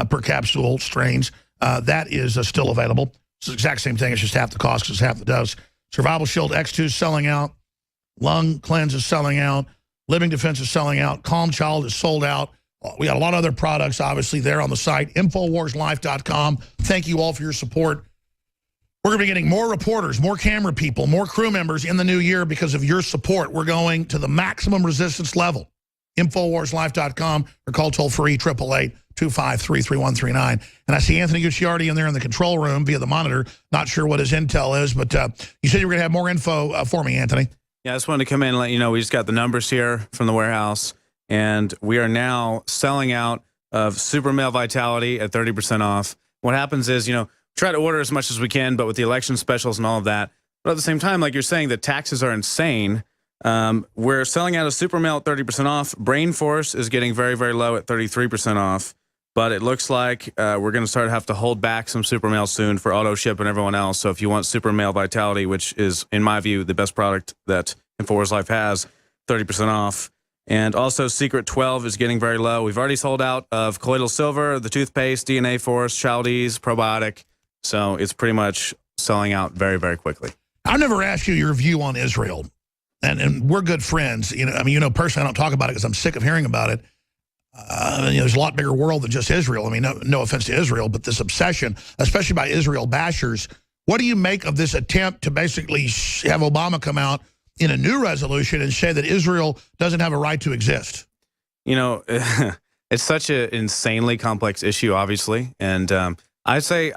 per capsule strains. That is still available. It's the exact same thing. It's just half the cost because it's half the dose. Survival Shield X2 is selling out. Lung Cleanse is selling out. Living Defense is selling out. Calm Child is sold out. We got a lot of other products, obviously, there on the site. InfoWarsLife.com. Thank you all for your support. We're going to be getting more reporters, more camera people, more crew members in the new year because of your support. We're going to the maximum resistance level. InfoWarsLife.com or call toll-free 888-253-3139. And I see Anthony Gucciardi in there in the control room via the monitor. Not sure what his intel is, but you said you were going to have more info for me, Anthony. Yeah, I just wanted to come in and let you know we just got the numbers here from the warehouse. And we are now selling out of Super Male Vitality at 30% off. What happens is, try to order as much as we can, but with the election specials and all of that. But at the same time, like you're saying, the taxes are insane. We're selling out of Super Male at 30% off. Brain Force is getting very, very low at 33% off. But it looks like we're going to have to hold back some Super Male soon for auto ship and everyone else. So if you want Super Male Vitality, which is, in my view, the best product that InfoWars Life has, 30% off. And also Secret 12 is getting very low. We've already sold out of Colloidal Silver, the toothpaste, DNA Force, Childies, Probiotic. So it's pretty much selling out very, very quickly. I've never asked you your view on Israel. And we're good friends. Personally, I don't talk about it because I'm sick of hearing about it. There's a lot bigger world than just Israel. I mean, no offense to Israel, but this obsession, especially by Israel bashers. What do you make of this attempt to basically have Obama come out in a new resolution and say that Israel doesn't have a right to exist? It's such an insanely complex issue, obviously. And I'd say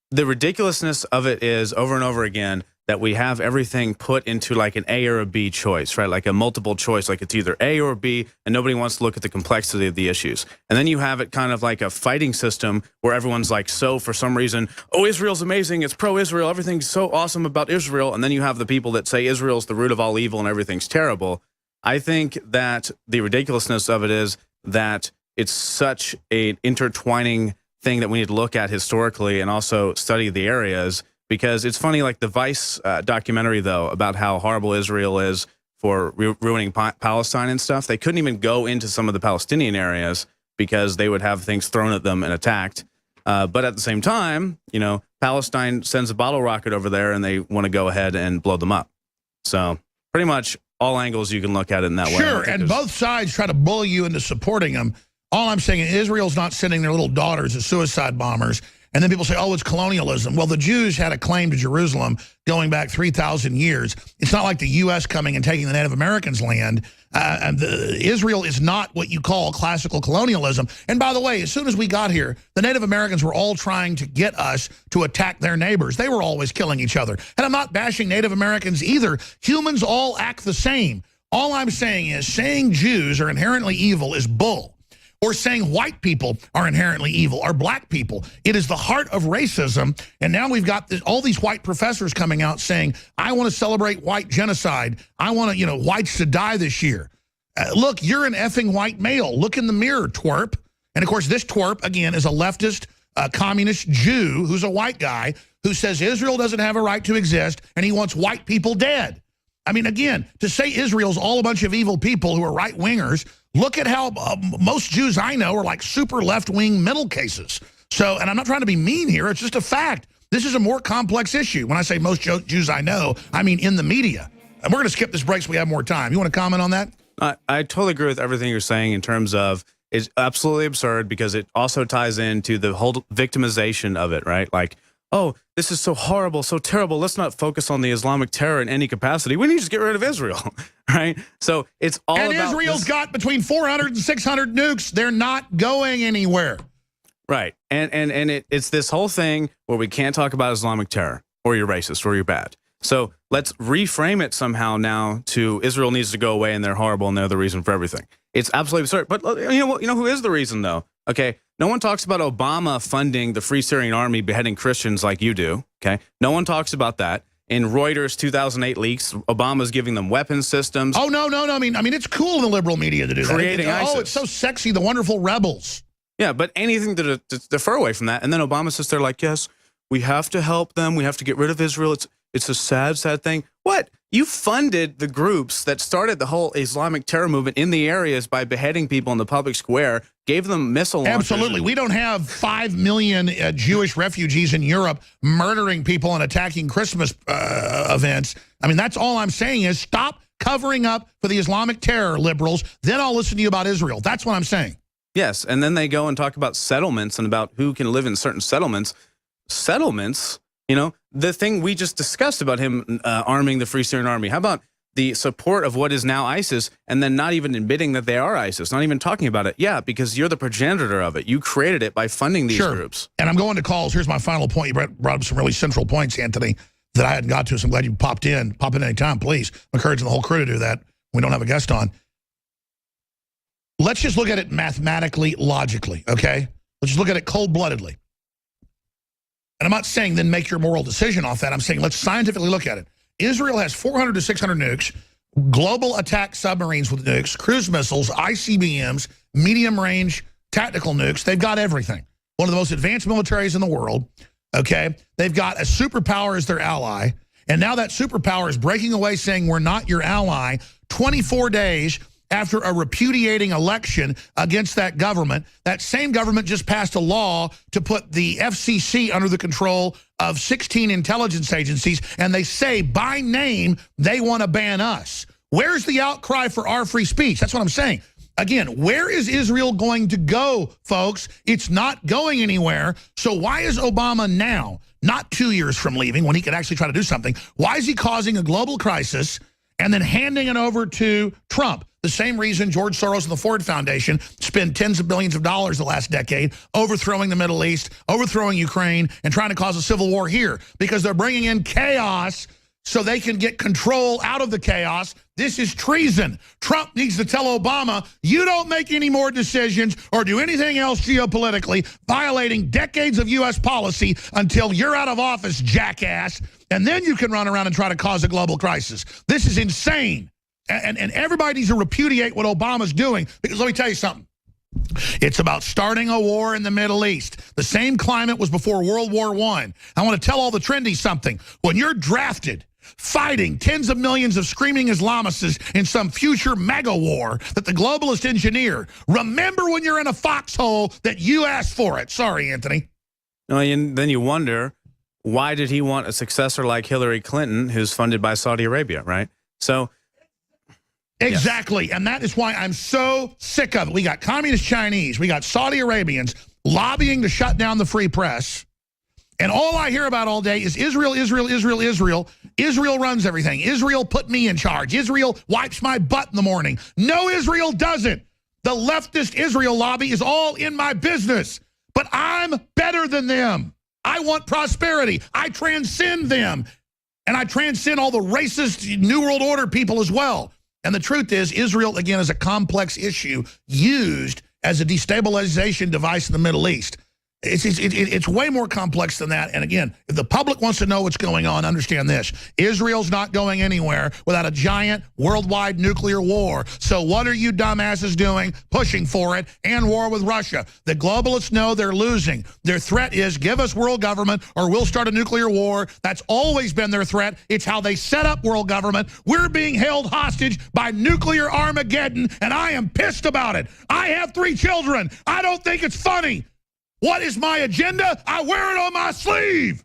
the ridiculousness of it is over and over again that we have everything put into like an A or a B choice, right? Like a multiple choice, like it's either A or B, and nobody wants to look at the complexity of the issues. And then you have it kind of like a fighting system where everyone's like, so for some reason, oh, Israel's amazing, it's pro-Israel, everything's so awesome about Israel. And then you have the people that say Israel's the root of all evil and everything's terrible. I think that the ridiculousness of it is that it's such an intertwining thing that we need to look at historically and also study the areas. Because it's funny, like the Vice documentary, though, about how horrible Israel is for ruining Palestine and stuff. They couldn't even go into some of the Palestinian areas because they would have things thrown at them and attacked. But at the same time, Palestine sends a bottle rocket over there and they want to go ahead and blow them up. So pretty much all angles you can look at it in that way. Sure, and both sides try to bully you into supporting them. All I'm saying is Israel's not sending their little daughters as suicide bombers. And then people say, oh, it's colonialism. Well, the Jews had a claim to Jerusalem going back 3,000 years. It's not like the U.S. coming and taking the Native Americans' land. Israel is not what you call classical colonialism. And by the way, as soon as we got here, the Native Americans were all trying to get us to attack their neighbors. They were always killing each other. And I'm not bashing Native Americans either. Humans all act the same. All I'm saying is saying Jews are inherently evil is bull. Or saying white people are inherently evil, or black people. It is the heart of racism, and now we've got all these white professors coming out saying, I want to celebrate white genocide. I want to, whites to die this year. Look, you're an effing white male. Look in the mirror, twerp. And, of course, this twerp, again, is a leftist communist Jew who's a white guy who says Israel doesn't have a right to exist, and he wants white people dead. I mean, again, to say Israel's all a bunch of evil people who are right-wingers, look at how most Jews I know are like super left-wing middle cases. So, and I'm not trying to be mean here. It's just a fact. This is a more complex issue. When I say most Jews I know, I mean in the media. And we're going to skip this break so we have more time. You want to comment on that? I totally agree with everything you're saying in terms of it's absolutely absurd because it also ties into the whole victimization of it, right? Like, oh, this is so horrible, so terrible. Let's not focus on the Islamic terror in any capacity. We need to just get rid of Israel, right? So it's all about... And Israel's got between 400 and 600 nukes. They're not going anywhere. Right. And it's this whole thing where we can't talk about Islamic terror or you're racist or you're bad. So let's reframe it somehow now to Israel needs to go away and they're horrible and they're the reason for everything. It's absolutely absurd. But you know what? You know who is the reason, though? Okay, no one talks about Obama funding the Free Syrian Army beheading Christians like you do. Okay, no one talks about that. In Reuters 2008 leaks, Obama's giving them weapons systems. Oh no! I mean, it's cool in the liberal media to do that. Creating ISIS. Oh, it's so sexy, the wonderful rebels. Yeah, but anything to defer away from that. And then Obama sits there like, yes, we have to help them. We have to get rid of Israel. It's a sad, sad thing. What? You funded the groups that started the whole Islamic terror movement in the areas by beheading people in the public square, gave them missile launchers. Absolutely. We don't have 5 million Jewish refugees in Europe murdering people and attacking Christmas events. I mean, that's all I'm saying is stop covering up for the Islamic terror, liberals. Then I'll listen to you about Israel. That's what I'm saying. Yes, and then they go and talk about settlements and about who can live in certain settlements. Settlements? You know, the thing we just discussed about him arming the Free Syrian Army. How about the support of what is now ISIS and then not even admitting that they are ISIS, not even talking about it? Yeah, because you're the progenitor of it. You created it by funding these groups. And I'm going to calls. Here's my final point. You brought up some really central points, Anthony, that I hadn't got to, so I'm glad you popped in. Pop in anytime, please. I'm encouraging the whole crew to do that. We don't have a guest on. Let's just look at it mathematically, logically, okay? Let's just look at it cold-bloodedly. And I'm not saying then make your moral decision off that. I'm saying let's scientifically look at it. Israel has 400 to 600 nukes, global attack submarines with nukes, cruise missiles, ICBMs, medium-range tactical nukes. They've got everything. One of the most advanced militaries in the world, okay? They've got a superpower as their ally, and now that superpower is breaking away saying we're not your ally 24 days after a repudiating election against that government. That same government just passed a law to put the FCC under the control of 16 intelligence agencies, and they say by name they want to ban us. Where's the outcry for our free speech? That's what I'm saying. Again, where is Israel going to go, folks? It's not going anywhere. So why is Obama now, not 2 years from leaving when he could actually try to do something, why is he causing a global crisis and then handing it over to Trump? The same reason George Soros and the Ford Foundation spend tens of billions of dollars the last decade overthrowing the Middle East, overthrowing Ukraine, and trying to cause a civil war here because they're bringing in chaos so they can get control out of the chaos. This is treason. Trump needs to tell Obama, you don't make any more decisions or do anything else geopolitically, violating decades of U.S. policy until you're out of office, jackass, and then you can run around and try to cause a global crisis. This is insane. And everybody needs to repudiate what Obama's doing, because let me tell you something. It's about starting a war in the Middle East. The same climate was before World War I. I want to tell all the trendies something. When you're drafted, fighting tens of millions of screaming Islamists in some future mega war that the globalists engineer, remember when you're in a foxhole that you asked for it. Sorry, Anthony. No, and then you wonder, why did he want a successor like Hillary Clinton, who's funded by Saudi Arabia, right? So... Exactly, yes. And that is why I'm so sick of it. We got communist Chinese, we got Saudi Arabians lobbying to shut down the free press, And all I hear about all day is Israel, Israel, Israel, Israel. Israel runs everything. Israel put me in charge. Israel wipes my butt in the morning. No, Israel doesn't. The leftist Israel lobby is all in my business. But I'm better than them. I want prosperity. I transcend them. And I transcend all the racist New World Order people as well. And the truth is, Israel, again, is a complex issue used as a destabilization device in the Middle East. It's way more complex than that. And again, if the public wants to know what's going on, understand this. Israel's not going anywhere without a giant worldwide nuclear war. So what are you dumbasses doing? Pushing for it and war with Russia. The globalists know they're losing. Their threat is give us world government or we'll start a nuclear war. That's always been their threat. It's how they set up world government. We're being held hostage by nuclear Armageddon, and I am pissed about it. I have 3 children. I don't think it's funny. What is my agenda? I wear it on my sleeve.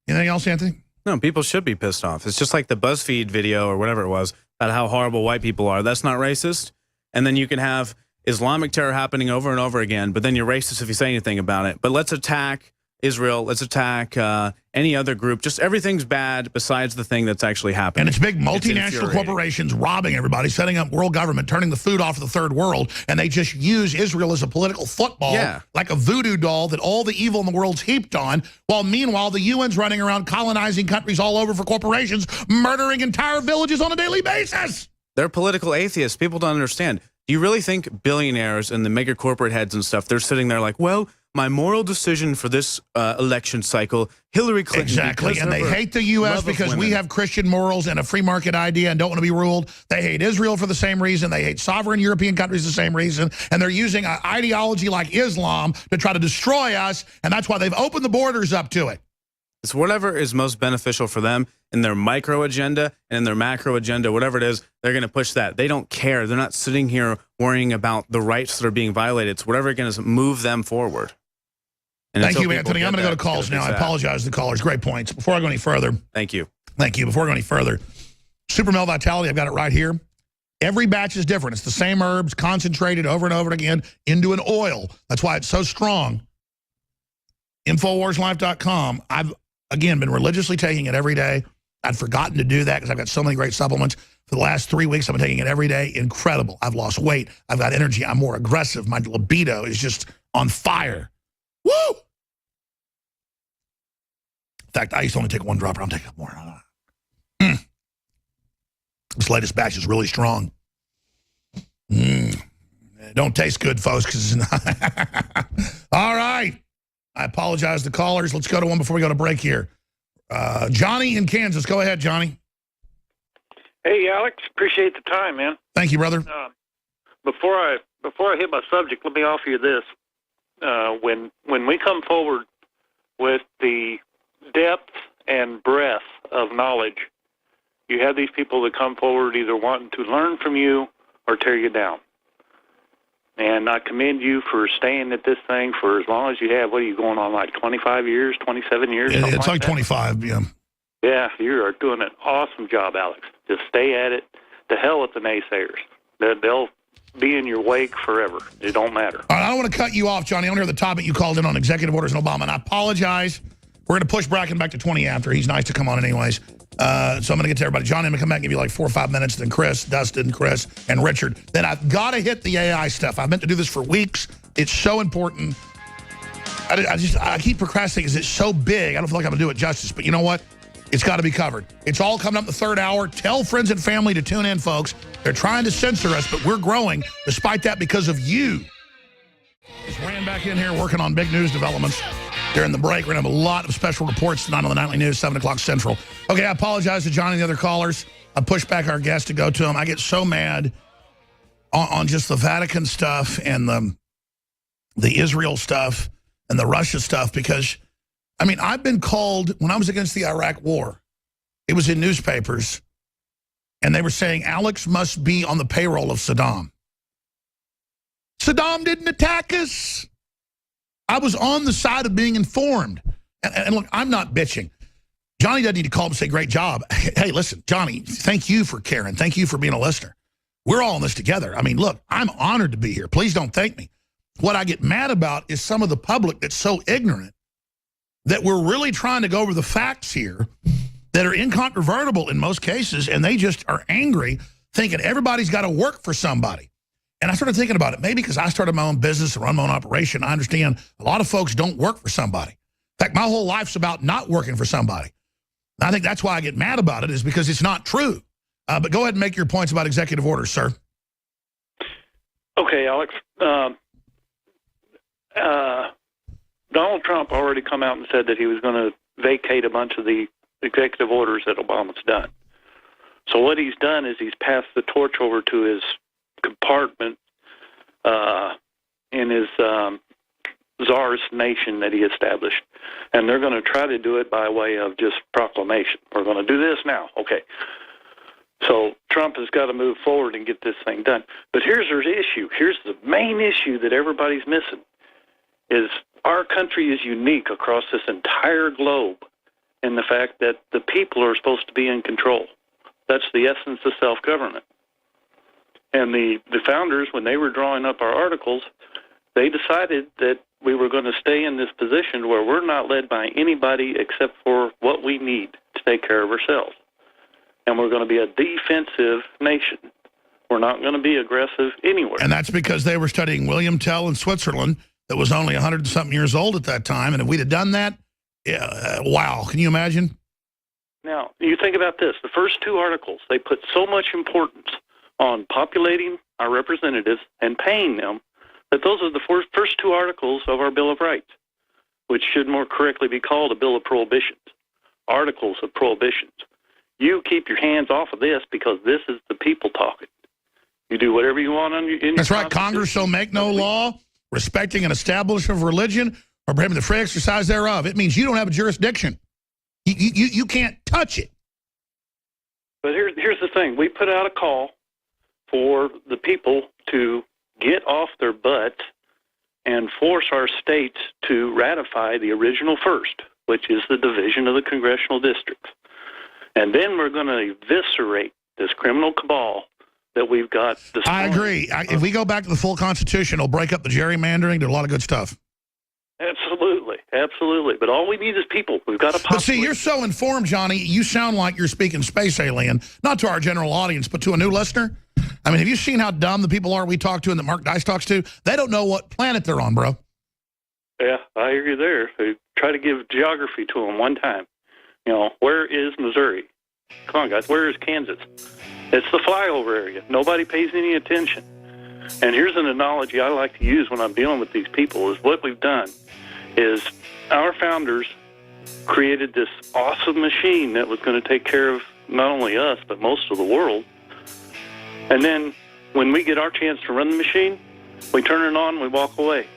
Anything else, Anthony? No, people should be pissed off. It's just like the BuzzFeed video or whatever it was about how horrible white people are. That's not racist. And then you can have Islamic terror happening over and over again, but then you're racist if you say anything about it. But let's attack Israel. Let's attack any other group. Just everything's bad besides the thing that's actually happening. And it's big multinational corporations robbing everybody, setting up world government, turning the food off of the third world, and they just use Israel as a political football, like a voodoo doll that all the evil in the world's heaped on, while meanwhile the UN's running around colonizing countries all over for corporations, murdering entire villages on a daily basis. They're political atheists. People don't understand. Do you really think billionaires and the mega corporate heads and stuff, they're sitting there like, well, my moral decision for this election cycle, Hillary Clinton. Exactly, and they hate the U.S. because we have Christian morals and a free market idea and don't want to be ruled. They hate Israel for the same reason. They hate sovereign European countries the same reason. And they're using an ideology like Islam to try to destroy us, and that's why they've opened the borders up to it. It's whatever is most beneficial for them in their micro agenda and in their macro agenda, whatever it is, they're going to push that. They don't care. They're not sitting here worrying about the rights that are being violated. It's whatever going to move them forward. And thank you, Anthony. I'm going to go to calls now. I apologize to the callers. Great points. Before I go any further. Thank you. Thank you. Before I go any further, Super Male Vitality, I've got it right here. Every batch is different. It's the same herbs concentrated over and over again into an oil. That's why it's so strong. InfoWarsLife.com. I've, again, been religiously taking it every day. I'd forgotten to do that because I've got so many great supplements. For the last 3 weeks, I've been taking it every day. Incredible. I've lost weight. I've got energy. I'm more aggressive. My libido is just on fire. Woo! In fact, I used to only take 1 dropper. I'm taking more. This latest batch is really strong. It don't taste good, folks. Cause all right. I apologize to callers. Let's go to one before we go to break here. Johnny in Kansas. Go ahead, Johnny. Hey, Alex. Appreciate the time, man. Thank you, brother. Before I hit my subject, let me offer you this. When we come forward with the depth and breadth of knowledge, you have these people that come forward either wanting to learn from you or tear you down. And I commend you for staying at this thing for as long as you have. What are you going on, like 25 years, 27 years? It's like 25, yeah. Yeah, you are doing an awesome job, Alex. Just stay at it. To hell with the naysayers. They'll be in your wake forever. It don't matter. All right, I don't want to cut you off, Johnny. I want to hear the topic you called in on executive orders and Obama. And I apologize. We're going to push Bracken back to 20 after. He's nice to come on anyways. So I'm going to get to everybody. Johnny, I'm going to come back and give you like 4 or 5 minutes. Then Chris, Dustin, Chris, and Richard. Then I've got to hit the AI stuff. I've meant to do this for weeks. It's so important. I keep procrastinating because it's so big. I don't feel like I'm going to do it justice. But you know what? It's got to be covered. It's all coming up the 3rd hour. Tell friends and family to tune in, folks. They're trying to censor us, but we're growing despite that because of you. Just ran back in here working on big news developments during the break. We're going to have a lot of special reports tonight on the Nightly News, 7 o'clock Central. Okay, I apologize to Johnny and the other callers. I pushed back our guest to go to him. I get so mad on just the Vatican stuff and the Israel stuff and the Russia stuff because, I mean, I've been called, when I was against the Iraq war, it was in newspapers, and they were saying Alex must be on the payroll of Saddam. Saddam didn't attack us. I was on the side of being informed. And look, I'm not bitching. Johnny doesn't need to call up and say, great job. Hey, listen, Johnny, thank you for caring. Thank you for being a listener. We're all in this together. I mean, look, I'm honored to be here. Please don't thank me. What I get mad about is some of the public that's so ignorant that we're really trying to go over the facts here that are incontrovertible in most cases, and they just are angry, thinking everybody's got to work for somebody. And I started thinking about it. Maybe because I started my own business and run my own operation, I understand a lot of folks don't work for somebody. In fact, my whole life's about not working for somebody. And I think that's why I get mad about it, is because it's not true. But go ahead and make your points about executive orders, sir. Okay, Alex. Donald Trump already come out and said that he was going to vacate a bunch of the executive orders that Obama's done. So what he's done is he's passed the torch over to his compartment in his czar's nation that he established. And they're going to try to do it by way of just proclamation. We're going to do this now. Okay. So Trump has got to move forward and get this thing done. But here's the issue. Here's the main issue that everybody's missing, is our country is unique across this entire globe in the fact that the people are supposed to be in control. That's the essence of self-government. And the founders, when they were drawing up our articles, they decided that we were going to stay in this position where we're not led by anybody except for what we need to take care of ourselves. And we're going to be a defensive nation. We're not going to be aggressive anywhere. And that's because they were studying William Tell in Switzerland that was only 100-something years old at that time. And if we'd have done that, wow, can you imagine? Now, you think about this. The first two articles, they put so much importance on populating our representatives and paying them, that those are the first two articles of our Bill of Rights, which should more correctly be called a Bill of Prohibitions, articles of prohibitions. You keep your hands off of this because this is the people talking. You do whatever you want in your That's right. Congress shall make no law respecting an establishment of religion or prohibiting the free exercise thereof. It means you don't have a jurisdiction. You can't touch it. But here's the thing. We put out a call for the people to get off their butts and force our states to ratify the original first, which is the division of the congressional districts. And then we're going to eviscerate this criminal cabal that we've got. I agree. If we go back to the full Constitution, it'll break up the gerrymandering, do a lot of good stuff. Absolutely, absolutely. But all we need is people. We've got to. But see, you're so informed, Johnny. You sound like you're speaking space alien, not to our general audience, but to a new listener. I mean, have you seen how dumb the people are we talk to and that Mark Dice talks to? They don't know what planet they're on, bro. Yeah, I hear you there. I try to give geography to them one time. You know, where is Missouri? Come on, guys. Where is Kansas? It's the flyover area. Nobody pays any attention. And here's an analogy I like to use when I'm dealing with these people, is what we've done is our founders created this awesome machine that was going to take care of not only us, but most of the world. And then when we get our chance to run the machine, we turn it on, we walk away.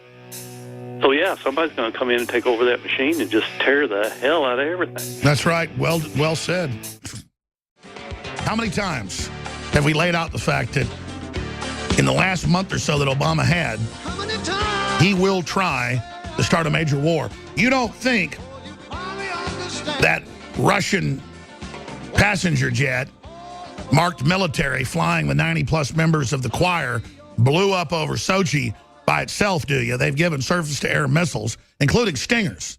So, yeah, somebody's going to come in and take over that machine and just tear the hell out of everything. That's right. Well said. How many times have we laid out the fact that in the last month or so that Obama had, he will try to start a major war? You don't think that Russian passenger jet marked military flying with 90-plus members of the choir blew up over Sochi by itself, do you? They've given surface-to-air missiles, including Stingers.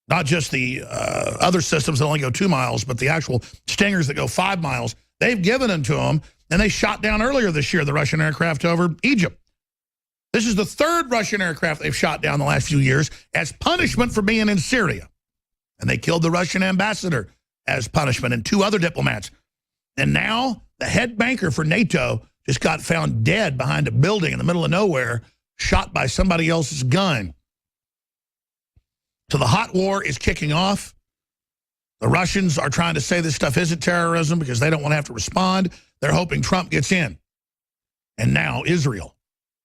Not just the other systems that only go 2 miles, but the actual Stingers that go 5 miles. They've given them to them, and they shot down earlier this year the Russian aircraft over Egypt. This is the third Russian aircraft they've shot down the last few years as punishment for being in Syria. And they killed the Russian ambassador as punishment and 2 other diplomats. And now the head banker for NATO just got found dead behind a building in the middle of nowhere, shot by somebody else's gun. So the hot war is kicking off. The Russians are trying to say this stuff isn't terrorism because they don't want to have to respond. They're hoping Trump gets in. And now Israel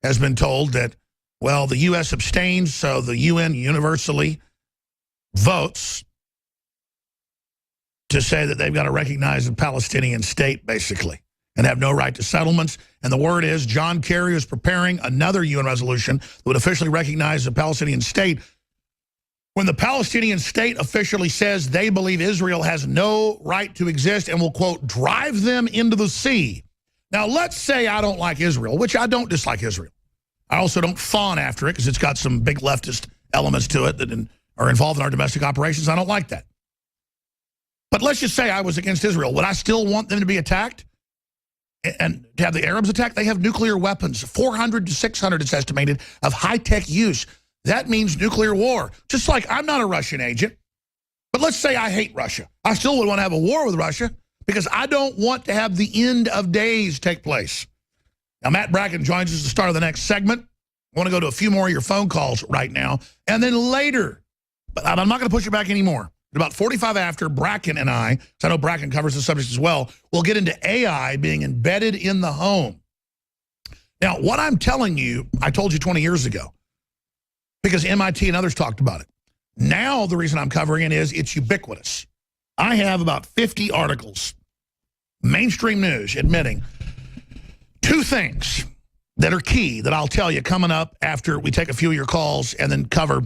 has been told that, well, the U.S. abstains, so the UN universally votes to say that they've got to recognize a Palestinian state, basically, and have no right to settlements. And the word is John Kerry is preparing another UN resolution that would officially recognize a Palestinian state. When the Palestinian state officially says they believe Israel has no right to exist and will, quote, drive them into the sea. Now, let's say I don't like Israel, which I don't dislike Israel. I also don't fawn after it because it's got some big leftist elements to it that are involved in our domestic operations. I don't like that. But let's just say I was against Israel. Would I still want them to be attacked and to have the Arabs attacked? They have nuclear weapons, 400 to 600, it's estimated, of high-tech use. That means nuclear war. Just like I'm not a Russian agent, but let's say I hate Russia. I still would want to have a war with Russia because I don't want to have the end of days take place. Now, Matt Bracken joins us at the start of the next segment. I want to go to a few more of your phone calls right now. And then later, but I'm not going to push it back anymore. At about 45 after, Bracken and I, because I know Bracken covers the subject as well, we'll get into AI being embedded in the home. Now, what I'm telling you, I told you 20 years ago, because MIT and others talked about it. Now, the reason I'm covering it is it's ubiquitous. I have about 50 articles, mainstream news, admitting two things that are key that I'll tell you coming up after we take a few of your calls and then cover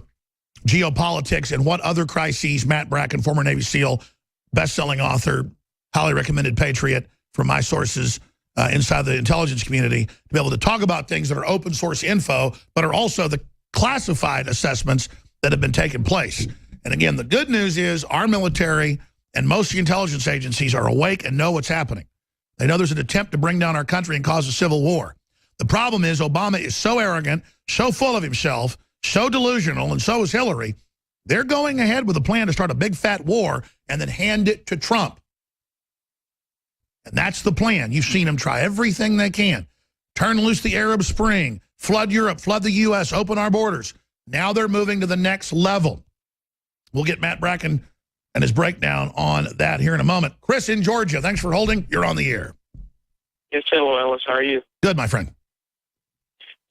geopolitics and what other crises Matt Bracken, former Navy SEAL, best-selling author, highly recommended Patriot from my sources inside the intelligence community, to be able to talk about things that are open source info, but are also the classified assessments that have been taking place. And again, the good news is our military and most of the intelligence agencies are awake and know what's happening. They know there's an attempt to bring down our country and cause a civil war. The problem is Obama is so arrogant, so full of himself, so delusional, and so is Hillary. They're going ahead with a plan to start a big fat war and then hand it to Trump. And that's the plan. You've seen them try everything they can. Turn loose the Arab Spring, flood Europe, flood the U.S., open our borders. Now they're moving to the next level. We'll get Matt Bracken and his breakdown on that here in a moment. Chris in Georgia, thanks for holding. You're on the air. Yes, hello, Ellis. How are you? Good, my friend.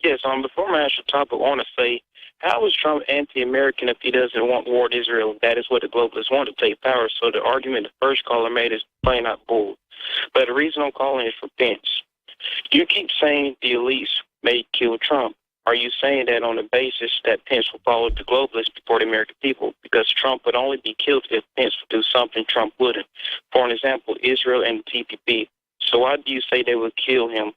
Yes, before my actual topic, I want to say, how is Trump anti-American if he doesn't want war with Israel? That is what the globalists want, to take power. So the argument the first caller made is plain out bull. But the reason I'm calling is for Pence. You keep saying the elites may kill Trump. Are you saying that on the basis that Pence will follow the globalists before the American people? Because Trump would only be killed if Pence would do something Trump wouldn't. For an example, Israel and the TPP. So why do you say they would kill him?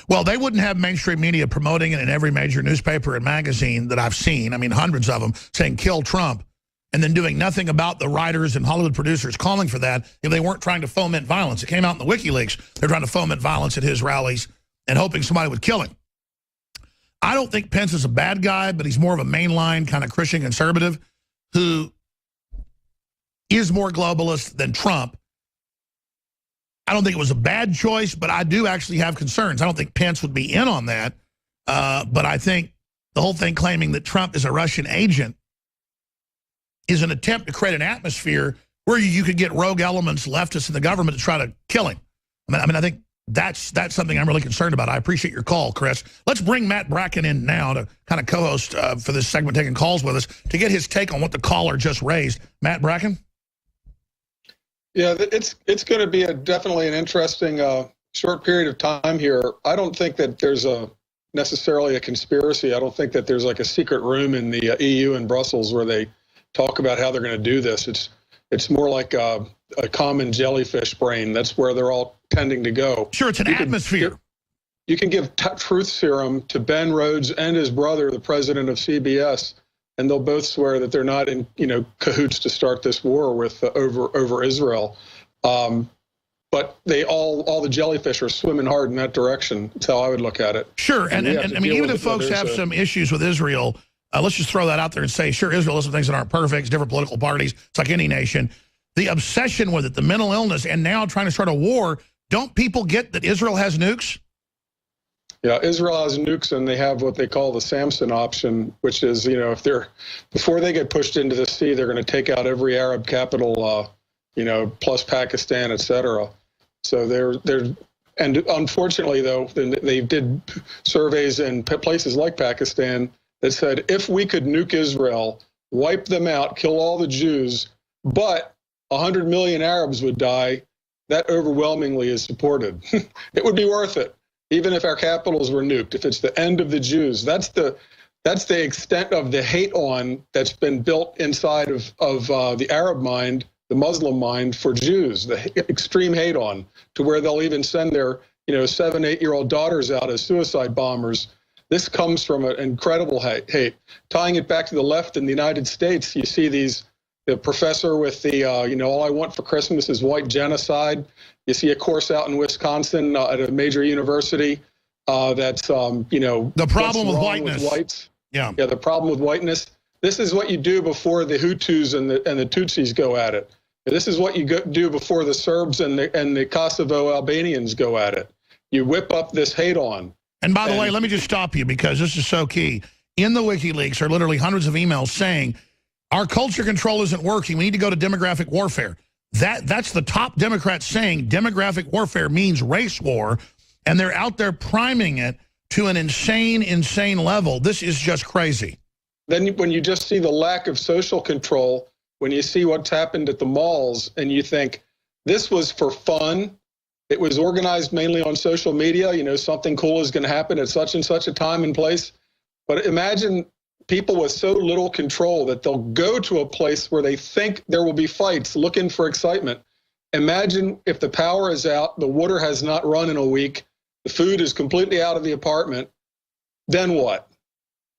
Well, they wouldn't have mainstream media promoting it in every major newspaper and magazine that I've seen. I mean, hundreds of them saying kill Trump and then doing nothing about the writers and Hollywood producers calling for that if they weren't trying to foment violence. It came out in the WikiLeaks. They're trying to foment violence at his rallies and hoping somebody would kill him. I don't think Pence is a bad guy, but he's more of a mainline kind of Christian conservative who is more globalist than Trump. I don't think it was a bad choice, but I do actually have concerns. I don't think Pence would be in on that, but I think the whole thing claiming that Trump is a Russian agent is an attempt to create an atmosphere where you could get rogue elements, leftists in the government to try to kill him. I mean, I think that's something I'm really concerned about. I appreciate your call, Chris. Let's bring Matt Bracken in now to kind of co-host for this segment, taking calls with us, to get his take on what the caller just raised. Matt Bracken? Yeah, it's going to be definitely an interesting short period of time here. I don't think that there's necessarily a conspiracy. I don't think that there's like a secret room in the EU in Brussels where they talk about how they're going to do this. It's more like a common jellyfish brain. That's where they're all tending to go. Sure, it's an atmosphere. You can give truth serum to Ben Rhodes and his brother, the president of CBS, and they'll both swear that they're not in cahoots to start this war with over Israel. But they all the jellyfish are swimming hard in that direction. That's how I would look at it. Sure, and I mean, even if folks have some issues with Israel, let's just throw that out there and say, sure, Israel does some things that aren't perfect. It's different political parties. It's like any nation. The obsession with it, the mental illness, and now trying to start a war. Don't people get that Israel has nukes? Yeah, Israel has nukes, and they have what they call the Samson option, which is, if before they get pushed into the sea, they're going to take out every Arab capital, plus Pakistan, et cetera. So and unfortunately, though, they did surveys in places like Pakistan that said, if we could nuke Israel, wipe them out, kill all the Jews, but 100 million Arabs would die, that overwhelmingly is supported. It would be worth it, even if our capitals were nuked. If it's the end of the Jews, that's the extent of the hate on that's been built inside of the Arab mind, the Muslim mind for Jews, the extreme hate on, to where they'll even send their 7-8-year-old daughters out as suicide bombers This comes from an incredible hate. Tying it back to the left in the United States, you see the professor with the, all I want for Christmas is white genocide. You see a course out in Wisconsin at a major university that's, the problem with whiteness. With whites. Yeah, the problem with whiteness. This is what you do before the Hutus and the Tutsis go at it. This is what you do before the Serbs and the Kosovo Albanians go at it. You whip up this hate on. And by the way, let me just stop you because this is so key. In the WikiLeaks are literally hundreds of emails saying our culture control isn't working. We need to go to demographic warfare. That's the top Democrats saying demographic warfare means race war, and they're out there priming it to an insane level. This is just crazy. Then when you just see the lack of social control, when you see what's happened at the malls, and you think this was for fun, it was organized mainly on social media, something cool is going to happen at such and such a time and place. But imagine people with so little control that they'll go to a place where they think there will be fights, looking for excitement. Imagine if the power is out, the water has not run in a week, the food is completely out of the apartment, then what?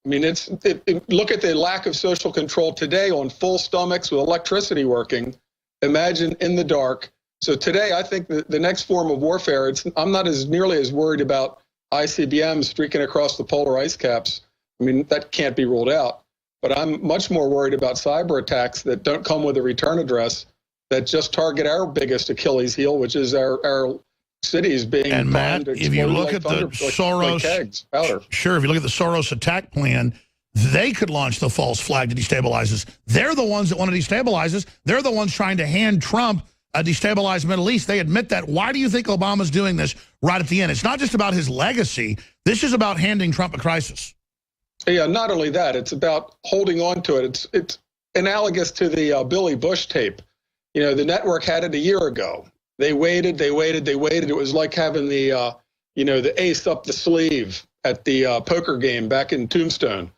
I mean, look at the lack of social control today on full stomachs with electricity working. Imagine in the dark. So today, I think the next form of warfare, I'm not nearly as worried about ICBMs streaking across the polar ice caps. I mean, that can't be ruled out. But I'm much more worried about cyber attacks that don't come with a return address, that just target our biggest Achilles heel, which is our cities being. And Matt, if you look at the Soros, sure, if you look at the Soros attack plan, they could launch the false flag to destabilize us. They're the ones that want to destabilize us. They're the ones trying to hand Trump a destabilized Middle East. They admit that. Why do you think Obama's doing this right at the end? It's not just about his legacy. This is about handing Trump a crisis. Yeah, not only that, it's about holding on to it. It's analogous to the Billy Bush tape. The network had it a year ago. They waited. It was like having the ace up the sleeve at the poker game back in Tombstone.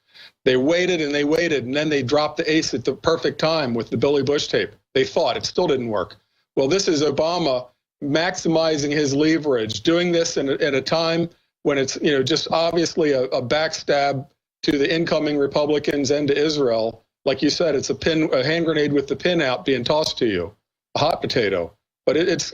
They waited, and then they dropped the ace at the perfect time with the Billy Bush tape. They thought it still didn't work. Well, this is Obama maximizing his leverage, doing this at a time when it's, just obviously a backstab to the incoming Republicans and to Israel. Like you said, it's a hand grenade with the pin out being tossed to you, a hot potato. But it's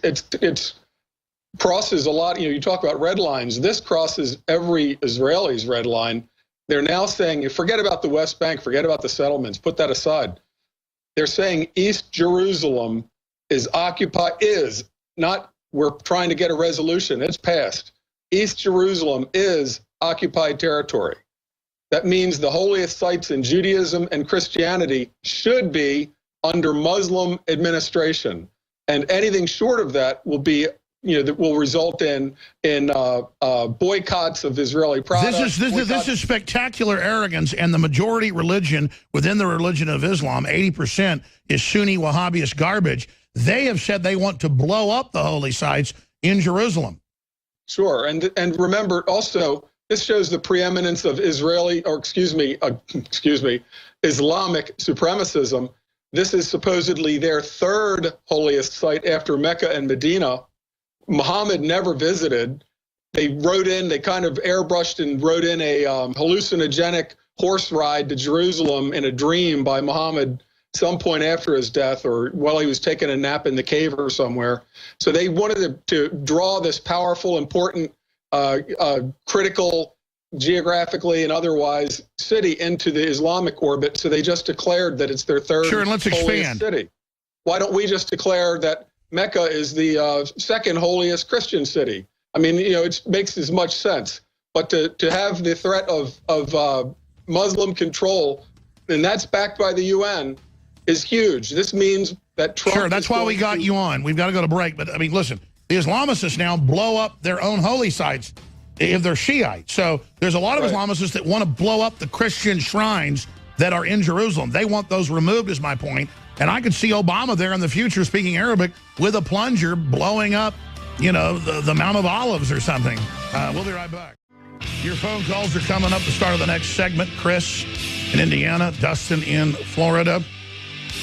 crosses a lot. You talk about red lines. This crosses every Israeli's red line. They're now saying, forget about the West Bank, forget about the settlements, put that aside. They're saying East Jerusalem is not, we're trying to get a resolution. It's passed. East Jerusalem is occupied territory. That means the holiest sites in Judaism and Christianity should be under Muslim administration. And anything short of that will be, that will result in boycotts of Israeli products. This is spectacular arrogance, and the majority religion within the religion of Islam, 80%, is Sunni Wahhabist garbage. They have said they want to blow up the holy sites in Jerusalem. Sure, and remember also, this shows the preeminence of Islamic supremacism. This is supposedly their third holiest site after Mecca and Medina. Muhammad never visited. They kind of airbrushed and wrote in a hallucinogenic horse ride to Jerusalem in a dream by Muhammad some point after his death, or while he was taking a nap in the cave or somewhere. So they wanted to draw this powerful, important, critical, geographically and otherwise, city into the Islamic orbit. So they just declared that it's their third and let's expand. City. Why don't we just declare that Mecca is the second holiest Christian city? I mean, it makes as much sense. But to have the threat of Muslim control, and that's backed by the UN, is huge. This means that Trump... Sure, that's why we got you on. We've got to go to break. But, I mean, listen, the Islamists now blow up their own holy sites if they're Shiite. So there's a lot of Islamists that want to blow up the Christian shrines that are in Jerusalem. They want those removed, is my point. And I could see Obama there in the future speaking Arabic with a plunger blowing up, the Mount of Olives or something. We'll be right back. Your phone calls are coming up. The start of the next segment. Chris in Indiana, Dustin in Florida,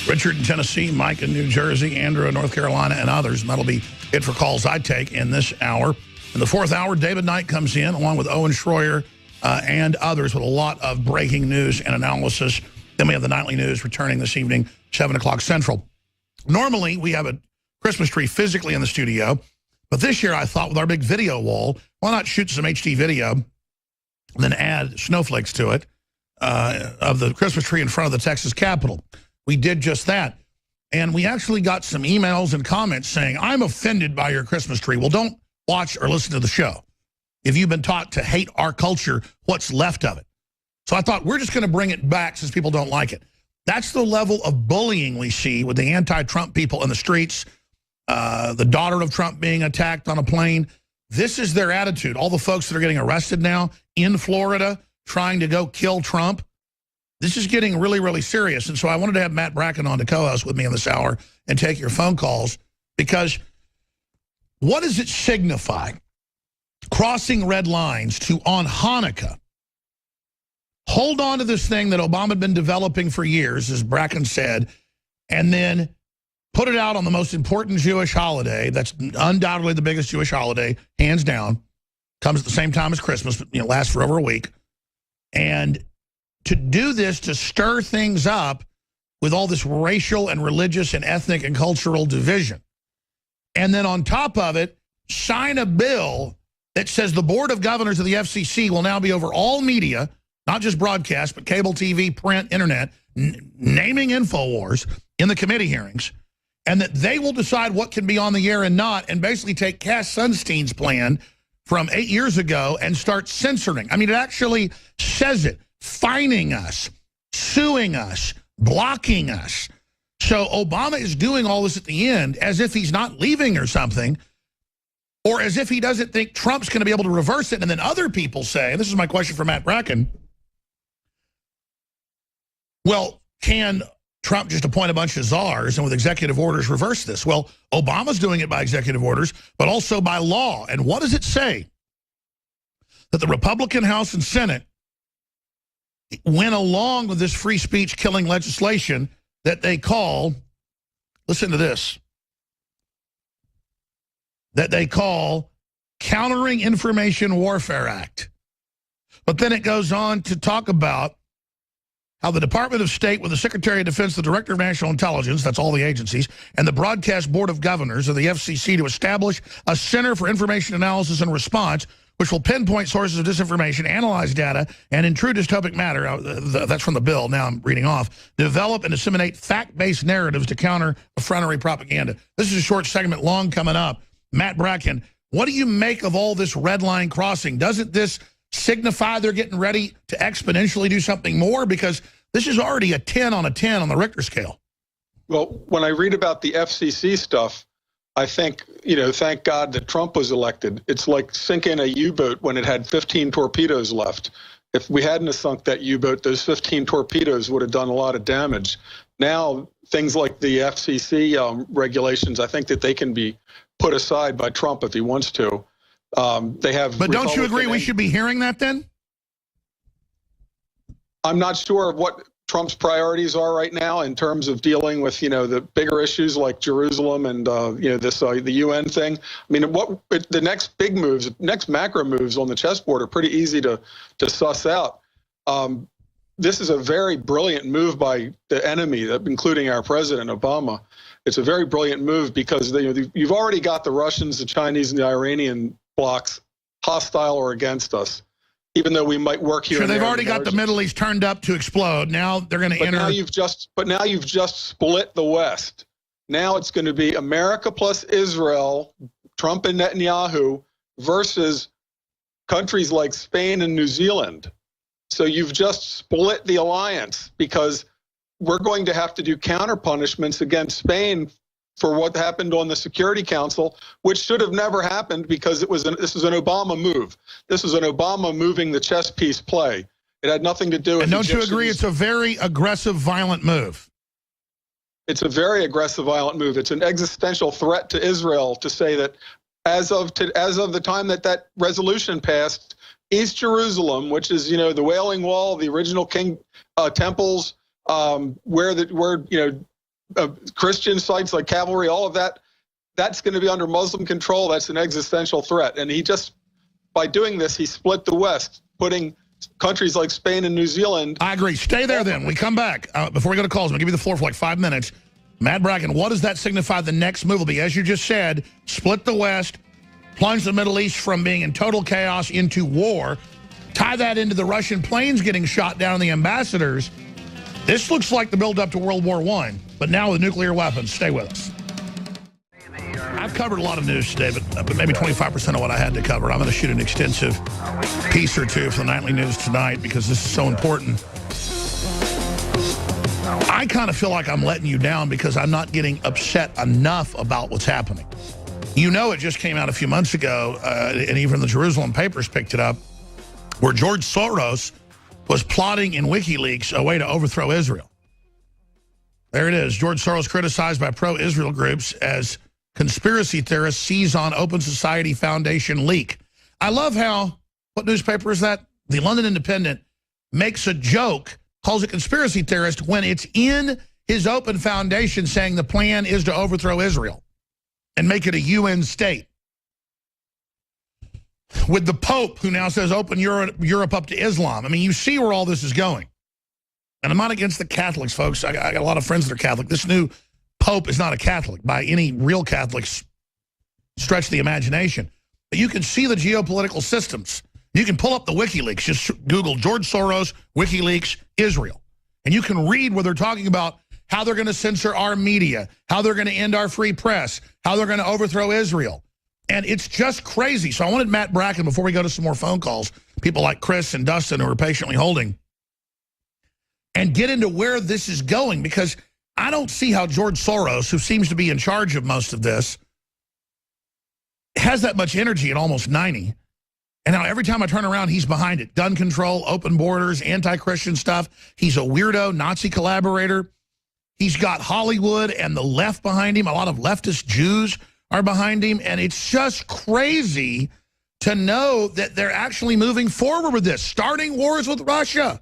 Richard in Tennessee, Mike in New Jersey, Andrew in North Carolina, and others. And that'll be it for calls I take in this hour. In the fourth hour, David Knight comes in along with Owen Schroyer and others with a lot of breaking news and analysis. Then we have the nightly news returning this evening, 7 o'clock Central. Normally, we have a Christmas tree physically in the studio, but this year I thought with our big video wall, why not shoot some HD video and then add snowflakes to it of the Christmas tree in front of the Texas Capitol. We did just that. And we actually got some emails and comments saying, I'm offended by your Christmas tree. Well, don't watch or listen to the show. If you've been taught to hate our culture, what's left of it? So I thought we're just going to bring it back since people don't like it. That's the level of bullying we see with the anti-Trump people in the streets, the daughter of Trump being attacked on a plane. This is their attitude. All the folks that are getting arrested now in Florida trying to go kill Trump. This is getting really, really serious. And so I wanted to have Matt Bracken on to co-host with me in this hour and take your phone calls, because what does it signify? Crossing red lines to, on Hanukkah, hold on to this thing that Obama had been developing for years, as Bracken said, and then put it out on the most important Jewish holiday. That's undoubtedly the biggest Jewish holiday, hands down. Comes at the same time as Christmas, but lasts for over a week. And to do this, to stir things up with all this racial and religious and ethnic and cultural division. And then on top of it, sign a bill that says the Board of Governors of the FCC will now be over all media, not just broadcast, but cable TV, print, internet, naming INFOWARs in the committee hearings, and that they will decide what can be on the air and not, and basically take Cass Sunstein's plan from 8 years ago and start censoring. I mean, it actually says it. Fining us, suing us, blocking us. So Obama is doing all this at the end as if he's not leaving or something, or as if he doesn't think Trump's going to be able to reverse it. And then other people say, and this is my question for Matt Bracken, well, can Trump just appoint a bunch of czars and with executive orders reverse this? Well, Obama's doing it by executive orders, but also by law. And what does it say? That the Republican House and Senate went along with this free speech killing legislation that they call, listen to this, that they call Countering Information Warfare Act. But then it goes on to talk about how the Department of State, with the Secretary of Defense, the Director of National Intelligence, that's all the agencies, and the Broadcast Board of Governors of the FCC to establish a Center for Information Analysis and Response, which will pinpoint sources of disinformation, analyze data, and in true dystopic matter, that's from the bill, now I'm reading off, develop and disseminate fact-based narratives to counter effrontery propaganda. This is a short segment, long coming up. Matt Bracken, what do you make of all this red line crossing? Doesn't this signify they're getting ready to exponentially do something more? Because this is already a 10 on a 10 on the Richter scale. Well, when I read about the FCC stuff, I think, thank God that Trump was elected. It's like sinking a U-boat when it had 15 torpedoes left. If we hadn't sunk that U-boat, those 15 torpedoes would have done a lot of damage. Now, things like the FCC regulations, I think that they can be put aside by Trump if he wants to. They have. But don't you agree we should be hearing that then? I'm not sure what Trump's priorities are right now in terms of dealing with, the bigger issues like Jerusalem and, the UN thing. I mean, the next big moves, next macro moves on the chessboard are pretty easy to suss out. This is a very brilliant move by the enemy, including our president, Obama. It's a very brilliant move because you've already got the Russians, the Chinese, and the Iranian blocs hostile or against us. Even though we might work here. So they've already got the Middle East turned up to explode. Now they're going to enter. But now you've just split the West. Now it's going to be America plus Israel, Trump and Netanyahu, versus countries like Spain and New Zealand. So you've just split the alliance because we're going to have to do counter punishments against Spain for what happened on the Security Council, which should have never happened because this was an Obama move. This was an Obama moving the chess piece play. It had nothing to do with. And don't you agree it's a very aggressive, violent move? It's a very aggressive, violent move. It's an existential threat to Israel to say that as of the time that resolution passed, East Jerusalem, which is the Wailing Wall, the original King temples, where Christian sites like Cavalry, all of that's going to be under Muslim control. That's an existential threat. And he just, by doing this, he split the West, putting countries like Spain and New Zealand. I agree. Stay there then. We come back. Before we go to calls, I'm going to give you the floor for like 5 minutes. Matt Bracken, what does that signify the next move will be? As you just said, split the West, plunge the Middle East from being in total chaos into war, tie that into the Russian planes getting shot down, the ambassadors. This looks like the build-up to World War I, but now with nuclear weapons. Stay with us. I've covered a lot of news today, but maybe 25% of what I had to cover. I'm going to shoot an extensive piece or two for the nightly news tonight because this is so important. I kind of feel like I'm letting you down because I'm not getting upset enough about what's happening. You know, it just came out a few months ago, and even the Jerusalem papers picked it up, where George Soros was plotting in WikiLeaks a way to overthrow Israel. There it is. George Soros criticized by pro-Israel groups as conspiracy theorists seize on Open Society Foundation leak. I love how, what newspaper is that? The London Independent makes a joke, calls it conspiracy theorist, when it's in his Open Foundation saying the plan is to overthrow Israel and make it a UN state. With the Pope, who now says open Europe up to Islam. I mean, you see where all this is going. And I'm not against the Catholics, folks. I got a lot of friends that are Catholic. This new Pope is not a Catholic by any real Catholics stretch of the imagination. But you can see the geopolitical systems. You can pull up the WikiLeaks. Just Google George Soros, WikiLeaks, Israel. And you can read where they're talking about how they're going to censor our media, how they're going to end our free press, how they're going to overthrow Israel. And it's just crazy. So I wanted Matt Bracken, before we go to some more phone calls, people like Chris and Dustin who are patiently holding, and get into where this is going, because I don't see how George Soros, who seems to be in charge of most of this, has that much energy at almost 90. And now every time I turn around, he's behind it. Gun control, open borders, anti-Christian stuff. He's a weirdo, Nazi collaborator. He's got Hollywood and the left behind him. A lot of leftist Jews are behind him. And it's just crazy to know that they're actually moving forward with this, starting wars with Russia.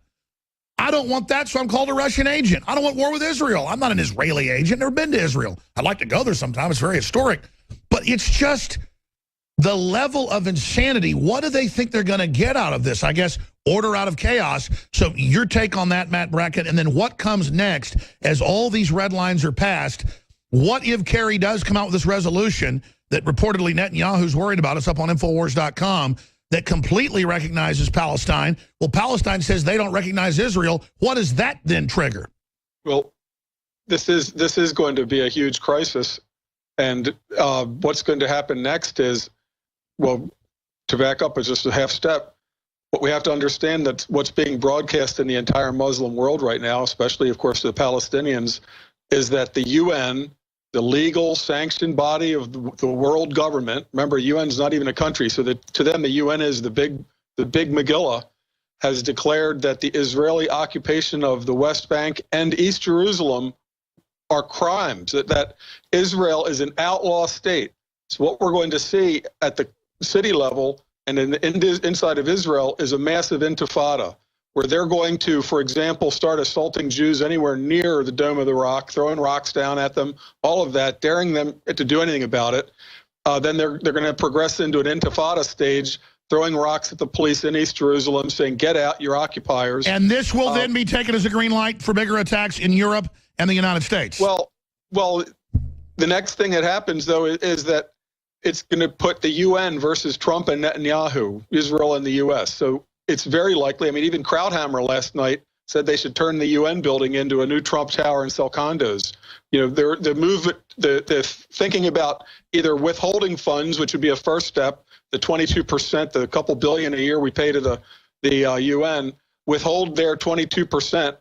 I don't want that, so I'm called a Russian agent. I don't want war with Israel. I'm not an Israeli agent, never been to Israel. I'd like to go there sometime. It's very historic. But it's just the level of insanity. What do they think they're going to get out of this? I guess order out of chaos. So your take on that, Matt Bracken, and then what comes next as all these red lines are passed? What if Kerry does come out with this resolution that reportedly Netanyahu's worried about? It's up on InfoWars.com. That completely recognizes Palestine. Well, Palestine says they don't recognize Israel. What does that then trigger? Well, this is going to be a huge crisis. And what's going to happen next is, well, to back up is just a half step. What we have to understand that what's being broadcast in the entire Muslim world right now, especially, of course, to the Palestinians, is that the UN, the legal sanctioned body of the world government, remember, UN's not even a country, so that to them the UN is the big Megillah, has declared that the Israeli occupation of the West Bank and East Jerusalem are crimes, that Israel is an outlaw state. So what we're going to see at the city level and inside of Israel is a massive intifada, where they're going to, for example, start assaulting Jews anywhere near the Dome of the Rock, throwing rocks down at them, all of that, daring them to do anything about it. Then they're going to progress into an intifada stage, throwing rocks at the police in East Jerusalem, saying, get out, you're occupiers. And this will then be taken as a green light for bigger attacks in Europe and the United States. Well, the next thing that happens, though, is that it's going to put the UN versus Trump and Netanyahu, Israel and the U.S. So it's very likely. I mean, even Krauthammer last night said they should turn the UN building into a new Trump Tower and sell condos. You know, they're thinking about either withholding funds, which would be a first step, the 22%, the couple billion a year we pay to the UN, withhold their 22%,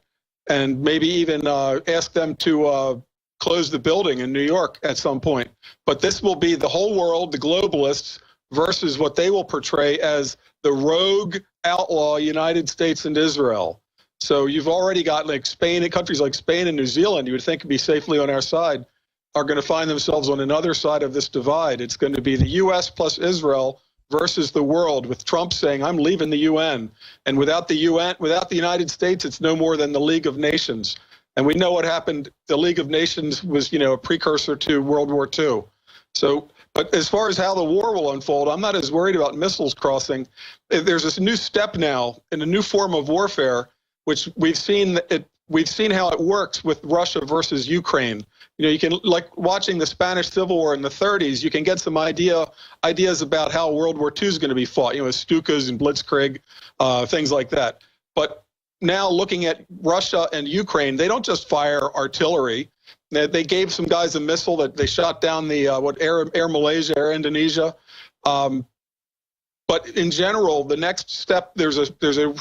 and maybe even ask them to close the building in New York at some point. But this will be the whole world, the globalists, versus what they will portray as the rogue outlaw United States and Israel. So you've already got like Spain and countries like Spain and New Zealand, you would think would be safely on our side, are going to find themselves on another side of this divide. It's going to be the U.S. plus Israel versus the world, with Trump saying, I'm leaving the UN. And without the UN, without the United States, it's no more than the League of Nations. And we know what happened. The League of Nations was, a precursor to World War II. So But as far as how the war will unfold, I'm not as worried about missiles crossing. There's this new step now in a new form of warfare, which we've seen how it works with Russia versus Ukraine. You know, you can, like watching the Spanish Civil War in the 30s, you can get some ideas about how World War II is going to be fought, you know, with Stukas and Blitzkrieg, things like that. But now looking at Russia and Ukraine, they don't just fire artillery. They gave some guys a missile that they shot down the Air Malaysia, Air Indonesia. But in general, the next step, there's a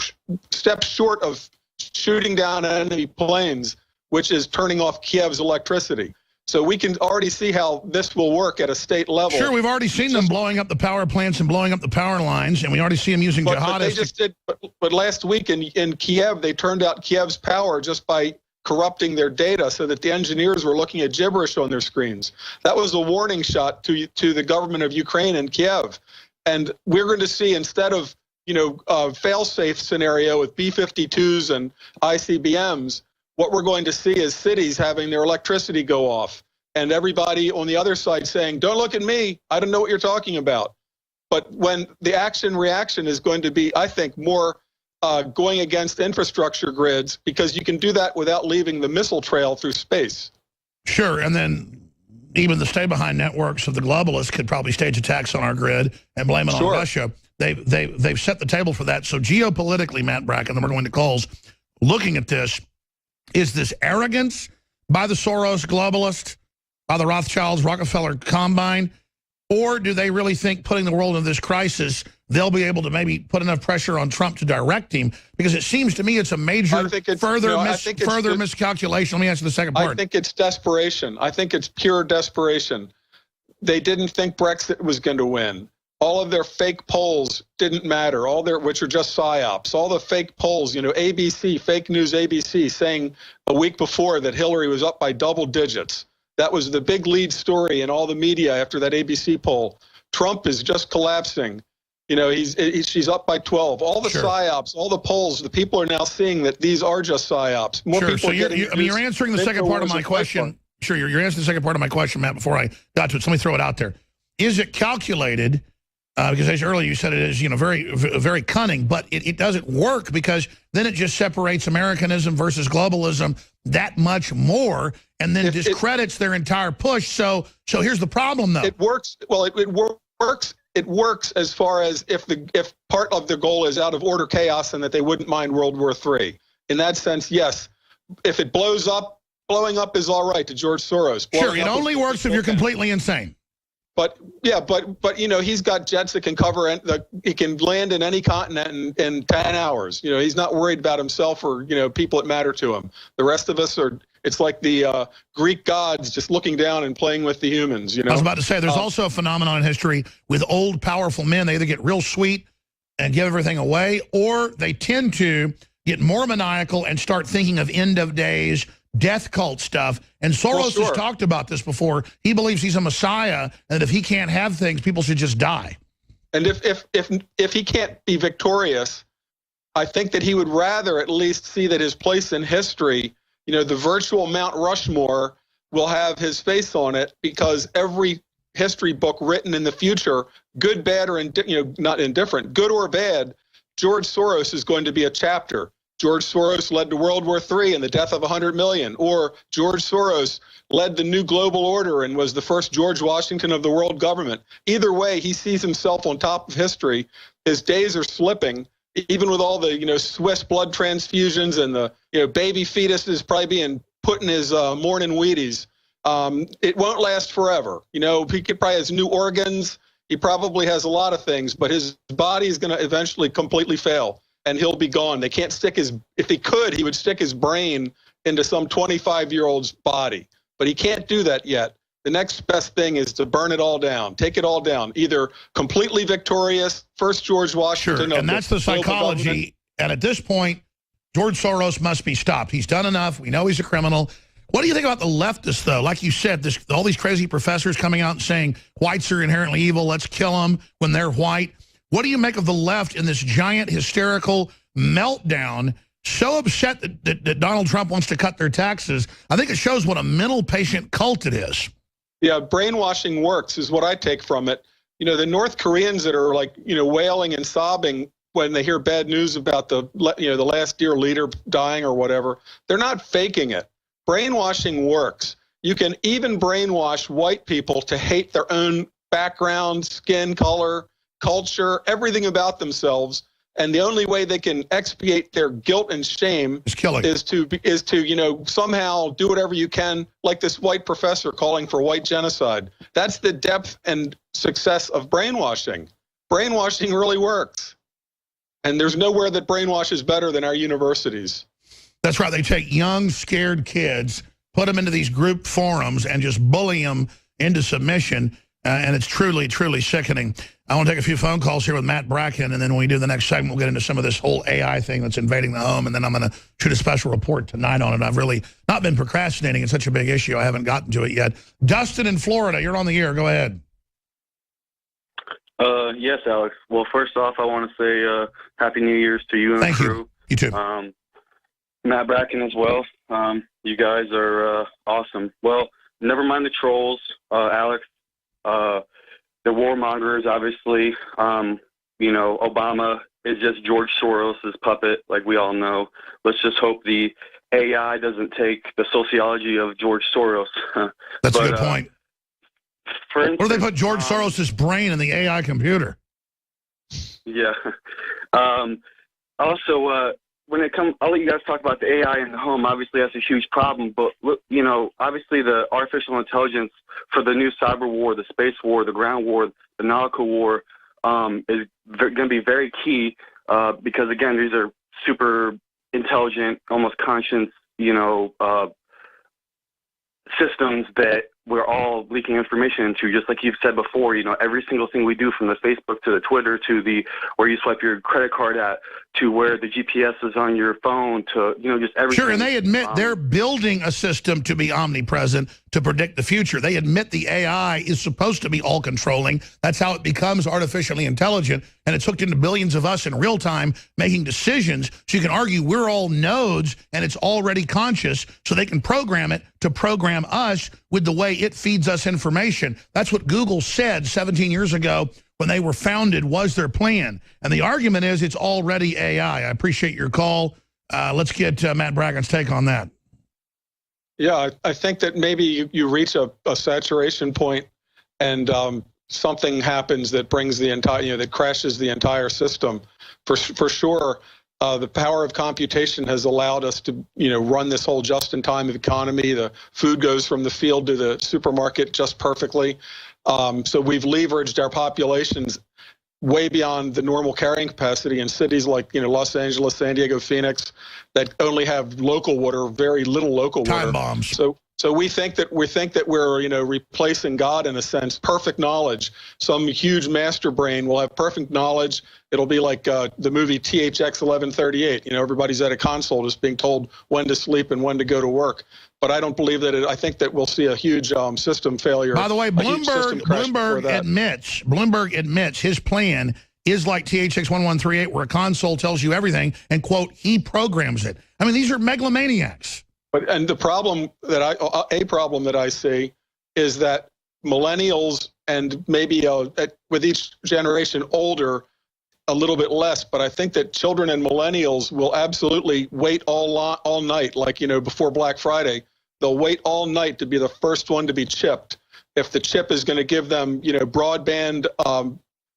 step short of shooting down enemy planes, which is turning off Kiev's electricity. So we can already see how this will work at a state level. Sure, we've already seen them blowing up the power plants and blowing up the power lines, and we already see them using jihadists. But last week in Kiev, they turned out Kiev's power just by corrupting their data so that the engineers were looking at gibberish on their screens. That was a warning shot to the government of Ukraine and Kiev. And we're going to see, instead of, you know, a fail-safe scenario with B-52s and ICBMs, what we're going to see is cities having their electricity go off and everybody on the other side saying, don't look at me, I don't know what you're talking about. But when the action-reaction is going to be, I think, more going against infrastructure grids, because you can do that without leaving the missile trail through space. Sure, and then even the stay-behind networks of the globalists could probably stage attacks on our grid and blame it on Russia. They've set the table for that. So geopolitically, Matt Bracken, then we're going to calls, looking at this, is this arrogance by the Soros globalist, by the Rothschilds, Rockefeller Combine, or do they really think putting the world in this crisis, they'll be able to maybe put enough pressure on Trump to direct him? Because it seems to me it's a major further miscalculation. Let me answer the second part. I think it's desperation. I think it's pure desperation. They didn't think Brexit was going to win. All of their fake polls didn't matter, which are just psyops. All the fake polls, you know, ABC, fake news ABC, saying a week before that Hillary was up by double digits. That was the big lead story in all the media after that ABC poll. Trump is just collapsing. You know, she's up by 12. All the psyops, all the polls, the people are now seeing that these are just psyops. More people so you're answering the second part of my question. Sure, you're answering the second part of my question, Matt, before I got to it. So let me throw it out there. Is it calculated? Because as earlier you said, it is, you know, very cunning, but it doesn't work, because then it just separates Americanism versus globalism that much more, and then discredits their entire push. So here's the problem, though. It works. Well, it works. It works as far as if part of the goal is out of order chaos and that they wouldn't mind World War III. In that sense, yes. If it blows up, blowing up is all right to George Soros. Sure, it only works if you're completely insane. But yeah, but you know, he's got jets that can cover, and he can land in any continent in 10 hours. You know, he's not worried about himself or, you know, people that matter to him. The rest of us are. It's like the Greek gods just looking down and playing with the humans. You know, I was about to say, there's also a phenomenon in history with old, powerful men. They either get real sweet and give everything away, or they tend to get more maniacal and start thinking of end of days, death cult stuff. And Soros has talked about this before. He believes he's a messiah, and if he can't have things, people should just die. And if he can't be victorious, I think that he would rather at least see that his place in history, you know, the virtual Mount Rushmore, will have his face on it, because every history book written in the future, good, bad, or not indifferent, good or bad, George Soros is going to be a chapter. George Soros led to World War III and the death of 100 million, or George Soros led the new global order and was the first George Washington of the world government. Either way, he sees himself on top of history. His days are slipping, even with all the, you know, Swiss blood transfusions and the, you know, baby fetuses probably being put in his morning Wheaties. It won't last forever. You know, he probably has new organs. He probably has a lot of things, but his body is going to eventually completely fail, and he'll be gone. They can't stick if he could, he would stick his brain into some 25-year-old's body, but he can't do that yet. The next best thing is to burn it all down, take it all down, either completely victorious, first George Washington. Sure, and that's the psychology. And at this point, George Soros must be stopped. He's done enough. We know he's a criminal. What do you think about the leftists, though? Like you said, all these crazy professors coming out and saying whites are inherently evil, let's kill them when they're white. What do you make of the left in this giant hysterical meltdown, so upset that Donald Trump wants to cut their taxes? I think it shows what a mental patient cult it is. Yeah, brainwashing works is what I take from it. You know, the North Koreans that are like, you know, wailing and sobbing when they hear bad news about the last dear leader dying or whatever, they're not faking it. Brainwashing works. You can even brainwash white people to hate their own background, skin color, culture, everything about themselves. And the only way they can expiate their guilt and shame is to, you know, somehow do whatever you can, like this white professor calling for white genocide. That's the depth and success of brainwashing. Brainwashing really works. And there's nowhere that brainwash is better than our universities. That's right. They take young, scared kids, put them into these group forums, and just bully them into submission. And it's truly, truly sickening. I want to take a few phone calls here with Matt Bracken, and then when we do the next segment, we'll get into some of this whole AI thing that's invading the home, and then I'm going to shoot a special report tonight on it. I've really not been procrastinating. It's such a big issue. I haven't gotten to it yet. Dustin in Florida, you're on the air. Go ahead. Yes, Alex. Well, first off, I want to say Happy New Year's to you and Thank the crew. You too. Matt Bracken as well. You guys are awesome. Well, never mind the trolls, Alex. The warmongers, obviously. You know, Obama is just George Soros' puppet, like we all know. Let's just hope the AI doesn't take the sociology of George Soros. That's a good point. For instance, or do they put George Soros' brain in the AI computer? Yeah. Also, when it comes, I'll let you guys talk about the AI in the home. Obviously, that's a huge problem. But, you know, obviously the artificial intelligence for the new cyber war, the space war, the ground war, the nautical war is going to be very key because, again, these are super intelligent, almost conscious, you know, systems that we're all leaking information into, just like you've said before. You know, every single thing we do, from the Facebook to the Twitter to the where you swipe your credit card at to where the GPS is on your phone to, you know, just everything. Sure, and they admit they're building a system to be omnipresent to predict the future. They admit the AI is supposed to be all-controlling. That's how it becomes artificially intelligent, and it's hooked into billions of us in real time making decisions. So you can argue we're all nodes, and it's already conscious, so they can program it to program us with the way it feeds us information. That's what Google said 17 years ago when they were founded, was their plan. And the argument is it's already AI. I appreciate your call. Let's get Matt Bracken's take on that. Yeah, I think that maybe you reach a saturation point and something happens that brings the entire, you know, that crashes the entire system. For sure, the power of computation has allowed us to, you know, run this whole just-in-time economy. The food goes from the field to the supermarket just perfectly. So we've leveraged our populations way beyond the normal carrying capacity in cities like, you know, Los Angeles, San Diego, Phoenix, that only have local water, very little local water. Time bombs. So we think that we're, you know, replacing God in a sense. Perfect knowledge. Some huge master brain will have perfect knowledge. It'll be like the movie THX 1138. You know, everybody's at a console just being told when to sleep and when to go to work. But I don't believe that I think that we'll see a huge system failure. By the way, Bloomberg admits his plan is like THX 1138, where a console tells you everything and, quote, he programs it. I mean, these are megalomaniacs. And the problem that I see is that millennials and maybe with each generation older, a little bit less, but I think that children and millennials will absolutely wait all night, like, you know, before Black Friday. They'll wait all night to be the first one to be chipped. If the chip is going to give them, you know, broadband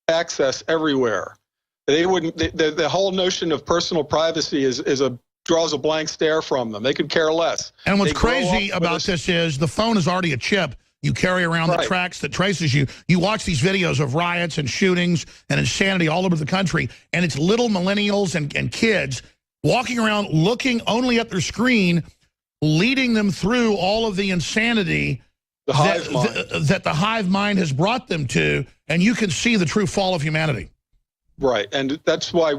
access everywhere, they wouldn't. The whole notion of personal privacy draws a blank stare from them. They could care less. And what's crazy about this is the phone is already a chip. You carry around the tracks that traces you. You watch these videos of riots and shootings and insanity all over the country, and it's little millennials and kids walking around looking only at their screen, leading them through all of the insanity that the hive mind has brought them to, and you can see the true fall of humanity. Right, and that's why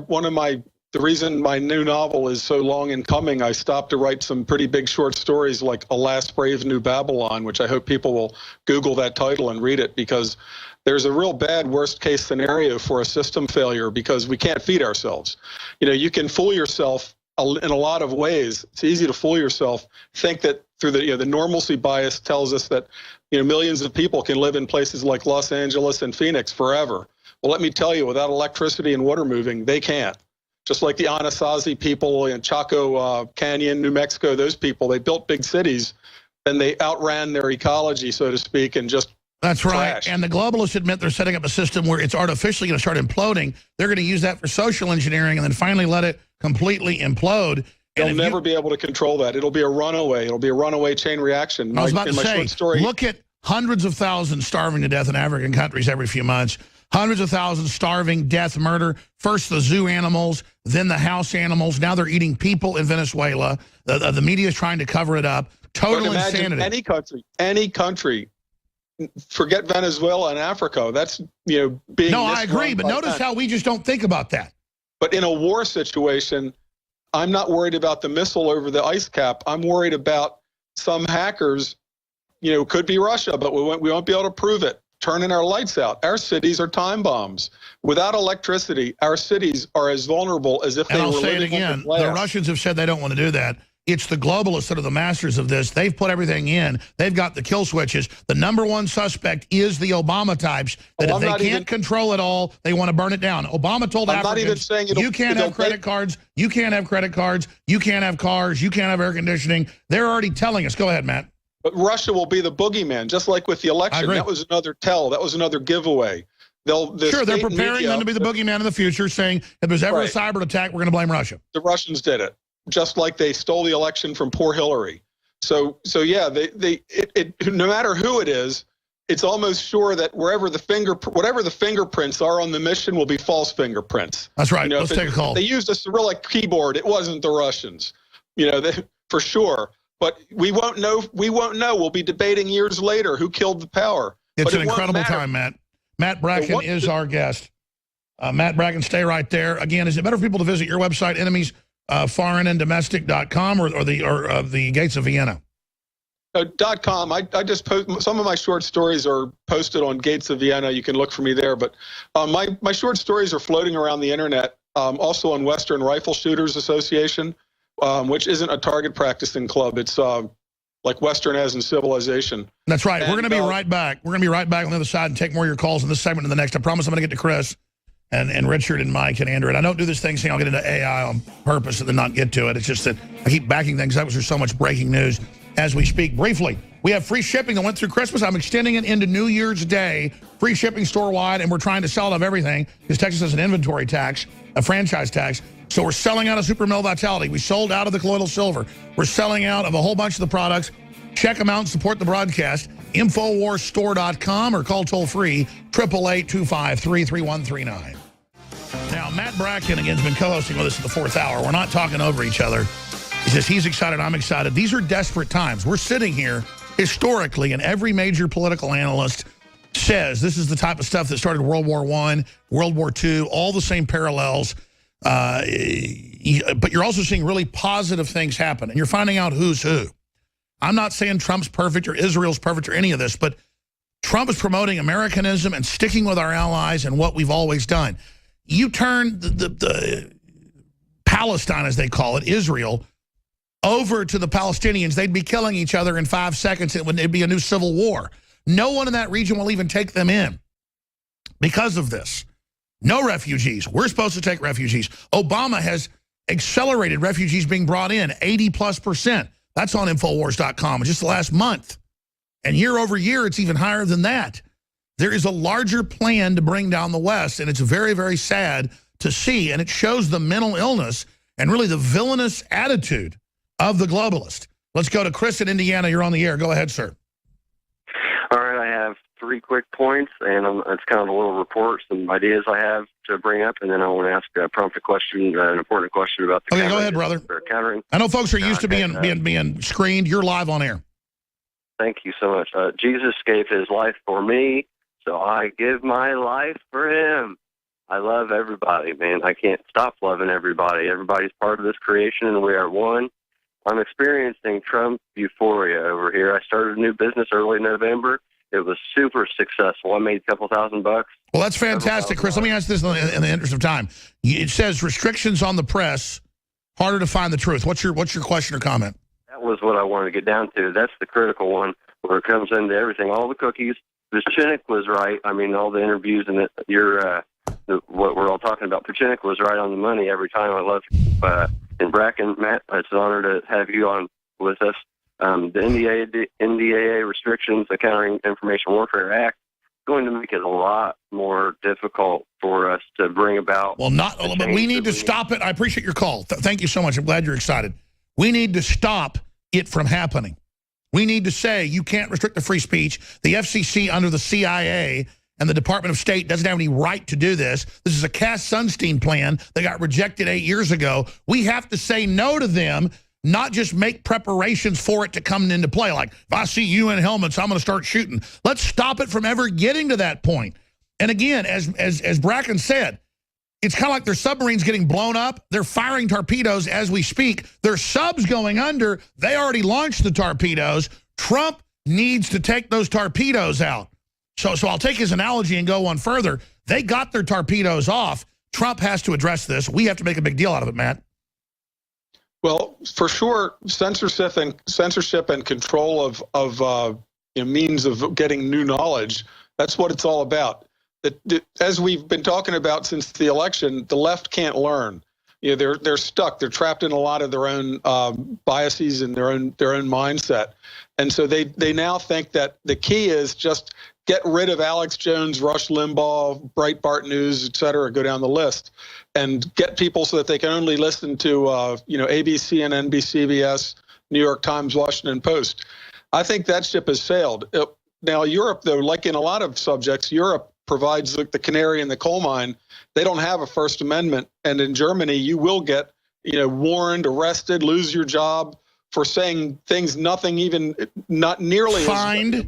the reason my new novel is so long in coming, I stopped to write some pretty big short stories like Alas, Brave New Babylon, which I hope people will Google that title and read it, because there's a real bad worst-case scenario for a system failure because we can't feed ourselves. You know, you can fool yourself in a lot of ways. It's easy to fool yourself. Think that through the normalcy bias tells us that millions of people can live in places like Los Angeles and Phoenix forever. Well, let me tell you, without electricity and water moving, they can't. Just like the Anasazi people in Chaco Canyon, New Mexico, those people, they built big cities, and they outran their ecology, so to speak, and just That's right. crashed. And the globalists admit they're setting up a system where it's artificially going to start imploding. They're going to use that for social engineering and then finally let it completely implode. They'll never be able to control that. It'll be a runaway. It'll be a runaway chain reaction. I was about in to my say, short story, look at hundreds of thousands starving to death in African countries every few months. Hundreds of thousands starving, death, murder. First the zoo animals, then the house animals. Now they're eating people in Venezuela. The media is trying to cover it up. Total insanity. Any country, forget Venezuela and Africa. That's, being No, I agree, but notice how we just don't think about that. But in a war situation, I'm not worried about the missile over the ice cap. I'm worried about some hackers, could be Russia, but we won't be able to prove it, turning our lights out. Our cities are time bombs. Without electricity, our cities are as vulnerable as if they were living. And I'll say it again, the Russians have said they don't want to do that. It's the globalists that are the masters of this. They've put everything in. They've got the kill switches. The #1 suspect is the Obama types, that if they can't control it all, they want to burn it down. Obama told Africans, you can't have credit cards, you can't have credit cards, you can't have cars, you can't have air conditioning. They're already telling us. Go ahead, Matt. But Russia will be the boogeyman, just like with the election. That was another tell. That was another giveaway. Sure, they're preparing them to be the boogeyman in the future, saying if there's ever a cyber attack, we're going to blame Russia. The Russians did it, just like they stole the election from poor Hillary. So yeah, no matter who it is, it's almost sure that whatever the fingerprints are on the mission will be false fingerprints. That's right. Let's take a call. They used a Cyrillic keyboard. It wasn't the Russians, for sure. But we won't know. We'll be debating years later who killed the power. It's an incredible time, Matt. Matt Bracken is our guest. Matt Bracken, stay right there. Again, is it better for people to visit your website, enemiesforeignanddomestic.com or the Gates of Vienna? .com. I just post some of my short stories are posted on Gates of Vienna. You can look for me there. But my short stories are floating around the internet, also on Western Rifle Shooters Association, which isn't a target practicing club. It's like Western as in civilization. That's right. We're going to be right back. We're going to be right back on the other side and take more of your calls in this segment and the next. I promise I'm going to get to Chris and Richard and Mike and Andrew. And I don't do this thing saying I'll get into AI on purpose and then not get to it. It's just that I keep backing things up because there's so much breaking news as we speak. Briefly, we have free shipping that went through Christmas. I'm extending it into New Year's Day. Free shipping store-wide, and we're trying to sell out of everything because Texas has an inventory tax, a franchise tax. So we're selling out of Super Male Vitality. We sold out of the colloidal silver. We're selling out of a whole bunch of the products. Check them out and support the broadcast. InfoWarsStore.com or call toll-free 888-253-3139. Now, Matt Bracken, again, has been co-hosting with us at the 4th hour. We're not talking over each other. He says he's excited, I'm excited. These are desperate times. We're sitting here historically, and every major political analyst says this is the type of stuff that started World War I, World War II, all the same parallels. But you're also seeing really positive things happen, and you're finding out who's who. I'm not saying Trump's perfect or Israel's perfect or any of this, but Trump is promoting Americanism and sticking with our allies and what we've always done. You turn the Palestine, as they call it, Israel, over to the Palestinians, they'd be killing each other in 5 seconds. It'd be a new civil war. No one in that region will even take them in because of this. No refugees. We're supposed to take refugees. Obama has accelerated refugees being brought in 80+%. That's on InfoWars.com just the last month. And year over year, it's even higher than that. There is a larger plan to bring down the West, and it's very, very sad to see. And it shows the mental illness and really the villainous attitude of the globalist. Let's go to Chris in Indiana. You're on the air. Go ahead, sir. All right, I have 3 quick points, and it's kind of a little report, some ideas I have to bring up, and then I want to ask a prompt question, an important question about the go ahead, brother. Countering. I know folks are used to being screened. You're live on air. Thank you so much. Jesus gave his life for me, so I give my life for him. I love everybody, man. I can't stop loving everybody. Everybody's part of this creation, and we are one. I'm experiencing Trump euphoria over here. I started a new business early November. It was super successful. I made a couple $1,000 bucks. Well, that's fantastic, Chris. Let me ask this in the interest of time. It says restrictions on the press, harder to find the truth. What's your question or comment? That was what I wanted to get down to. That's the critical one. where it comes into everything, all the cookies. Pachinik was right. I mean, all the interviews and what we're all talking about, Pachinik was right on the money every time. I love you. And Bracken, Matt, it's an honor to have you on with us. The NDAA restrictions, the Countering Information Warfare Act, going to make it a lot more difficult for us to bring about. Well, but we need to stop it. I appreciate your call. Thank you so much. I'm glad you're excited. We need to stop it from happening. We need to say you can't restrict the free speech. The FCC under the CIA and the Department of State doesn't have any right to do this. This is a Cass Sunstein plan that got rejected 8 years ago. We have to say no to them, not just make preparations for it to come into play. Like, if I see UN helmets, I'm going to start shooting. Let's stop it from ever getting to that point. And again, as Bracken said, it's kind of like their submarines getting blown up. They're firing torpedoes as we speak. Their subs going under. They already launched the torpedoes. Trump needs to take those torpedoes out. So I'll take his analogy and go one further. They got their torpedoes off. Trump has to address this. We have to make a big deal out of it, Matt. Well, for sure, censorship and control of means of getting new knowledge, that's what it's all about. As we've been talking about since the election, the left can't learn. They're stuck. They're trapped in a lot of their own biases and their own mindset. And so they now think that the key is just get rid of Alex Jones, Rush Limbaugh, Breitbart News, et cetera, go down the list, and get people so that they can only listen to ABC and NBC, New York Times, Washington Post. I think that ship has sailed. Now, Europe, though, like in a lot of subjects, Europe provides the canary in the coal mine. They don't have a First Amendment. And in Germany, you will get, warned, arrested, lose your job for saying things not nearly fined.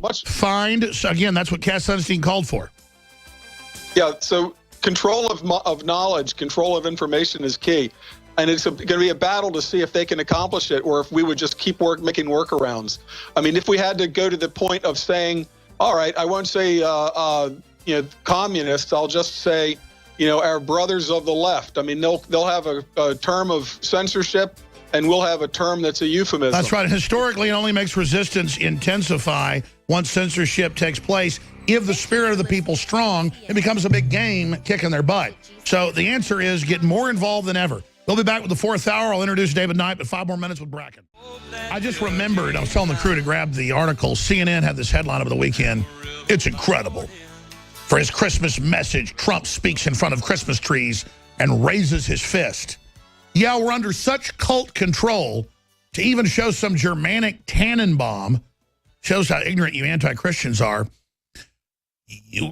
So again, that's what Cass Sunstein called for. Yeah, so control of knowledge, control of information is key. And it's going to be a battle to see if they can accomplish it or if we would just keep making workarounds. I mean, if we had to go to the point of saying, all right, I won't say communists, I'll just say, our brothers of the left. I mean, they'll have a term of censorship, and we'll have a term that's a euphemism. That's right. Historically, it only makes resistance intensify once censorship takes place. If the spirit of the people strong, it becomes a big game kicking their butt. So the answer is get more involved than ever. We'll be back with the fourth hour. I'll introduce David Knight, but 5 more minutes with Bracken. I just remembered, I was telling the crew to grab the article. CNN had this headline over the weekend. It's incredible. For his Christmas message, Trump speaks in front of Christmas trees and raises his fist. Yeah, we're under such cult control to even show some Germanic Tannenbaum, shows how ignorant you anti-Christians are.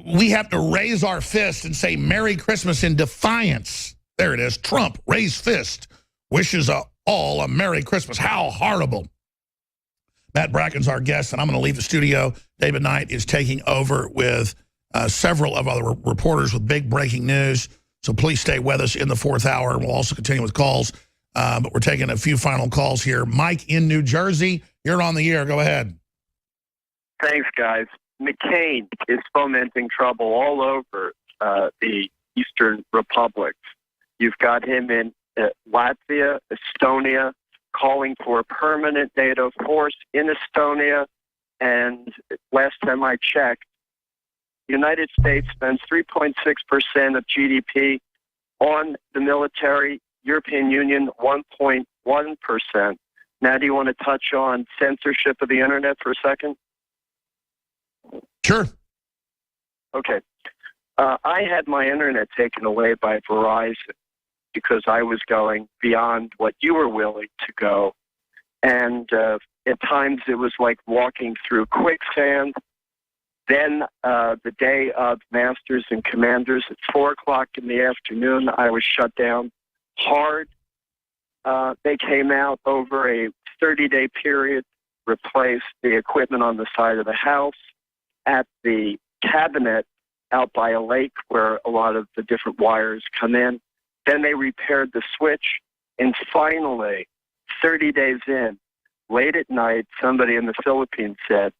We have to raise our fist and say Merry Christmas in defiance. There it is. Trump, raised fist, wishes all a Merry Christmas. How horrible. Matt Bracken's our guest, and I'm going to leave the studio. David Knight is taking over with several of other reporters with big breaking news. So please stay with us in the fourth hour. We'll also continue with calls, but we're taking a few final calls here. Mike in New Jersey, you're on the air. Go ahead. Thanks, guys. McCain is fomenting trouble all over the Eastern republics. You've got him in Latvia, Estonia, calling for a permanent NATO force in Estonia. And last time I checked, the United States spends 3.6% of GDP on the military, European Union 1.1%. Now, do you want to touch on censorship of the internet for a second? Sure. Okay. I had my internet taken away by Verizon because I was going beyond what you were willing to go. And at times it was like walking through quicksand. Then the day of Masters and Commanders at 4 o'clock in the afternoon, I was shut down hard. They came out over a 30-day period, replaced the equipment on the side of the house, at the cabinet out by a lake where a lot of the different wires come in. Then they repaired the switch. And finally, 30 days in, late at night, somebody in the Philippines said,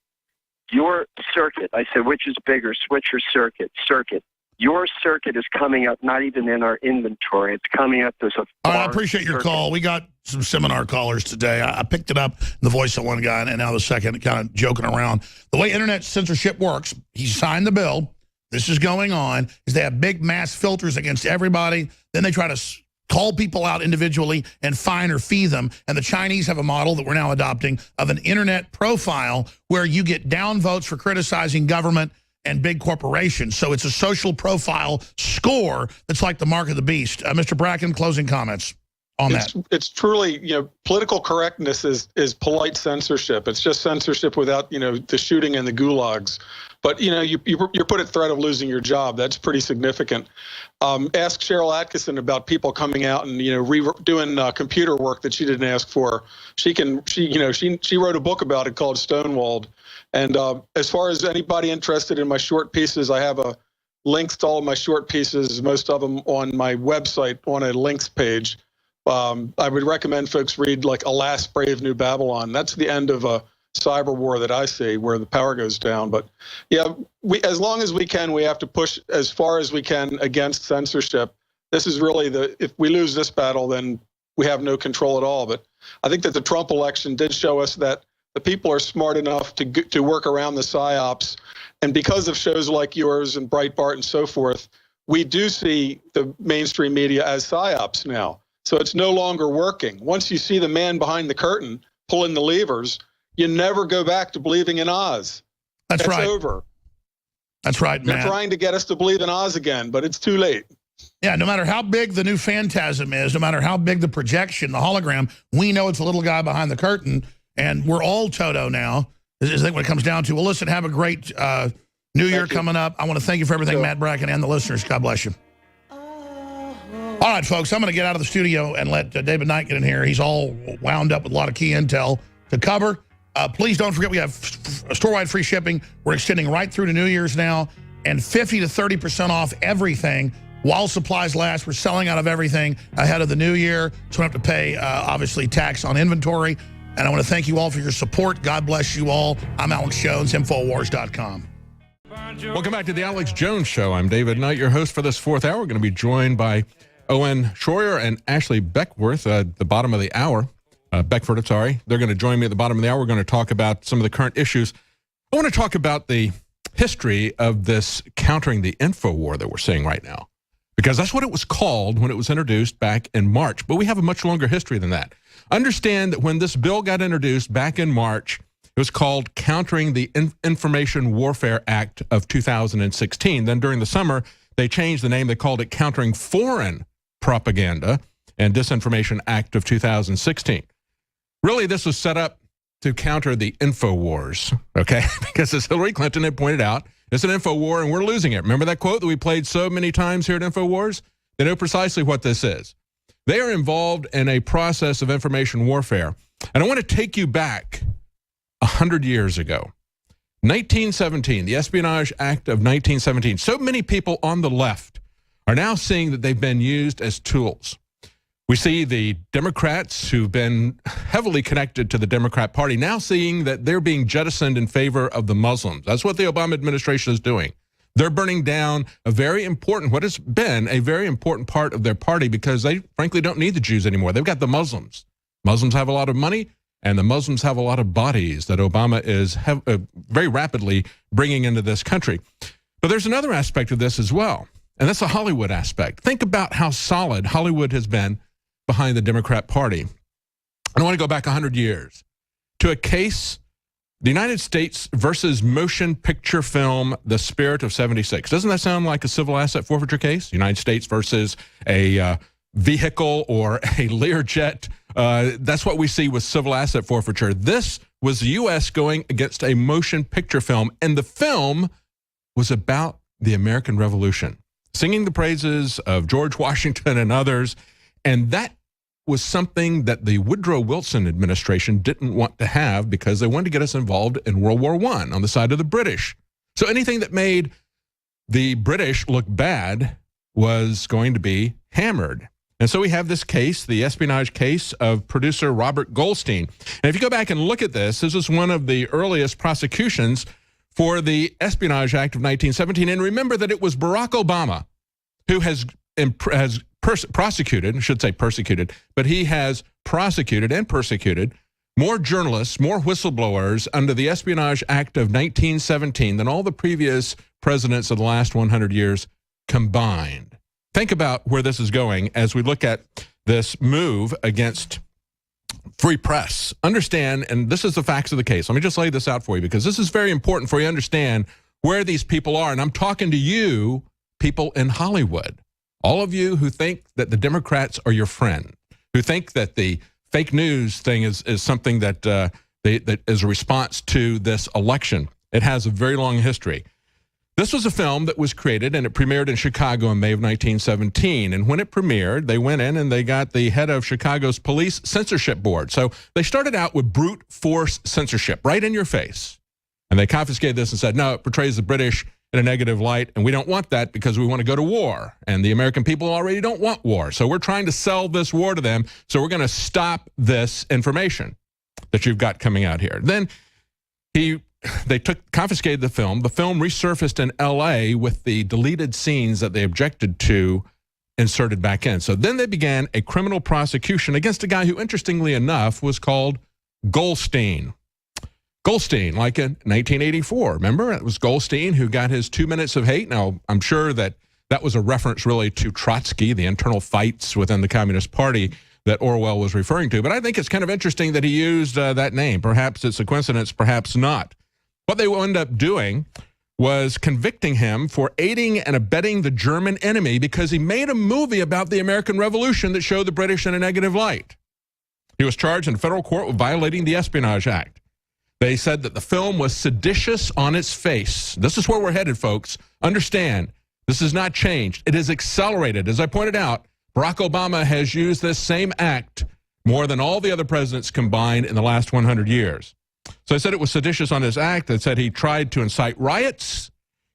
your circuit. I said, which is bigger, switch or circuit? Circuit. Your circuit is coming up not even in our inventory. It's coming up as a All right, I appreciate your call. We got some seminar callers today. I picked it up in the voice of one guy and now the second, kind of joking around. The way internet censorship works, he signed the bill. This is going on, is they have big mass filters against everybody. Then they try to call people out individually and fine or fee them. And the Chinese have a model that we're now adopting of an internet profile where you get down votes for criticizing government and big corporations. So it's a social profile score that's like the mark of the beast. Mr. Bracken, closing comments on that. It's truly, political correctness is polite censorship. It's just censorship without, the shooting and the gulags. But, you're put at threat of losing your job. That's pretty significant. Ask Cheryl Atkinson about people coming out and, doing computer work that she didn't ask for. She wrote a book about it called Stonewalled. And as far as anybody interested in my short pieces, I have links to all of my short pieces, most of them on my website on a links page. I would recommend folks read like Alas, Brave New Babylon. That's the end of a cyber war that I see where the power goes down. But yeah, as long as we can, we have to push as far as we can against censorship. This is really if we lose this battle, then we have no control at all. But I think that the Trump election did show us that the people are smart enough to work around the psyops. And because of shows like yours and Breitbart and so forth, we do see the mainstream media as psyops now. So it's no longer working. Once you see the man behind the curtain pulling the levers, you never go back to believing in Oz. That's right. It's over. That's right, man. They're trying to get us to believe in Oz again, but it's too late. Yeah, no matter how big the new phantasm is, no matter how big the projection, the hologram, we know it's a little guy behind the curtain. And we're all Toto now, is what it comes down to. Well, listen, have a great New Year coming up. I want to thank you for everything, Matt Bracken, and the listeners. God bless you. All right, folks, I'm going to get out of the studio and let David Knight get in here. He's all wound up with a lot of key intel to cover. Please don't forget we have store-wide free shipping. We're extending right through to New Year's now, and 50 to 30% off everything while supplies last. We're selling out of everything ahead of the New Year, so we don't have to pay, obviously, tax on inventory. And I want to thank you all for your support. God bless you all. I'm Alex Jones, InfoWars.com. Welcome back to the Alex Jones Show. I'm David Knight, your host for this fourth hour. We're going to be joined by Owen Schroyer and Ashley Beckworth at the bottom of the hour. Beckford, I'm sorry. They're going to join me at the bottom of the hour. We're going to talk about some of the current issues. I want to talk about the history of this countering the info war that we're seeing right now, because that's what it was called when it was introduced back in March. But we have a much longer history than that. Understand that when this bill got introduced back in March, it was called Countering the Information Warfare Act of 2016. Then during the summer, they changed the name. They called it Countering Foreign Propaganda and Disinformation Act of 2016. Really, this was set up to counter the info wars, okay? Because as Hillary Clinton had pointed out, it's an info war and we're losing it. Remember that quote that we played so many times here at InfoWars? They know precisely what this is. They are involved in a process of information warfare. And I want to take you back 100 years ago. 1917, the Espionage Act of 1917. So many people on the left are now seeing that they've been used as tools. We see the Democrats who've been heavily connected to the Democrat Party now seeing that they're being jettisoned in favor of the Muslims. That's what the Obama administration is doing. They're burning down a very important, what has been a very important part of their party, because they frankly don't need the Jews anymore. They've got the Muslims. Muslims have a lot of money, and the Muslims have a lot of bodies that Obama is very rapidly bringing into this country. But there's another aspect of this as well, and that's the Hollywood aspect. Think about how solid Hollywood has been behind the Democrat Party. I want to go back 100 years to a case, the United States versus motion picture film, The Spirit of 76. Doesn't that sound like a civil asset forfeiture case? United States versus a vehicle or a Learjet. That's what we see with civil asset forfeiture. This was the U.S. going against a motion picture film, and the film was about the American Revolution, singing the praises of George Washington and others. And that was something that the Woodrow Wilson administration didn't want to have, because they wanted to get us involved in World War I on the side of the British. So anything that made the British look bad was going to be hammered. And so we have this case, the espionage case of producer Robert Goldstein. And if you go back and look at this, this is one of the earliest prosecutions for the Espionage Act of 1917. And remember that it was Barack Obama who has prosecuted, I should say persecuted, but he has prosecuted and persecuted more journalists, more whistleblowers under the Espionage Act of 1917 than all the previous presidents of the last 100 years combined. Think about where this is going as we look at this move against free press. Understand, and this is the facts of the case. Let me just lay this out for you because this is very important for you to understand where these people are. And I'm talking to you, people in Hollywood. All of you who think that the Democrats are your friend, who think that the fake news thing is something that, that is a response to this election. It has a very long history. This was a film that was created, and it premiered in Chicago in May of 1917. And when it premiered, they went in and they got the head of Chicago's police censorship board. So they started out with brute force censorship, right in your face. And they confiscated this and said, no, it portrays the British in a negative light, and we don't want that because we want to go to war. And the American people already don't want war. So we're trying to sell this war to them, so we're going to stop this information that you've got coming out here. Then they confiscated the film. The film resurfaced in L.A. with the deleted scenes that they objected to inserted back in. So then they began a criminal prosecution against a guy who, interestingly enough, was called Goldstein. Goldstein, like in 1984. Remember? It was Goldstein who got his 2 minutes of hate. Now, I'm sure that was a reference really to Trotsky, the internal fights within the Communist Party that Orwell was referring to. But I think it's kind of interesting that he used that name. Perhaps it's a coincidence, perhaps not. What they wound up doing was convicting him for aiding and abetting the German enemy because he made a movie about the American Revolution that showed the British in a negative light. He was charged in federal court with violating the Espionage Act. They said that the film was seditious on its face. This is where we're headed, folks. Understand, this has not changed. It is accelerated. As I pointed out, Barack Obama has used this same act more than all the other presidents combined in the last 100 years. So I said it was seditious on his act. They said he tried to incite riots.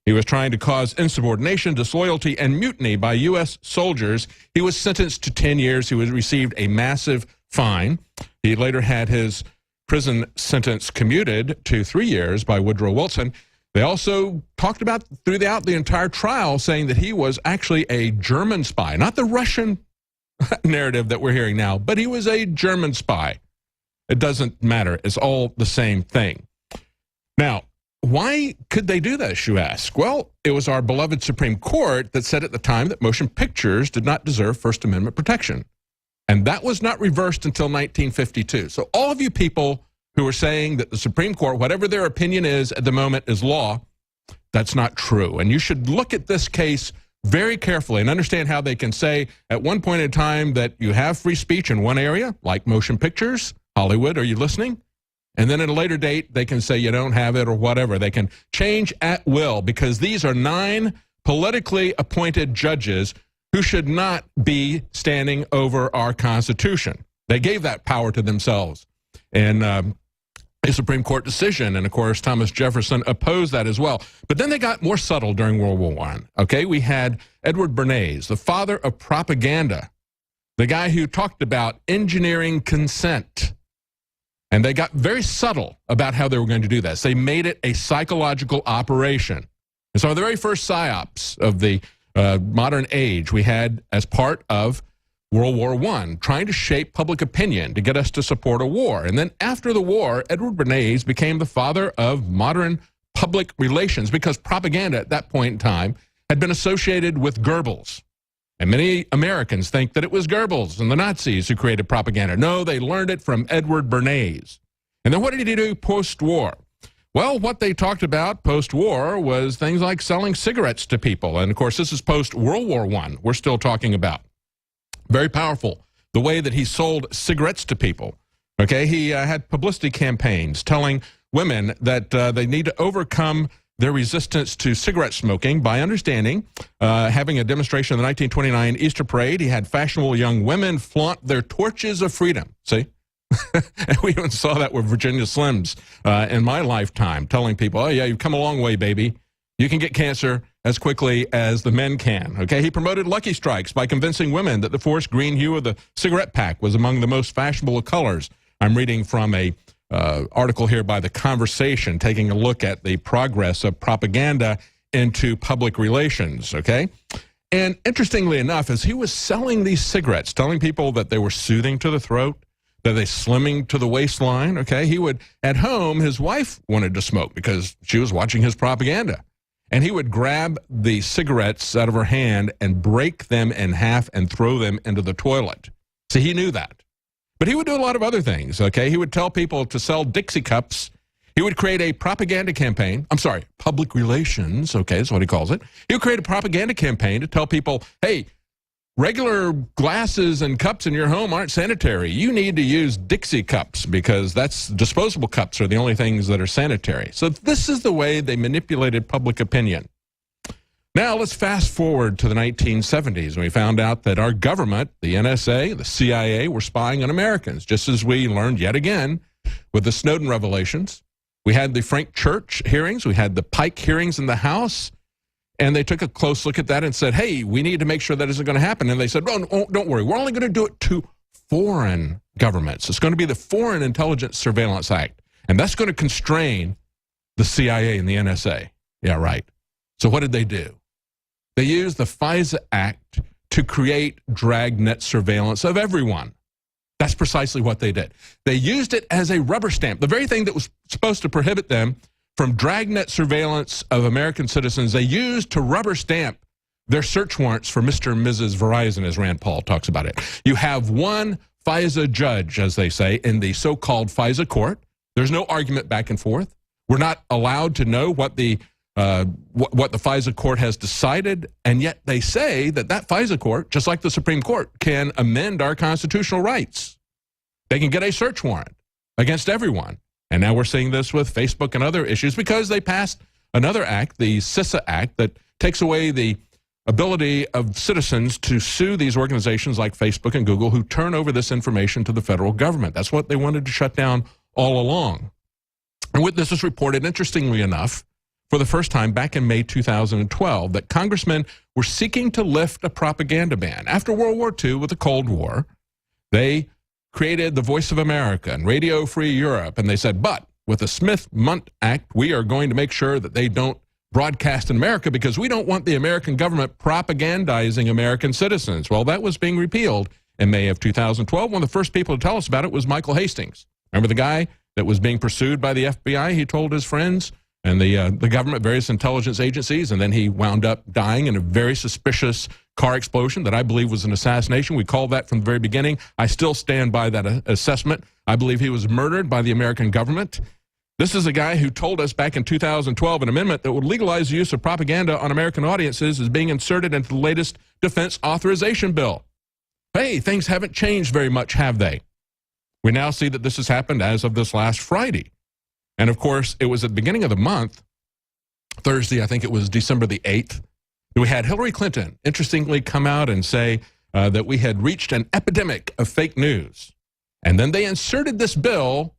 He was trying to cause insubordination, disloyalty, and mutiny by U.S. soldiers. He was sentenced to 10 years. He received a massive fine. He later had his prison sentence commuted to 3 years by Woodrow Wilson. They also talked about throughout the entire trial saying that he was actually a German spy, not the Russian narrative that we're hearing now, but he was a German spy. It doesn't matter. It's all the same thing. Now, why could they do this, you ask? Well, it was our beloved Supreme Court that said at the time that motion pictures did not deserve First Amendment protection. And that was not reversed until 1952. So all of you people who are saying that the Supreme Court, whatever their opinion is at the moment, is law, that's not true. And you should look at this case very carefully and understand how they can say at one point in time that you have free speech in one area, like motion pictures. Hollywood, are you listening? And then at a later date, they can say you don't have it or whatever. They can change at will because these are 9 politically appointed judges who should not be standing over our Constitution. They gave that power to themselves in a Supreme Court decision. And of course, Thomas Jefferson opposed that as well. But then they got more subtle during World War I. Okay, we had Edward Bernays, the father of propaganda, the guy who talked about engineering consent. And they got very subtle about how they were going to do this. They made it a psychological operation. And so the very first psyops of the modern age we had as part of World War I, trying to shape public opinion to get us to support a war. And then after the war, Edward Bernays became the father of modern public relations because propaganda at that point in time had been associated with Goebbels. And many Americans think that it was Goebbels and the Nazis who created propaganda. No, they learned it from Edward Bernays. And then what did he do post-war? Well, what they talked about post-war was things like selling cigarettes to people. And, of course, this is post-World War I we're still talking about. Very powerful, the way that he sold cigarettes to people. Okay, he had publicity campaigns telling women that they need to overcome their resistance to cigarette smoking by understanding, having a demonstration of the 1929 Easter Parade. He had fashionable young women flaunt their torches of freedom. See? And we even saw that with Virginia Slims in my lifetime, telling people, oh, yeah, you've come a long way, baby. You can get cancer as quickly as the men can. Okay, he promoted Lucky Strikes by convincing women that the forest green hue of the cigarette pack was among the most fashionable of colors. I'm reading from a article here by The Conversation, taking a look at the progress of propaganda into public relations, okay? And interestingly enough, as he was selling these cigarettes, telling people that they were soothing to the throat, that they slimming to the waistline, okay, he would, at home, his wife wanted to smoke because she was watching his propaganda. And he would grab the cigarettes out of her hand and break them in half and throw them into the toilet. See, he knew that. But he would do a lot of other things, okay? He would tell people to sell Dixie cups. He would create a propaganda campaign. I'm sorry, public relations, okay, is what he calls it. He would create a propaganda campaign to tell people, hey, regular glasses and cups in your home aren't sanitary. You need to use Dixie cups because that's disposable cups are the only things that are sanitary. So this is the way they manipulated public opinion. Now let's fast forward to the 1970s when we found out that our government, the NSA, the CIA, were spying on Americans, just as we learned yet again with the Snowden revelations. We had the Frank Church hearings. We had the Pike hearings in the House. And they took a close look at that and said, hey, we need to make sure that isn't going to happen. And they said, oh, don't worry. We're only going to do it to foreign governments. It's going to be the Foreign Intelligence Surveillance Act. And that's going to constrain the CIA and the NSA. Yeah, right. So what did they do? They used the FISA Act to create dragnet surveillance of everyone. That's precisely what they did. They used it as a rubber stamp. The very thing that was supposed to prohibit them from dragnet surveillance of American citizens, they used to rubber stamp their search warrants for Mr. and Mrs. Verizon, as Rand Paul talks about it. You have one FISA judge, as they say, in the so-called FISA court. There's no argument back and forth. We're not allowed to know what the FISA court has decided, and yet they say that that FISA court, just like the Supreme Court, can amend our constitutional rights. They can get a search warrant against everyone. And now we're seeing this with Facebook and other issues because they passed another act, the CISA Act, that takes away the ability of citizens to sue these organizations like Facebook and Google who turn over this information to the federal government. That's what they wanted to shut down all along. And this was reported, interestingly enough, for the first time back in May 2012, that congressmen were seeking to lift a propaganda ban. After World War II, with the Cold War, they created the Voice of America and Radio Free Europe, and they said, but with the Smith-Mundt Act, we are going to make sure that they don't broadcast in America because we don't want the American government propagandizing American citizens. Well, that was being repealed in May of 2012. One of the first people to tell us about it was Michael Hastings. Remember the guy that was being pursued by the FBI? He told his friends and the government, various intelligence agencies, and then he wound up dying in a very suspicious car explosion that I believe was an assassination. We called that from the very beginning. I still stand by that assessment. I believe he was murdered by the American government. This is a guy who told us back in 2012 an amendment that would legalize the use of propaganda on American audiences is being inserted into the latest defense authorization bill. Hey, things haven't changed very much, have they? We now see that this has happened as of this last Friday. And of course, it was at the beginning of the month, Thursday, I think it was December the 8th, that we had Hillary Clinton, interestingly, come out and say that we had reached an epidemic of fake news. And then they inserted this bill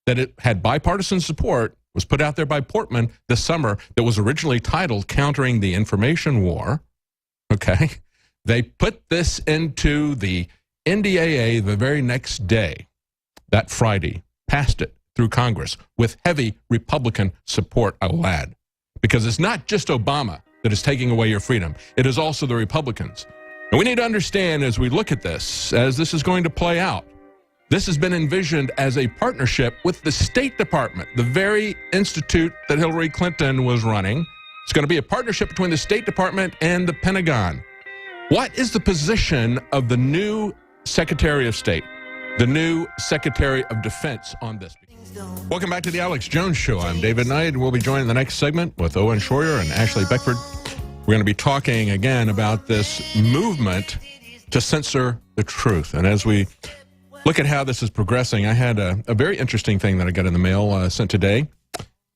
that it had bipartisan support, was put out there by Portman this summer, that was originally titled Countering the Information War. Okay. They put this into the NDAA the very next day, that Friday, passed it through Congress with heavy Republican support, I will add. Because it's not just Obama that is taking away your freedom. It is also the Republicans. And we need to understand as we look at this, as this is going to play out, this has been envisioned as a partnership with the State Department, the very institute that Hillary Clinton was running. It's going to be a partnership between the State Department and the Pentagon. What is the position of the new Secretary of State, the new Secretary of Defense on this? Welcome back to the Alex Jones Show. I'm David Knight. We'll be joining the next segment with Owen Schroyer and Ashley Beckford. We're going to be talking again about this movement to censor the truth. And as we look at how this is progressing, I had a very interesting thing that I got in the mail sent today.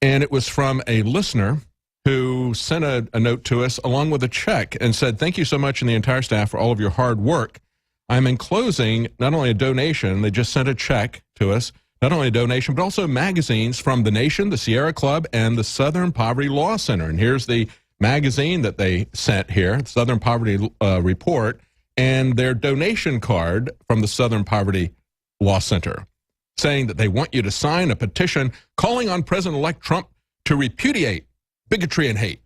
And it was from a listener who sent a note to us along with a check and said, thank you so much and the entire staff for all of your hard work. I'm enclosing not only a donation, they just sent a check to us, not only a donation, but also magazines from The Nation, the Sierra Club, and the Southern Poverty Law Center. And here's the magazine that they sent here, Southern Poverty Report, and their donation card from the Southern Poverty Law Center. saying that they want you to sign a petition calling on President-elect Trump to repudiate bigotry and hate.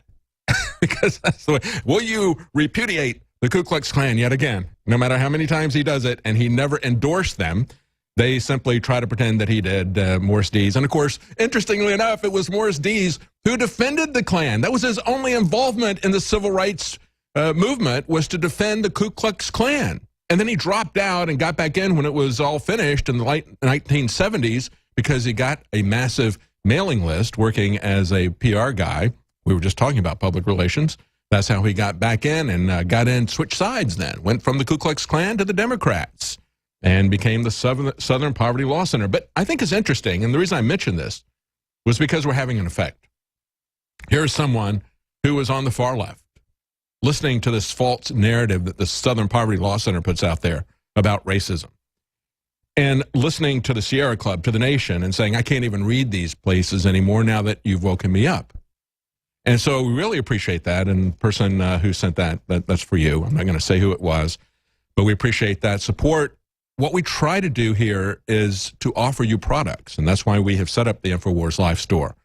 Because that's the way. Will you repudiate the Ku Klux Klan yet again? No matter how many times he does it, and he never endorsed them, they simply try to pretend that he did, Morris Dees. And of course, interestingly enough, it was Morris Dees who defended the Klan. That was his only involvement in the civil rights movement, was to defend the Ku Klux Klan. And then he dropped out and got back in when it was all finished in the late 1970s because he got a massive mailing list working as a PR guy. We were just talking about public relations. That's how he got back in and got in, switched sides then. Went from the Ku Klux Klan to the Democrats and became the Southern Poverty Law Center. But I think it's interesting, and the reason I mentioned this was because we're having an effect. Here's someone who was on the far left, listening to this false narrative that the Southern Poverty Law Center puts out there about racism, and listening to the Sierra Club, to the Nation, and saying, I can't even read these places anymore now that you've woken me up. And so we really appreciate that, and the person who sent that's for you. I'm not going to say who it was, but we appreciate that support. What we try to do here is to offer you products, and that's why we have set up the InfoWars Live store.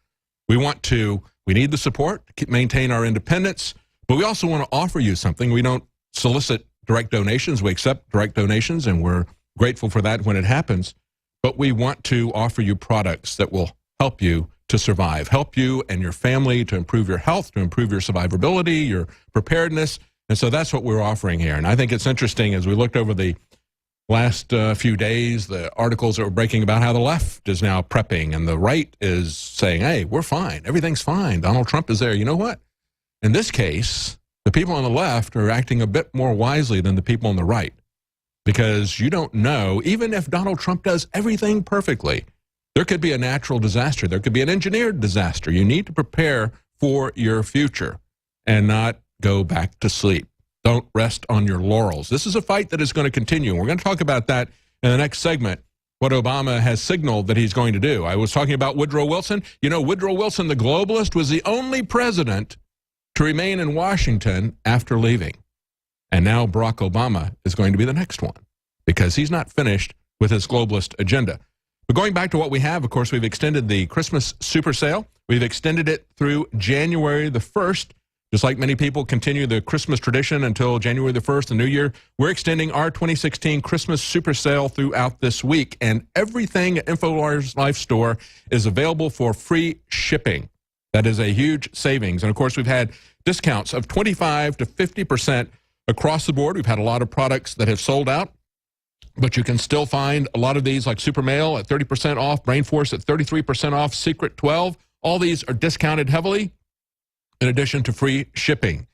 We need the support to maintain our independence, but we also want to offer you something. We don't solicit direct donations. We accept direct donations, and we're grateful for that when it happens. But we want to offer you products that will help you to survive, help you and your family to improve your health, to improve your survivability, your preparedness. And so that's what we're offering here. And I think it's interesting, as we looked over the last few days, the articles that were breaking about how the left is now prepping and the right is saying, hey, we're fine. Everything's fine. Donald Trump is there. You know what? In this case, the people on the left are acting a bit more wisely than the people on the right, because you don't know, even if Donald Trump does everything perfectly, there could be a natural disaster. There could be an engineered disaster. You need to prepare for your future and not go back to sleep. Don't rest on your laurels. This is a fight that is going to continue. And we're going to talk about that in the next segment, what Obama has signaled that he's going to do. I was talking about Woodrow Wilson. You know, Woodrow Wilson, the globalist, was the only president to remain in Washington after leaving. And now Barack Obama is going to be the next one, because he's not finished with his globalist agenda. But going back to what we have, of course, we've extended the Christmas super sale. We've extended it through January the 1st. Just like many people continue the Christmas tradition until January the 1st, the New Year, we're extending our 2016 Christmas super sale throughout this week. And everything at InfoWars Life Store is available for free shipping. That is a huge savings. And of course, we've had discounts of 25 to 50% across the board. We've had a lot of products that have sold out, but you can still find a lot of these, like Super Mail at 30% off, Brain Force at 33% off, Secret 12. All these are discounted heavily, in addition to free shipping.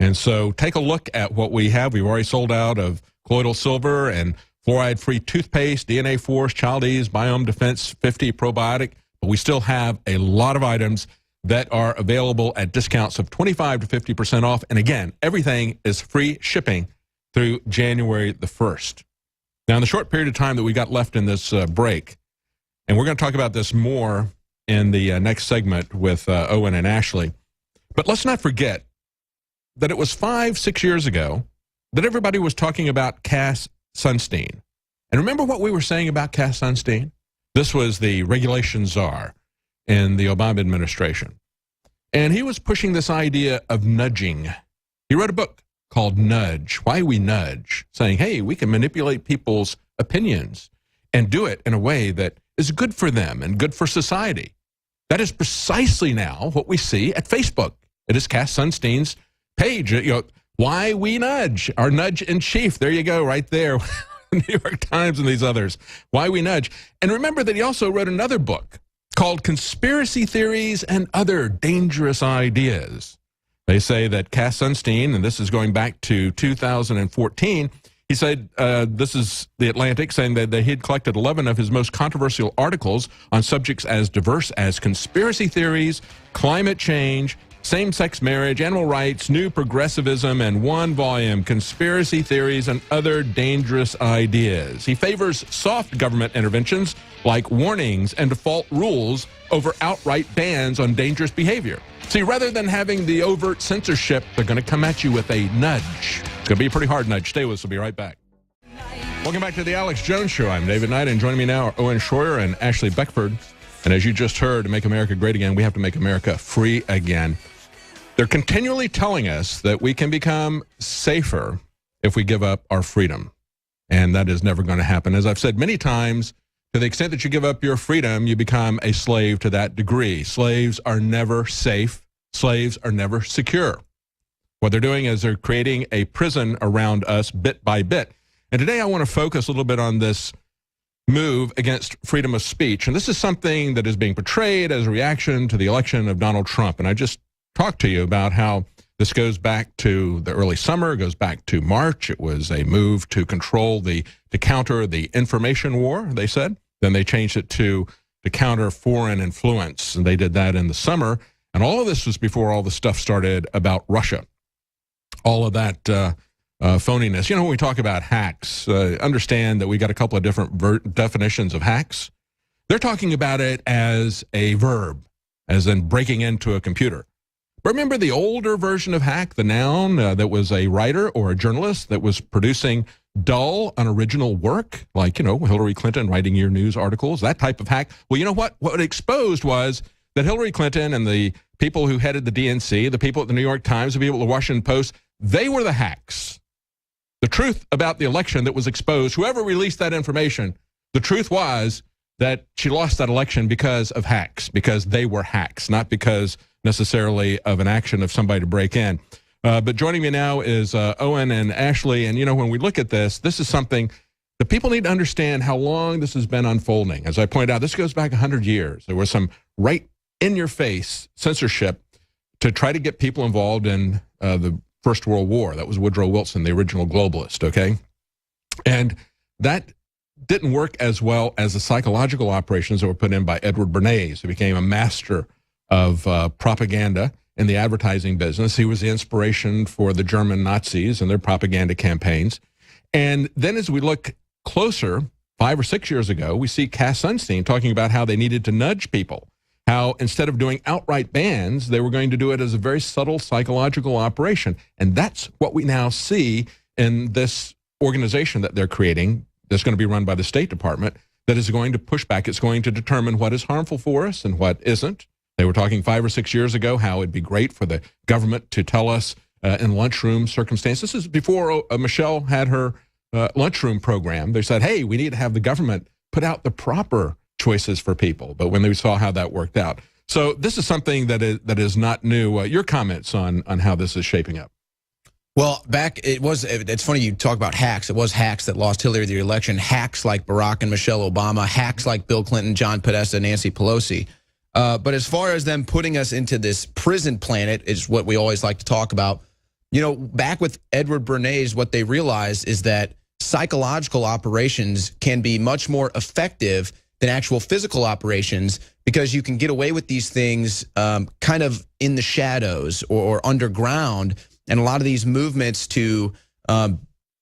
And so take a look at what we have. We've already sold out of colloidal silver and fluoride-free toothpaste, DNA Force, Child Ease, Biome Defense 50 probiotic. But we still have a lot of items that are available at discounts of 25 to 50% off. And again, everything is free shipping through January the 1st. Now, in the short period of time that we got left in this break, and we're going to talk about this more in the next segment with Owen and Ashley, but let's not forget that it was 5-6 years ago that everybody was talking about Cass Sunstein. And remember what we were saying about Cass Sunstein? This was the regulation czar in the Obama administration. And he was pushing this idea of nudging. He wrote a book called Nudge, Why We Nudge, saying, hey, we can manipulate people's opinions and do it in a way that is good for them and good for society. That is precisely now what we see at Facebook. It is Cass Sunstein's page, Why We Nudge, our nudge in chief. There you go, right there. New York Times and these others. Why We Nudge. And remember that he also wrote another book called Conspiracy Theories and Other Dangerous Ideas. They say that Cass Sunstein, and this is going back to 2014, he said, this is The Atlantic, saying that he had collected 11 of his most controversial articles on subjects as diverse as conspiracy theories, climate change, same-sex marriage, animal rights, new progressivism, and one volume, Conspiracy Theories and Other Dangerous Ideas. He favors soft government interventions like warnings and default rules over outright bans on dangerous behavior. See, rather than having the overt censorship, they're going to come at you with a nudge. It's going to be a pretty hard nudge. Stay with us. We'll be right back. Welcome back to the Alex Jones Show. I'm David Knight, and joining me now are Owen Schroyer and Ashley Beckford. And as you just heard, to make America great again, we have to make America free again. They're continually telling us that we can become safer if we give up our freedom. And that is never going to happen. As I've said many times, to the extent that you give up your freedom, you become a slave to that degree. Slaves are never safe. Slaves are never secure. What they're doing is they're creating a prison around us bit by bit. And today I want to focus a little bit on this move against freedom of speech. And this is something that is being portrayed as a reaction to the election of Donald Trump. And I just talked to you about how this goes back to the early summer, goes back to March. It was a move to counter the information war, they said. Then they changed it to counter foreign influence. And they did that in the summer. And all of this was before all the stuff started about Russia. All of that phoniness. You know, when we talk about hacks, understand that we got a couple of different definitions of hacks. They're talking about it as a verb, as in breaking into a computer. Remember the older version of hack, the noun, that was a writer or a journalist that was producing dull, unoriginal work, like, you know, Hillary Clinton writing your news articles, that type of hack. Well, you know what? What it exposed was that Hillary Clinton and the people who headed the DNC, the people at the New York Times, the people at the Washington Post, they were the hacks. The truth about the election that was exposed, whoever released that information, the truth was that she lost that election because of hacks, because they were hacks, not because necessarily of an action of somebody to break in. But joining me now is Owen and Ashley. And, you know, when we look at this, this is something that people need to understand how long this has been unfolding. As I pointed out, this goes back 100 years. There was some right-in-your-face censorship to try to get people involved in the First World War. That was Woodrow Wilson, the original globalist, okay? And that didn't work as well as the psychological operations that were put in by Edward Bernays, who became a master of propaganda in the advertising business. He was the inspiration for the German Nazis and their propaganda campaigns. And then as we look closer, 5 or 6 years ago, we see Cass Sunstein talking about how they needed to nudge people, how instead of doing outright bans, they were going to do it as a very subtle psychological operation. And that's what we now see in this organization that they're creating that's going to be run by the State Department that is going to push back. It's going to determine what is harmful for us and what isn't. They were talking 5 or 6 years ago how it'd be great for the government to tell us in lunchroom circumstances. This is before Michelle had her lunchroom program. They said, hey, we need to have the government put out the proper choices for people. But when they saw how that worked out. So this is something that is not new. Your comments on how this is shaping up. Well, it's funny you talk about hacks. It was hacks that lost Hillary the election, hacks like Barack and Michelle Obama, hacks like Bill Clinton, John Podesta, Nancy Pelosi. But as far as them putting us into this prison planet is what we always like to talk about. You know, back with Edward Bernays, what they realized is that psychological operations can be much more effective than actual physical operations because you can get away with these things kind of in the shadows or underground. And a lot of these movements to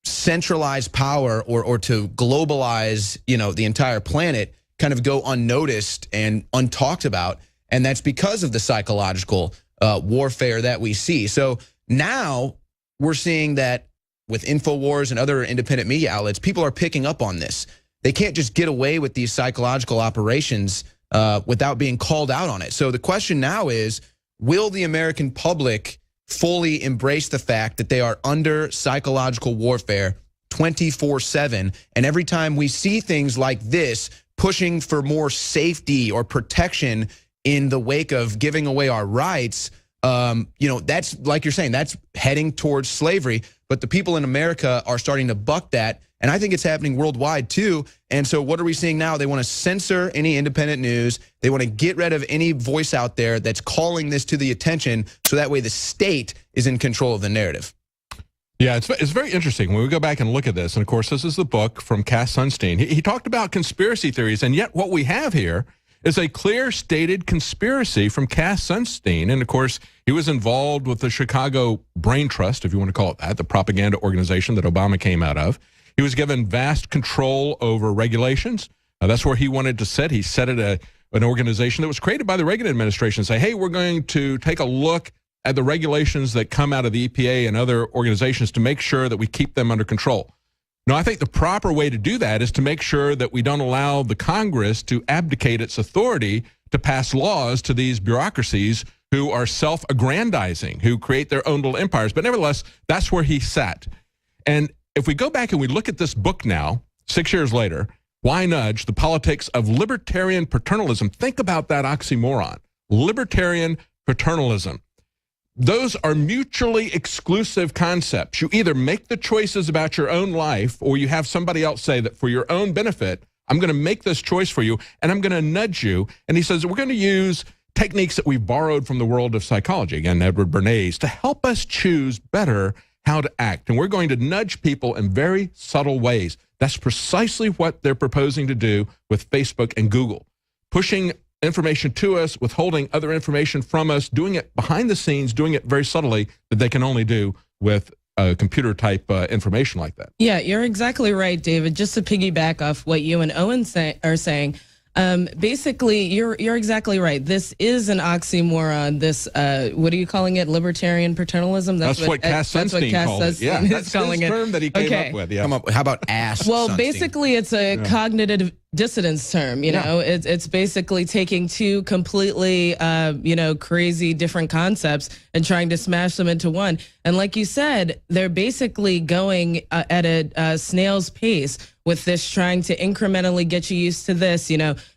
centralize power or to globalize, you know, the entire planet kind of go unnoticed and untalked about. And that's because of the psychological warfare that we see. So now we're seeing that with INFOWARs and other independent media outlets, people are picking up on this. They can't just get away with these psychological operations without being called out on it. So the question now is, will the American public fully embrace the fact that they are under psychological warfare 24/7? And every time we see things like this, pushing for more safety or protection in the wake of giving away our rights, you know, that's, like you're saying, that's heading towards slavery. But the people in America are starting to buck that. And I think it's happening worldwide too. And so what are we seeing now? They want to censor any independent news. They want to get rid of any voice out there that's calling this to the attention, so that way the state is in control of the narrative. Yeah, it's very interesting when we go back and look at this. And of course, this is the book from Cass Sunstein. He talked about conspiracy theories, and yet what we have here is a clear stated conspiracy from Cass Sunstein. And of course, he was involved with the Chicago Brain Trust, if you want to call it that, the propaganda organization that Obama came out of. He was given vast control over regulations. That's where he wanted to sit. He set it an organization that was created by the Reagan administration and say, hey, we're going to take a look at the regulations that come out of the EPA and other organizations to make sure that we keep them under control. No, I think the proper way to do that is to make sure that we don't allow the Congress to abdicate its authority to pass laws to these bureaucracies who are self-aggrandizing, who create their own little empires. But nevertheless, that's where he sat. And if we go back and we look at this book now, 6 years later, Why Nudge? The Politics of Libertarian Paternalism. Think about that oxymoron. Libertarian paternalism. Those are mutually exclusive concepts. You either make the choices about your own life, or you have somebody else say that for your own benefit, I'm going to make this choice for you, and I'm going to nudge you. And he says, we're going to use techniques that we've borrowed from the world of psychology, again, Edward Bernays, to help us choose better how to act. And we're going to nudge people in very subtle ways. That's precisely what they're proposing to do with Facebook and Google. Pushing information to us, withholding other information from us, doing it behind the scenes, doing it very subtly, that they can only do with computer type information like that. Yeah, you're exactly right, David. Just to piggyback off what you and Owen are saying, basically, you're exactly right. This is an oxymoron. This, what are you calling it? Libertarian paternalism? That's what Cass Sunstein called it. Yeah, that's his term that he came up with. Yeah. How about ass? Well, Sunstein? basically, it's a cognitive dissonance term. You know, it's basically taking two completely, crazy different concepts and trying to smash them into one. And like you said, they're basically going at a snail's pace with this, trying to incrementally get you used to this.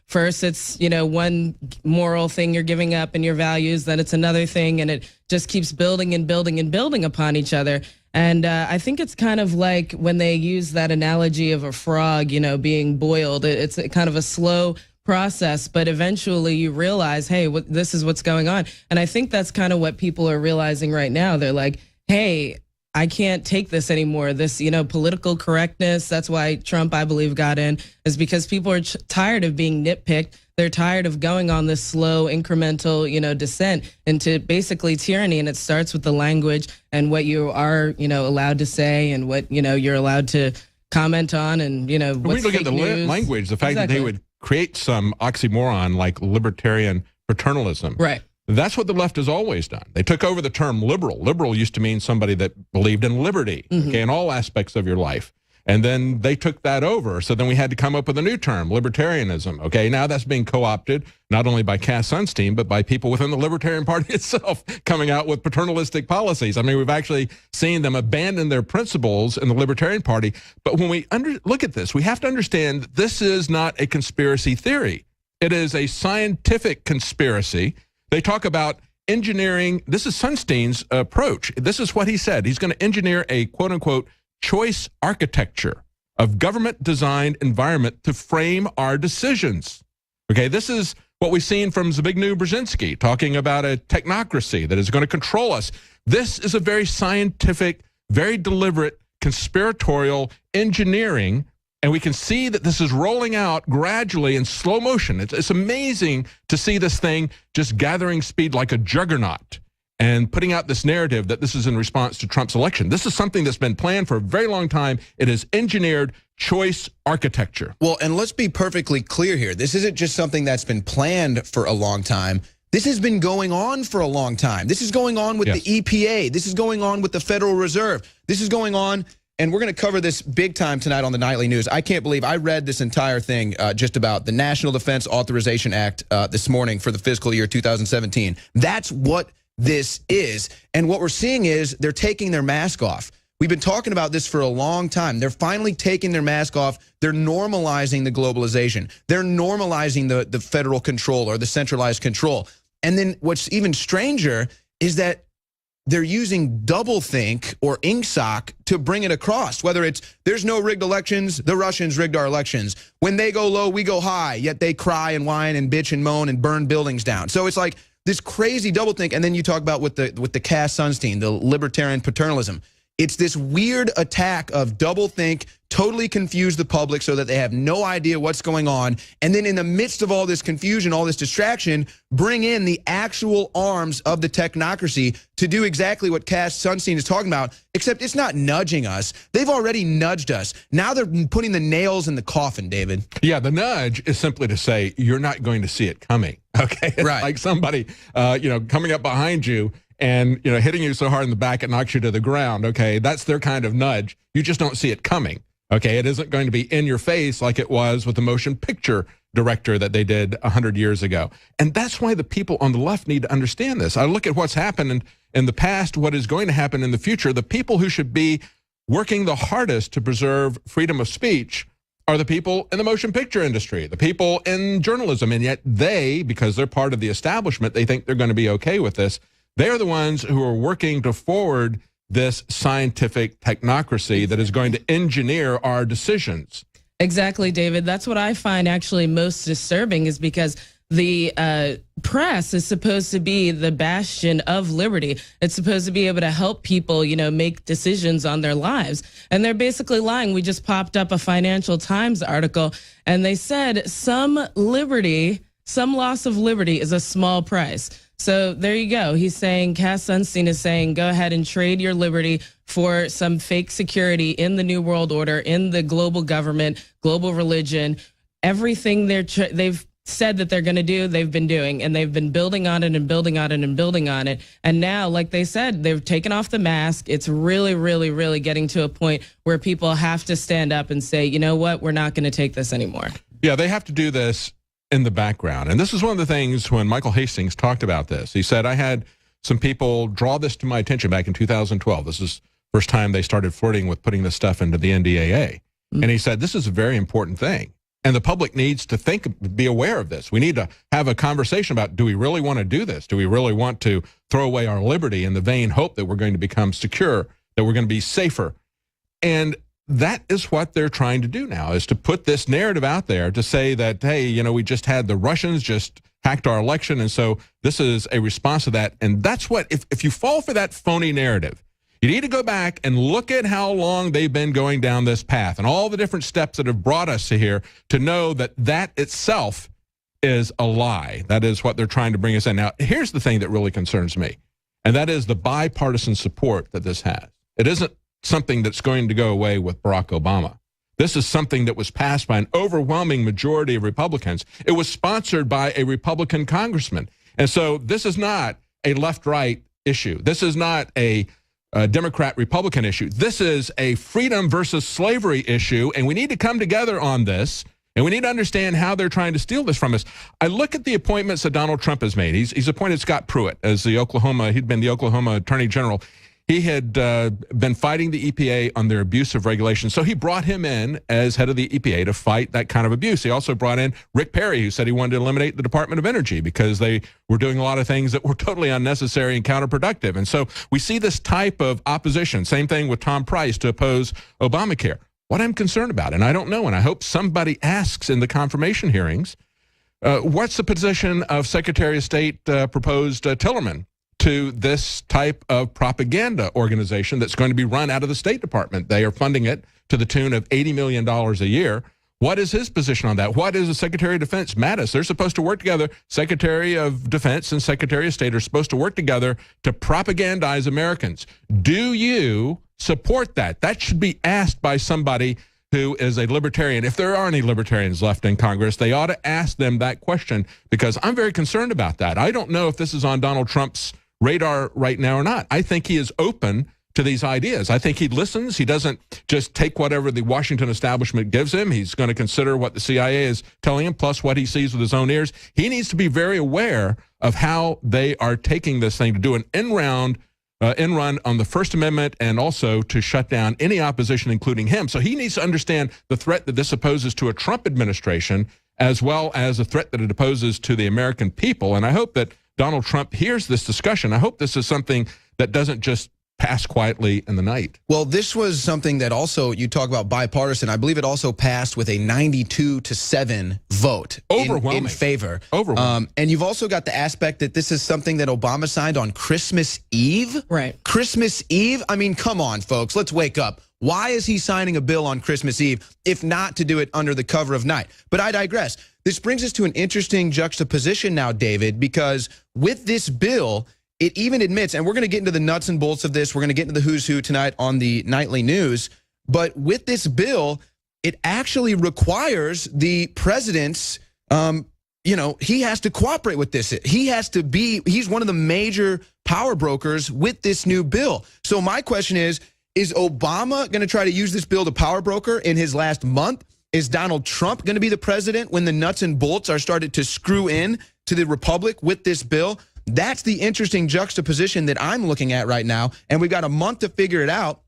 First it's, one moral thing you're giving up in your values, then it's another thing, and it just keeps building and building and building upon each other. And I think it's kind of like when they use that analogy of a frog, being boiled. It's kind of a slow process, but eventually you realize, hey, this is what's going on. And I think that's kind of what people are realizing right now. They're like, hey, I can't take this anymore. This, political correctness, that's why Trump, I believe, got in, is because people are tired of being nitpicked. They're tired of going on this slow, incremental, descent into basically tyranny. And it starts with the language and what you are, allowed to say and what, you're allowed to comment on and, what's we look at the language, the fact that they would create some oxymoron like libertarian paternalism. Right. That's what the left has always done. They took over the term liberal. Liberal used to mean somebody that believed in liberty, okay, in all aspects of your life. And then they took that over. So then we had to come up with a new term, libertarianism. Okay, now that's being co-opted not only by Cass Sunstein, but by people within the Libertarian Party itself coming out with paternalistic policies. I mean, we've actually seen them abandon their principles in the Libertarian Party. But when we look at this, we have to understand that this is not a conspiracy theory. It is a scientific conspiracy. They talk about engineering. This is Sunstein's approach. This is what he said. He's going to engineer a quote-unquote choice architecture of government-designed environment to frame our decisions. Okay, this is what we've seen from Zbigniew Brzezinski, talking about a technocracy that is going to control us. This is a very scientific, very deliberate, conspiratorial engineering. And we can see that this is rolling out gradually in slow motion. It's amazing to see this thing just gathering speed like a juggernaut and putting out this narrative that this is in response to Trump's election. This is something that's been planned for a very long time. It is engineered choice architecture. Well, and let's be perfectly clear here. This isn't just something that's been planned for a long time. This has been going on for a long time. This is going on with the EPA. This is going on with the Federal Reserve. This is going on. And we're going to cover this big time tonight on the Nightly News. I can't believe I read this entire thing just about the National Defense Authorization Act this morning for the fiscal year 2017. That's what this is. And what we're seeing is they're taking their mask off. We've been talking about this for a long time. They're finally taking their mask off. They're normalizing the globalization. They're normalizing the federal control or the centralized control. And then what's even stranger is that they're using doublethink or INCSOC to bring it across, whether it's there's no rigged elections, the Russians rigged our elections. When they go low, we go high, yet they cry and whine and bitch and moan and burn buildings down. So it's like this crazy doublethink. And then you talk about with the Cass Sunstein, the libertarian paternalism. It's this weird attack of doublethink, totally confuse the public so that they have no idea what's going on. And then in the midst of all this confusion, all this distraction, bring in the actual arms of the technocracy to do exactly what Cass Sunstein is talking about, except it's not nudging us. They've already nudged us. Now they're putting the nails in the coffin, David. Yeah, the nudge is simply to say, you're not going to see it coming. Okay, it's right. Like somebody, coming up behind you and, hitting you so hard in the back it knocks you to the ground. Okay, that's their kind of nudge. You just don't see it coming. Okay, it isn't going to be in your face like it was with the motion picture director that they did 100 years ago. And that's why the people on the left need to understand this. I look at what's happened in the past, what is going to happen in the future. The people who should be working the hardest to preserve freedom of speech are the people in the motion picture industry, the people in journalism, and yet they, because they're part of the establishment, they think they're going to be okay with this. They're the ones who are working to forward this scientific technocracy that is going to engineer our decisions. Exactly, David. That's what I find actually most disturbing, is because the press is supposed to be the bastion of liberty. It's supposed to be able to help people, you know, make decisions on their lives. And they're basically lying. We just popped up a Financial Times article, and they said some loss of liberty is a small price. So there you go. He's saying, Cass Sunstein is saying, go ahead and trade your liberty for some fake security in the New World Order, in the global government, global religion. Everything they've said that they're going to do, they've been doing, and they've been building on it and building on it and building on it. And now, like they said, they've taken off the mask. It's really, really, really getting to a point where people have to stand up and say, you know what, we're not going to take this anymore. Yeah, they have to do this in the background. And this is one of the things when Michael Hastings talked about this. He said, I had some people draw this to my attention back in 2012. This is the first time they started flirting with putting this stuff into the NDAA. And he said, this is a very important thing. And the public needs to be aware of this. We need to have a conversation about, do we really want to do this? Do we really want to throw away our liberty in the vain hope that we're going to become secure, that we're going to be safer? And that is what they're trying to do now, is to put this narrative out there to say that, hey, you know, we just had the Russians just hacked our election, and so this is a response to that. And that's what, if you fall for that phony narrative, you need to go back and look at how long they've been going down this path and all the different steps that have brought us to here to know that that itself is a lie. That is what they're trying to bring us in. Now, here's the thing that really concerns me, and that is the bipartisan support that this has. It isn't something that's going to go away with Barack Obama. This is something that was passed by an overwhelming majority of Republicans. It was sponsored by a Republican congressman. And so this is not a left-right issue. This is not a Democrat-Republican issue. This is a freedom versus slavery issue, and we need to come together on this, and we need to understand how they're trying to steal this from us. I look at the appointments that Donald Trump has made. He's appointed Scott Pruitt as he'd been the Oklahoma Attorney General. He had been fighting the EPA on their abuse of regulation, so he brought him in as head of the EPA to fight that kind of abuse. He also brought in Rick Perry, who said he wanted to eliminate the Department of Energy because they were doing a lot of things that were totally unnecessary and counterproductive. And so we see this type of opposition. Same thing with Tom Price to oppose Obamacare. What I'm concerned about, and I don't know, and I hope somebody asks in the confirmation hearings, what's the position of Secretary of State proposed Tillerman to this type of propaganda organization that's going to be run out of the State Department? They are funding it to the tune of $80 million a year. What is his position on that? What is the Secretary of Defense, Mattis? They're supposed to work together. Secretary of Defense and Secretary of State are supposed to work together to propagandize Americans. Do you support that? That should be asked by somebody who is a libertarian. If there are any libertarians left in Congress, they ought to ask them that question, because I'm very concerned about that. I don't know if this is on Donald Trump's radar right now or not. I think he is open to these ideas. I think he listens. He doesn't just take whatever the Washington establishment gives him. He's going to consider what the CIA is telling him, plus what he sees with his own ears. He needs to be very aware of how they are taking this thing to do an end run on the First Amendment, and also to shut down any opposition, including him. So he needs to understand the threat that this poses to a Trump administration, as well as a threat that it poses to the American people. And I hope that Donald Trump hears this discussion. I hope this is something that doesn't just pass quietly in the night. Well, this was something that also, you talk about bipartisan, I believe it also passed with a 92-7 vote in favor. Overwhelming. And you've also got the aspect that this is something that Obama signed on Christmas Eve. Right. Christmas Eve? I mean, come on, folks, let's wake up. Why is he signing a bill on Christmas Eve, if not to do it under the cover of night? But I digress. This brings us to an interesting juxtaposition now, David, because with this bill, it even admits, and we're going to get into the nuts and bolts of this, we're going to get into the who's who tonight on the nightly news, but with this bill, it actually requires the president's, he has to cooperate with this. He's one of the major power brokers with this new bill. So my question is, Is Obama going to try to use this bill to power broker in his last month? Is Donald Trump going to be the president when the nuts and bolts are started to screw in to the Republic with this bill? That's the interesting juxtaposition that I'm looking at right now, and we've got a month to figure it out.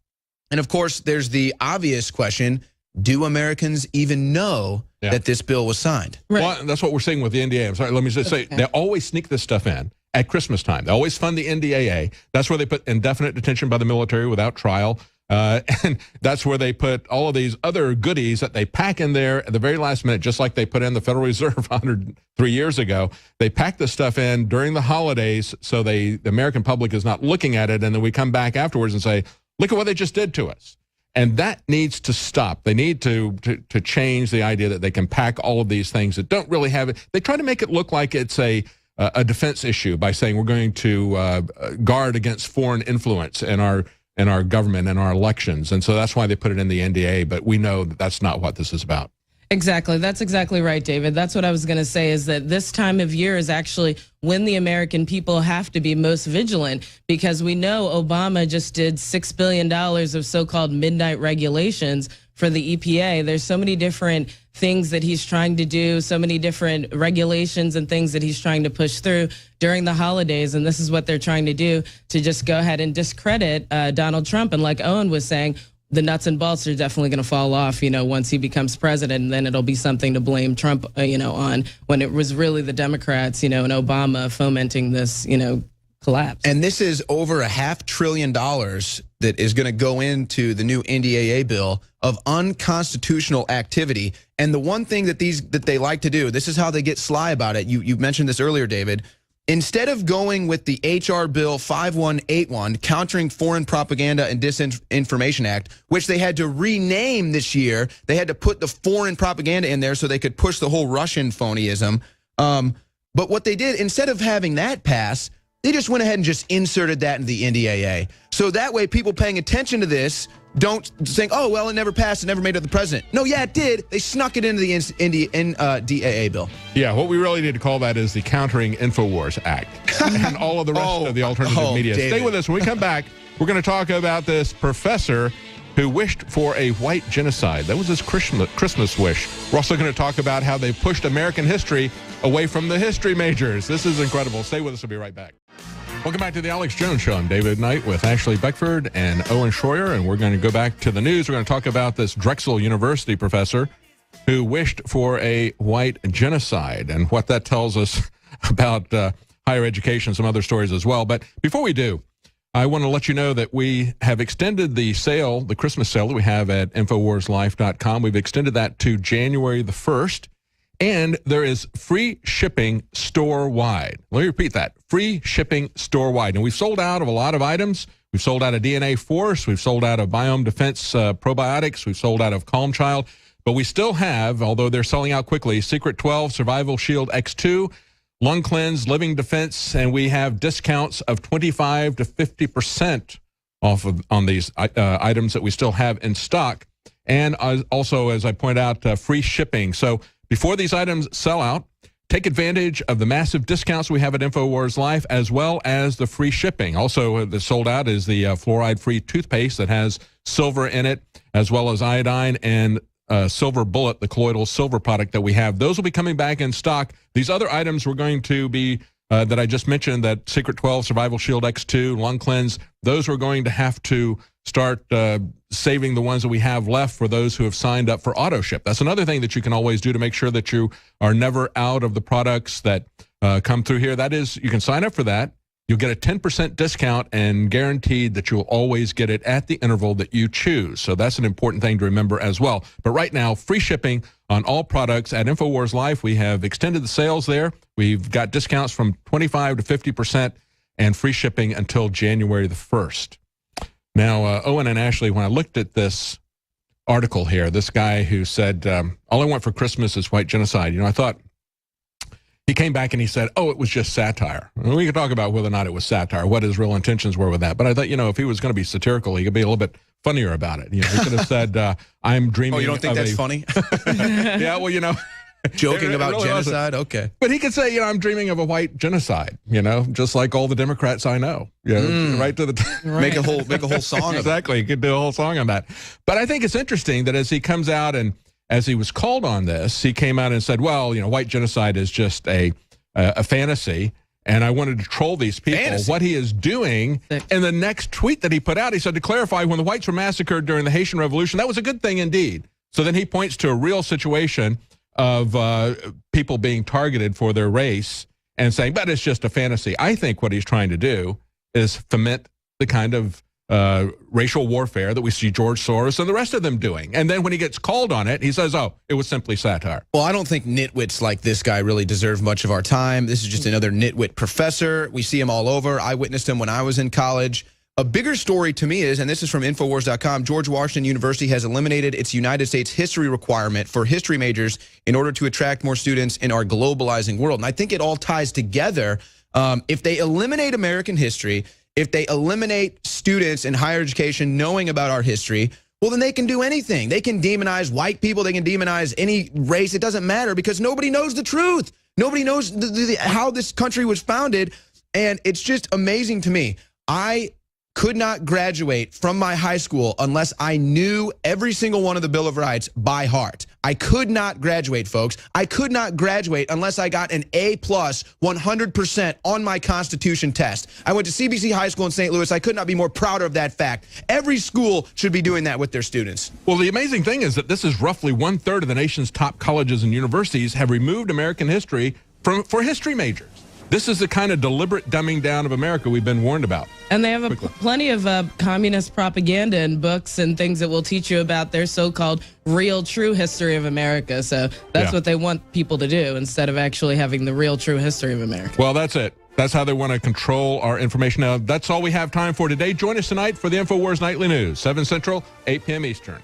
And, of course, there's the obvious question, do Americans even know that this bill was signed? Right. Well, that's what we're seeing with the NDAA. I'm sorry, let me just say, they always sneak this stuff in at Christmas time. They always fund the NDAA. That's where they put indefinite detention by the military without trial. And that's where they put all of these other goodies that they pack in there at the very last minute, just like they put in the Federal Reserve 103 years ago. They pack this stuff in during the holidays so the American public is not looking at it, and then we come back afterwards and say, look at what they just did to us. And that needs to stop. They need to change the idea that they can pack all of these things that don't really have it. They try to make it look like it's a defense issue by saying we're going to guard against foreign influence in our government and our elections. And so that's why they put it in the NDAA, but we know that that's not what this is about. Exactly. That's exactly right, David. That's what I was going to say, is that this time of year is actually when the American people have to be most vigilant, because we know Obama just did $6 billion of so-called midnight regulations for the EPA. There's so many different things that he's trying to do, so many different regulations and things that he's trying to push through during the holidays. And this is what they're trying to do, to just go ahead and discredit Donald Trump. And like Owen was saying, the nuts and bolts are definitely going to fall off, once he becomes president, and then it'll be something to blame Trump, on, when it was really the Democrats, and Obama fomenting this, collapse. And this is over $500 billion that is going to go into the new NDAA bill of unconstitutional activity. And the one thing that they like to do, this is how they get sly about it. You mentioned this earlier, David. Instead of going with the HR Bill 5181, Countering Foreign Propaganda and Disinformation Act, which they had to rename this year, they had to put the foreign propaganda in there so they could push the whole Russian phonyism. But what they did, instead of having that pass, they just went ahead and just inserted that in the NDAA. So that way people paying attention to this don't think, oh, well, it never passed, it never made it to the president. No, yeah, it did. They snuck it into the NDAA bill. Yeah, what we really need to call that is the Countering INFOWARS Act and all of the rest of the alternative media. David. Stay with us. When we come back, we're going to talk about this professor who wished for a white genocide. That was his Christmas wish. We're also going to talk about how they pushed American history away from the history majors. This is incredible. Stay with us. We'll be right back. Welcome back to the Alex Jones Show. I'm David Knight with Ashley Beckford and Owen Schroyer, and we're going to go back to the news. We're going to talk about this Drexel University professor who wished for a white genocide and what that tells us about higher education, some other stories as well. But before we do, I want to let you know that we have extended the sale, the Christmas sale that we have at InfoWarsLife.com. We've extended that to January the 1st. And there is free shipping store-wide. Let me repeat that. Free shipping store-wide. And we've sold out of a lot of items. We've sold out of DNA Force. We've sold out of Biome Defense probiotics. We've sold out of Calm Child. But we still have, although they're selling out quickly, Secret 12, Survival Shield X2, Lung Cleanse, Living Defense, and we have discounts of 25 to 50% off on these items that we still have in stock. And also, as I point out, free shipping. So before these items sell out, take advantage of the massive discounts we have at InfoWars Life, as well as the free shipping. Also, the sold out is the fluoride-free toothpaste that has silver in it, as well as iodine and Silver Bullet, the colloidal silver product that we have. Those will be coming back in stock. These other items were going to be, that I just mentioned, that Secret 12, Survival Shield X2, Lung Cleanse, those we're going to have to start saving the ones that we have left for those who have signed up for auto ship. That's another thing that you can always do to make sure that you are never out of the products that come through here. That is, you can sign up for that. You'll get a 10% discount and guaranteed that you'll always get it at the interval that you choose. So that's an important thing to remember as well. But right now, free shipping on all products at InfoWars Life. We have extended the sales there. We've got discounts from 25 to 50% and free shipping until January the 1st. Now, Owen and Ashley, when I looked at this article here, this guy who said, all I want for Christmas is white genocide, I thought, he came back and he said, oh, it was just satire. We could talk about whether or not it was satire, what his real intentions were with that. But I thought, if he was going to be satirical, he could be a little bit funnier about it. He could have said, I'm dreaming. Oh, you don't think that's funny? Yeah, well, Joking about really genocide? Okay. But he could say, you know, I'm dreaming of a white genocide, you know, just like all the Democrats I know. You know, right to the Make a whole song. Exactly. He could do a whole song on that. But I think it's interesting that as he comes out and as he was called on this, he came out and said, well, you know, white genocide is just a fantasy. And I wanted to troll these people. Fantasy. What he is doing, in the next tweet that he put out, he said, to clarify, when the whites were massacred during the Haitian Revolution, that was a good thing indeed. So then he points to a real situation of people being targeted for their race and saying, but it's just a fantasy. I think what he's trying to do is foment the kind of racial warfare that we see George Soros and the rest of them doing. And then when he gets called on it, he says, oh, it was simply satire. Well, I don't think nitwits like this guy really deserve much of our time. This is just another nitwit professor. We see him all over. I witnessed him when I was in college. A bigger story to me is, and this is from Infowars.com, George Washington University has eliminated its United States history requirement for history majors in order to attract more students in our globalizing world. And I think it all ties together. If they eliminate American history, if they eliminate students in higher education knowing about our history, well, then they can do anything. They can demonize white people. They can demonize any race. It doesn't matter because nobody knows the truth. Nobody knows how this country was founded. And it's just amazing to me. I could not graduate from my high school unless I knew every single one of the Bill of Rights by heart. I could not graduate, folks. I could not graduate unless I got an A+ 100% on my Constitution test. I went to CBC High School in St. Louis. I could not be more proud of that fact. Every school should be doing that with their students. Well, the amazing thing is that this is roughly 1/3 of the nation's top colleges and universities have removed American history for history majors. This is the kind of deliberate dumbing down of America we've been warned about. And they have plenty of communist propaganda in books and things that will teach you about their so-called real, true history of America. So that's what they want people to do instead of actually having the real, true history of America. Well, that's it. That's how they want to control our information. Now, that's all we have time for today. Join us tonight for the InfoWars Nightly News, 7 Central, 8 p.m. Eastern.